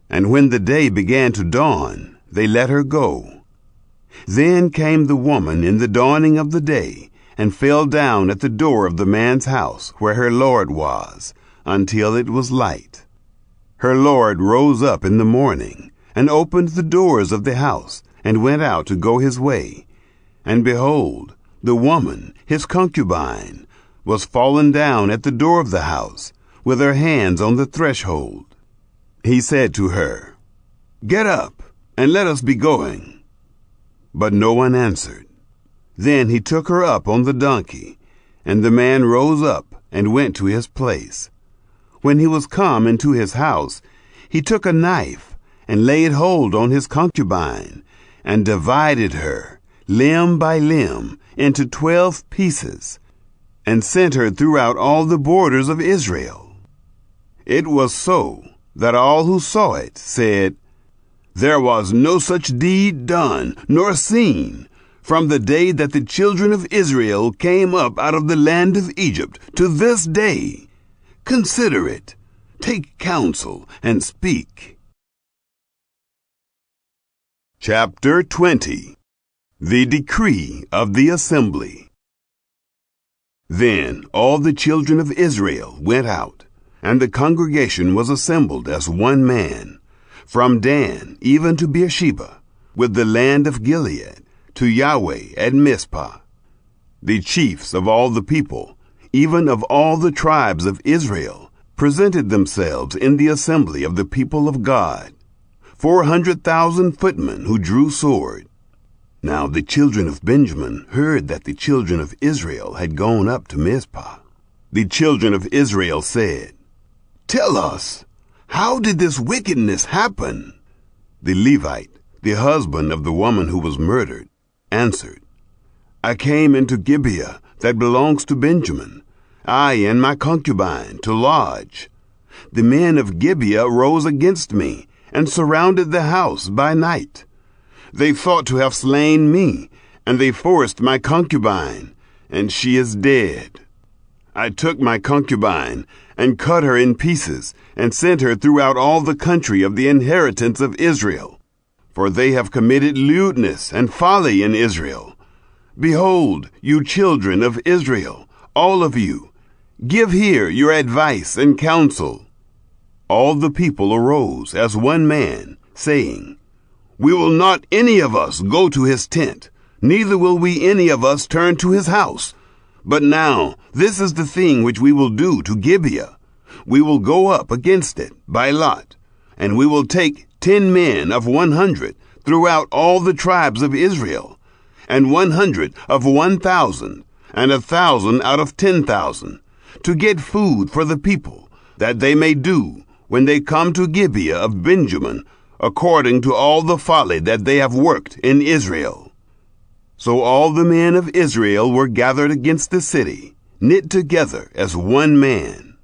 And when the day began to dawn, they let her go. Then came the woman in the dawning of the day, and fell down at the door of the man's house where her lord was, until it was light. Her lord rose up in the morning, and opened the doors of the house, and went out to go his way. And behold, the woman, his concubine, was fallen down at the door of the house, with her hands on the threshold. He said to her, "Get up, and let us be going." But no one answered. Then he took her up on the donkey, and the man rose up and went to his place. When he was come into his house, he took a knife, and laid hold on his concubine, and divided her, limb by limb, into 12 pieces, and sent her throughout all the borders of Israel. It was so that all who saw it said, "There was no such deed done, nor seen, from the day that the children of Israel came up out of the land of Egypt to this day. Consider it, take counsel, and speak." Chapter 20. The Decree of the Assembly. Then all the children of Israel went out, and the congregation was assembled as one man, from Dan even to Beersheba, with the land of Gilead, to Yahweh at Mizpah. The chiefs of all the people, even of all the tribes of Israel, presented themselves in the assembly of the people of God, 400,000 footmen who drew sword. Now the children of Benjamin heard that the children of Israel had gone up to Mizpah. The children of Israel said, "Tell us, how did this wickedness happen?" The Levite, the husband of the woman who was murdered, answered, "I came into Gibeah that belongs to Benjamin, I and my concubine, to lodge. The men of Gibeah rose against me, and surrounded the house by night. They thought to have slain me, and they forced my concubine, and she is dead. I took my concubine, and cut her in pieces, and sent her throughout all the country of the inheritance of Israel. For they have committed lewdness and folly in Israel. Behold, you children of Israel, all of you, give here your advice and counsel." All the people arose as one man, saying, "We will not any of us go to his tent, neither will we any of us turn to his house. But now this is the thing which we will do to Gibeah. We will go up against it by lot, and we will take 10 men of 100 throughout all the tribes of Israel, and 100 of 1,000, and 1,000 out of 10,000, to get food for the people, that they may do, when they come to Gibeah of Benjamin, according to all the folly that they have worked in Israel." So all the men of Israel were gathered against the city, knit together as one man.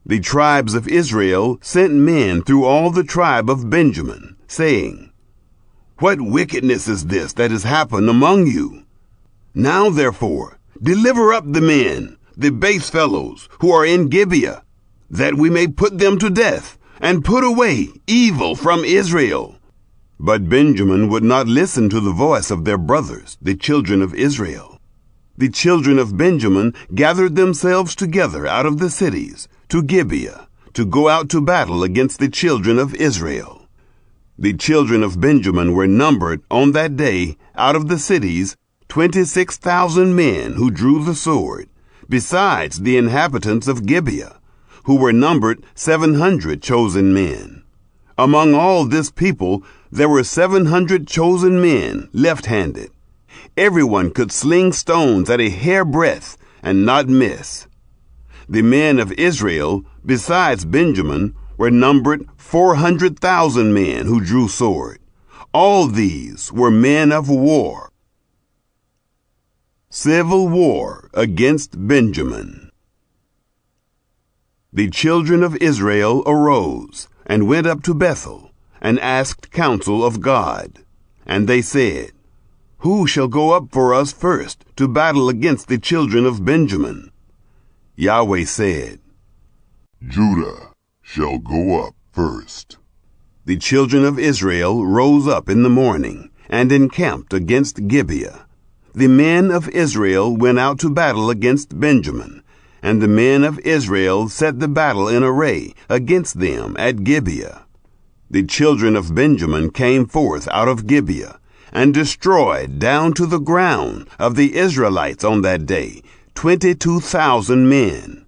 The tribes of Israel sent men through all the tribe of Benjamin, saying, "What wickedness is this that has happened among you? Now therefore, deliver up the men, the base fellows, who are in Gibeah, that we may put them to death, and put away evil from Israel." But Benjamin would not listen to the voice of their brothers, the children of Israel. The children of Benjamin gathered themselves together out of the cities to Gibeah, to go out to battle against the children of Israel. The children of Benjamin were numbered on that day out of the cities 26,000 men who drew the sword, besides the inhabitants of Gibeah, who were numbered 700 chosen men. Among all this people there were 700 chosen men left-handed. Everyone could sling stones at a hairbreadth and not miss. The men of Israel, besides Benjamin, were numbered 400,000 men who drew sword. All these were men of war. Civil war against Benjamin. The children of Israel arose and went up to Bethel and asked counsel of God. And they said, "Who shall go up for us first to battle against the children of Benjamin?" Yahweh said, "Judah shall go up first." The children of Israel rose up in the morning and encamped against Gibeah. The men of Israel went out to battle against Benjamin, and the men of Israel set the battle in array against them at Gibeah. The children of Benjamin came forth out of Gibeah, and destroyed down to the ground of the Israelites on that day 22,000 men.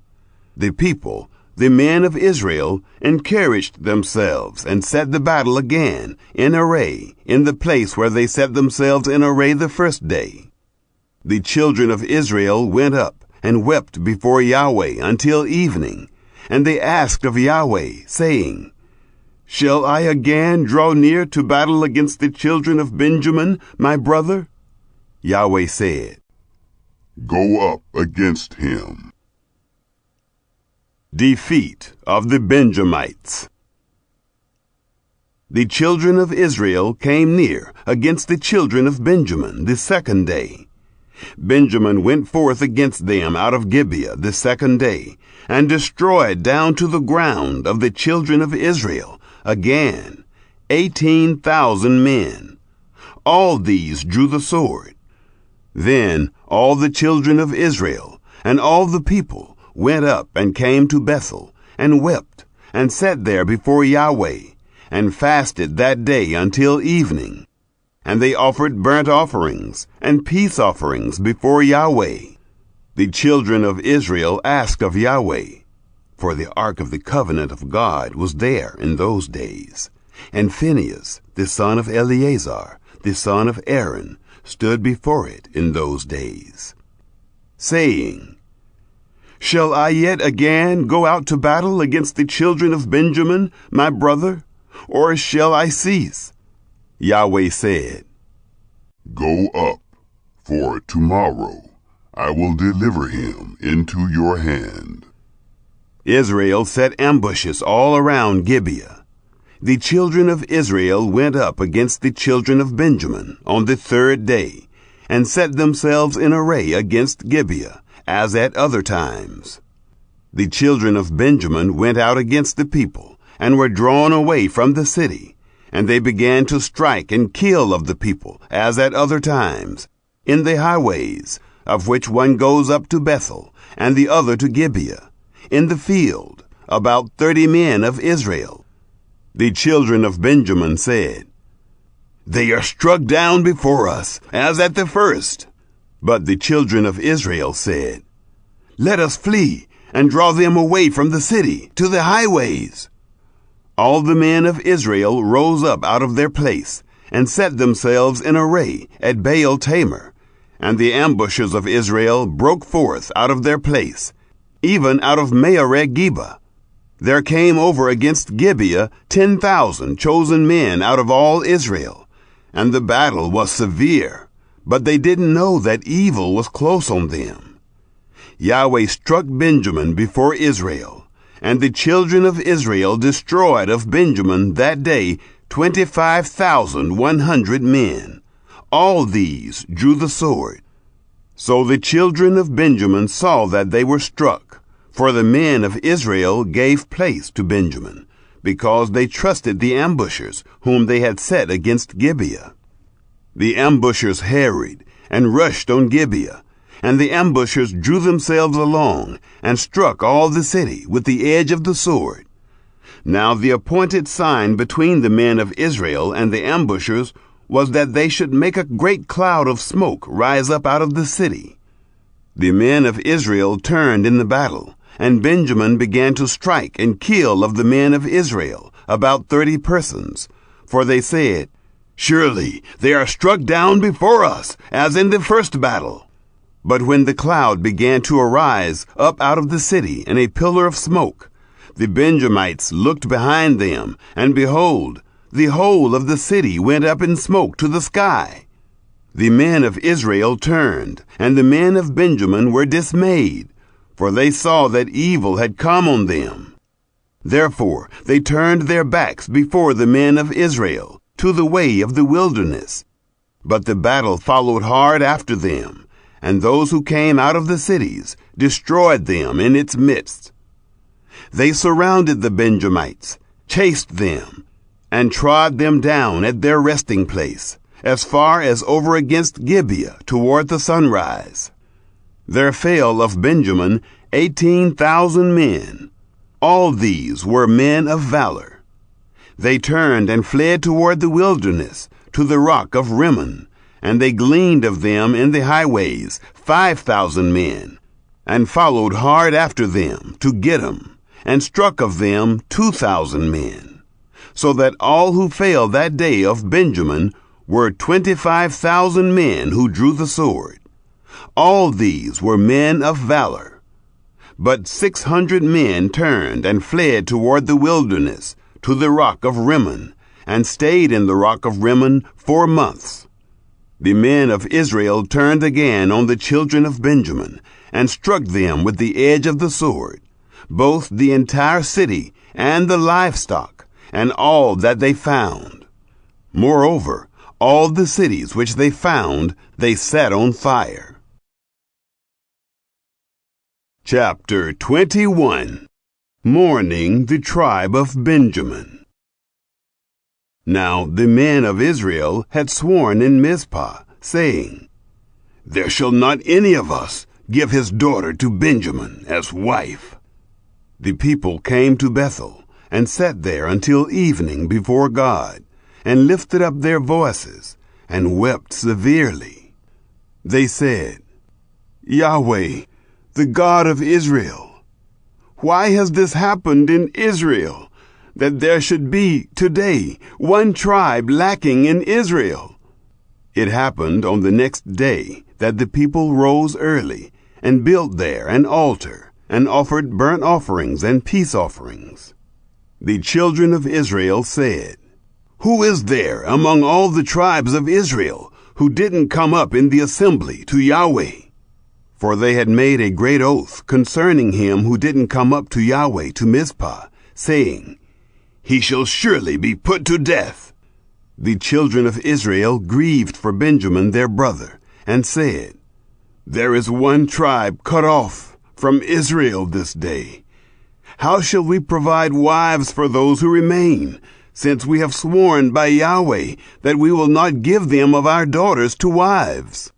The people, the men of Israel, encouraged themselves and set the battle again in array in the place where they set themselves in array the first day. The children of Israel went up and wept before Yahweh until evening, and they asked of Yahweh, saying, "Shall I again draw near to battle against the children of Benjamin, my brother?" Yahweh said, "Go up against him." Defeat of the Benjamites. The children of Israel came near against the children of Benjamin the second day. Benjamin went forth against them out of Gibeah the second day, and destroyed down to the ground of the children of Israel again 18,000 men. All these drew the sword. Then all the children of Israel and all the people went up and came to Bethel, and wept, and sat there before Yahweh, and fasted that day until evening. And they offered burnt offerings and peace offerings before Yahweh. The children of Israel asked of Yahweh, for the ark of the covenant of God was there in those days, and Phinehas, the son of Eleazar, the son of Aaron, stood before it in those days, saying, "Shall I yet again go out to battle against the children of Benjamin, my brother, or shall I cease?" Yahweh said, "Go up, for tomorrow I will deliver him into your hand." Israel set ambushes all around Gibeah. The children of Israel went up against the children of Benjamin on the third day, and set themselves in array against Gibeah, as at other times. The children of Benjamin went out against the people, and were drawn away from the city. And they began to strike and kill of the people, as at other times, in the highways, of which one goes up to Bethel, and the other to Gibeah, in the field, about 30 men of Israel. The children of Benjamin said, "They are struck down before us, as at the first." But the children of Israel said, "Let us flee, and draw them away from the city, to the highways." All the men of Israel rose up out of their place, and set themselves in array at Baal Tamar, and the ambushers of Israel broke forth out of their place, even out of Maareh-Geba. There came over against Gibeah 10,000 chosen men out of all Israel, and the battle was severe, but they didn't know that evil was close on them. Yahweh struck Benjamin before Israel, And the children of Israel destroyed of Benjamin that day 25,100 men. All these drew the sword. So the children of Benjamin saw that they were struck, for the men of Israel gave place to Benjamin, because they trusted the ambushers whom they had set against Gibeah. The ambushers harried and rushed on Gibeah, and the ambushers drew themselves along and struck all the city with the edge of the sword. Now the appointed sign between the men of Israel and the ambushers was that they should make a great cloud of smoke rise up out of the city. The men of Israel turned in the battle, and Benjamin began to strike and kill of the men of Israel about 30 persons. For they said, "Surely they are struck down before us, as in the first battle." But when the cloud began to arise up out of the city in a pillar of smoke, the Benjamites looked behind them, and behold, the whole of the city went up in smoke to the sky. The men of Israel turned, and the men of Benjamin were dismayed, for they saw that evil had come on them. Therefore they turned their backs before the men of Israel to the way of the wilderness. But the battle followed hard after them, and those who came out of the cities destroyed them in its midst. They surrounded the Benjamites, chased them, and trod them down at their resting place, as far as over against Gibeah toward the sunrise. There fell of Benjamin 18,000 men. All these were men of valor. They turned and fled toward the wilderness, to the rock of Rimmon, and they gleaned of them in the highways 5,000 men, and followed hard after them to get them, and struck of them 2,000 men. So that all who fell that day of Benjamin were 25,000 men who drew the sword. All these were men of valor. But 600 men turned and fled toward the wilderness, to the rock of Rimmon, and stayed in the rock of Rimmon 4 months. The men of Israel turned again on the children of Benjamin, and struck them with the edge of the sword, both the entire city and the livestock, and all that they found. Moreover, all the cities which they found they set on fire. Chapter 21. Mourning the tribe of Benjamin. Now the men of Israel had sworn in Mizpah, saying, "There shall not any of us give his daughter to Benjamin as wife." The people came to Bethel, and sat there until evening before God, and lifted up their voices, and wept severely. They said, "Yahweh, the God of Israel, why has this happened in Israel, that there should be today one tribe lacking in Israel?" It happened on the next day that the people rose early, and built there an altar, and offered burnt offerings and peace offerings. The children of Israel said, "Who is there among all the tribes of Israel who didn't come up in the assembly to Yahweh?" For they had made a great oath concerning him who didn't come up to Yahweh to Mizpah, saying, "He shall surely be put to death." The children of Israel grieved for Benjamin their brother, and said, "There is one tribe cut off from Israel this day. How shall we provide wives for those who remain, since we have sworn by Yahweh that we will not give them of our daughters to wives?"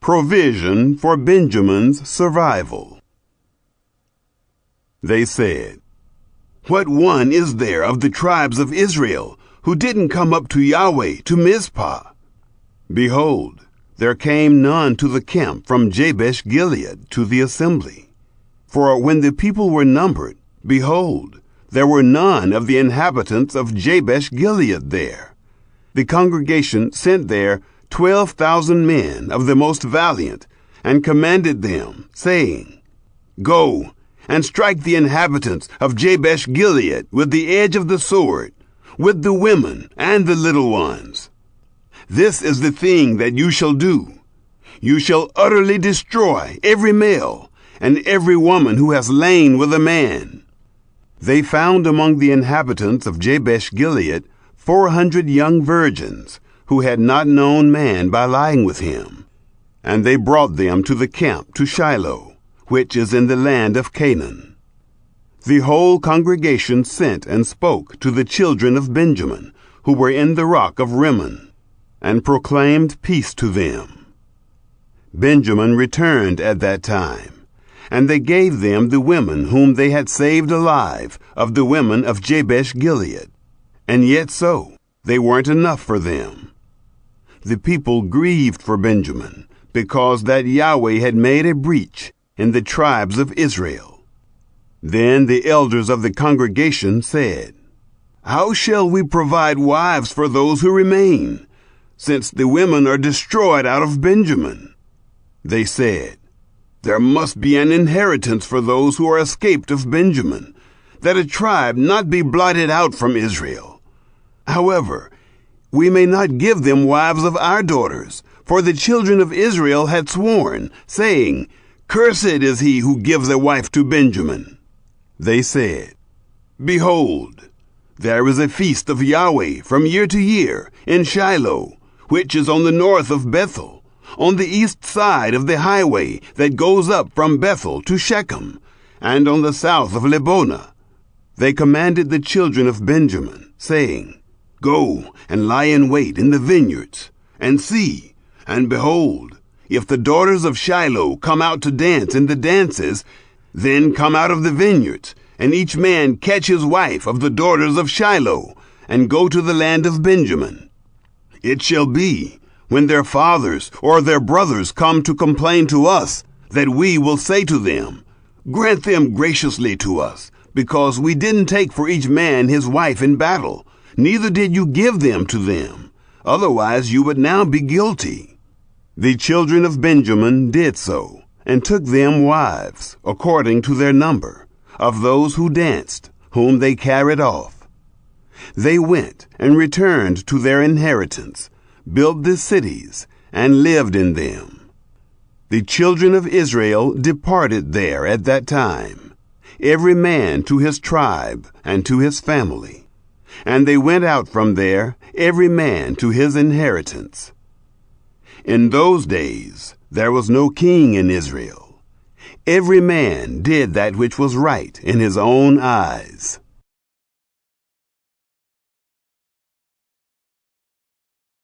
Provision for Benjamin's survival. They said, "What one is there of the tribes of Israel who didn't come up to Yahweh to Mizpah?" Behold, there came none to the camp from Jabesh Gilead to the assembly. For when the people were numbered, behold, there were none of the inhabitants of Jabesh Gilead there. The congregation sent there 12,000 men of the most valiant, and commanded them, saying, "Go, and strike the inhabitants of Jabesh Gilead with the edge of the sword, with the women and the little ones. This is the thing that you shall do. You shall utterly destroy every male, and every woman who has lain with a man. They found among the inhabitants of Jabesh-Gilead 400 young virgins who had not known man by lying with him. And they brought them to the camp to Shiloh, which is in the land of Canaan. The whole congregation sent and spoke to the children of Benjamin, who were in the rock of Rimmon, and proclaimed peace to them. Benjamin returned at that time, and they gave them the women whom they had saved alive of the women of Jabesh-Gilead. And yet so, they weren't enough for them. The people grieved for Benjamin, because that Yahweh had made a breach in the tribes of Israel. Then the elders of the congregation said, "How shall we provide wives for those who remain, since the women are destroyed out of Benjamin?" They said, "There must be an inheritance for those who are escaped of Benjamin, that a tribe not be blotted out from Israel. However, we may not give them wives of our daughters, for the children of Israel had sworn, saying, 'Cursed is he who gives a wife to Benjamin.'" They said, "Behold, there is a feast of Yahweh from year to year in Shiloh, which is on the north of Bethel, on the east side of the highway that goes up from Bethel to Shechem, and on the south of Lebonah." They commanded the children of Benjamin, saying, "Go and lie in wait in the vineyards, and see, and behold, if the daughters of Shiloh come out to dance in the dances, then come out of the vineyards, and each man catch his wife of the daughters of Shiloh, and go to the land of Benjamin. It shall be, when their fathers or their brothers come to complain to us, that we will say to them, 'Grant them graciously to us, because we didn't take for each man his wife in battle, neither did you give them to them. Otherwise you would now be guilty.'" The children of Benjamin did so, and took them wives, according to their number, of those who danced, whom they carried off. They went and returned to their inheritance, built the cities, and lived in them. The children of Israel departed there at that time, every man to his tribe and to his family. And they went out from there, every man to his inheritance. In those days there was no king in Israel. Every man did that which was right in his own eyes.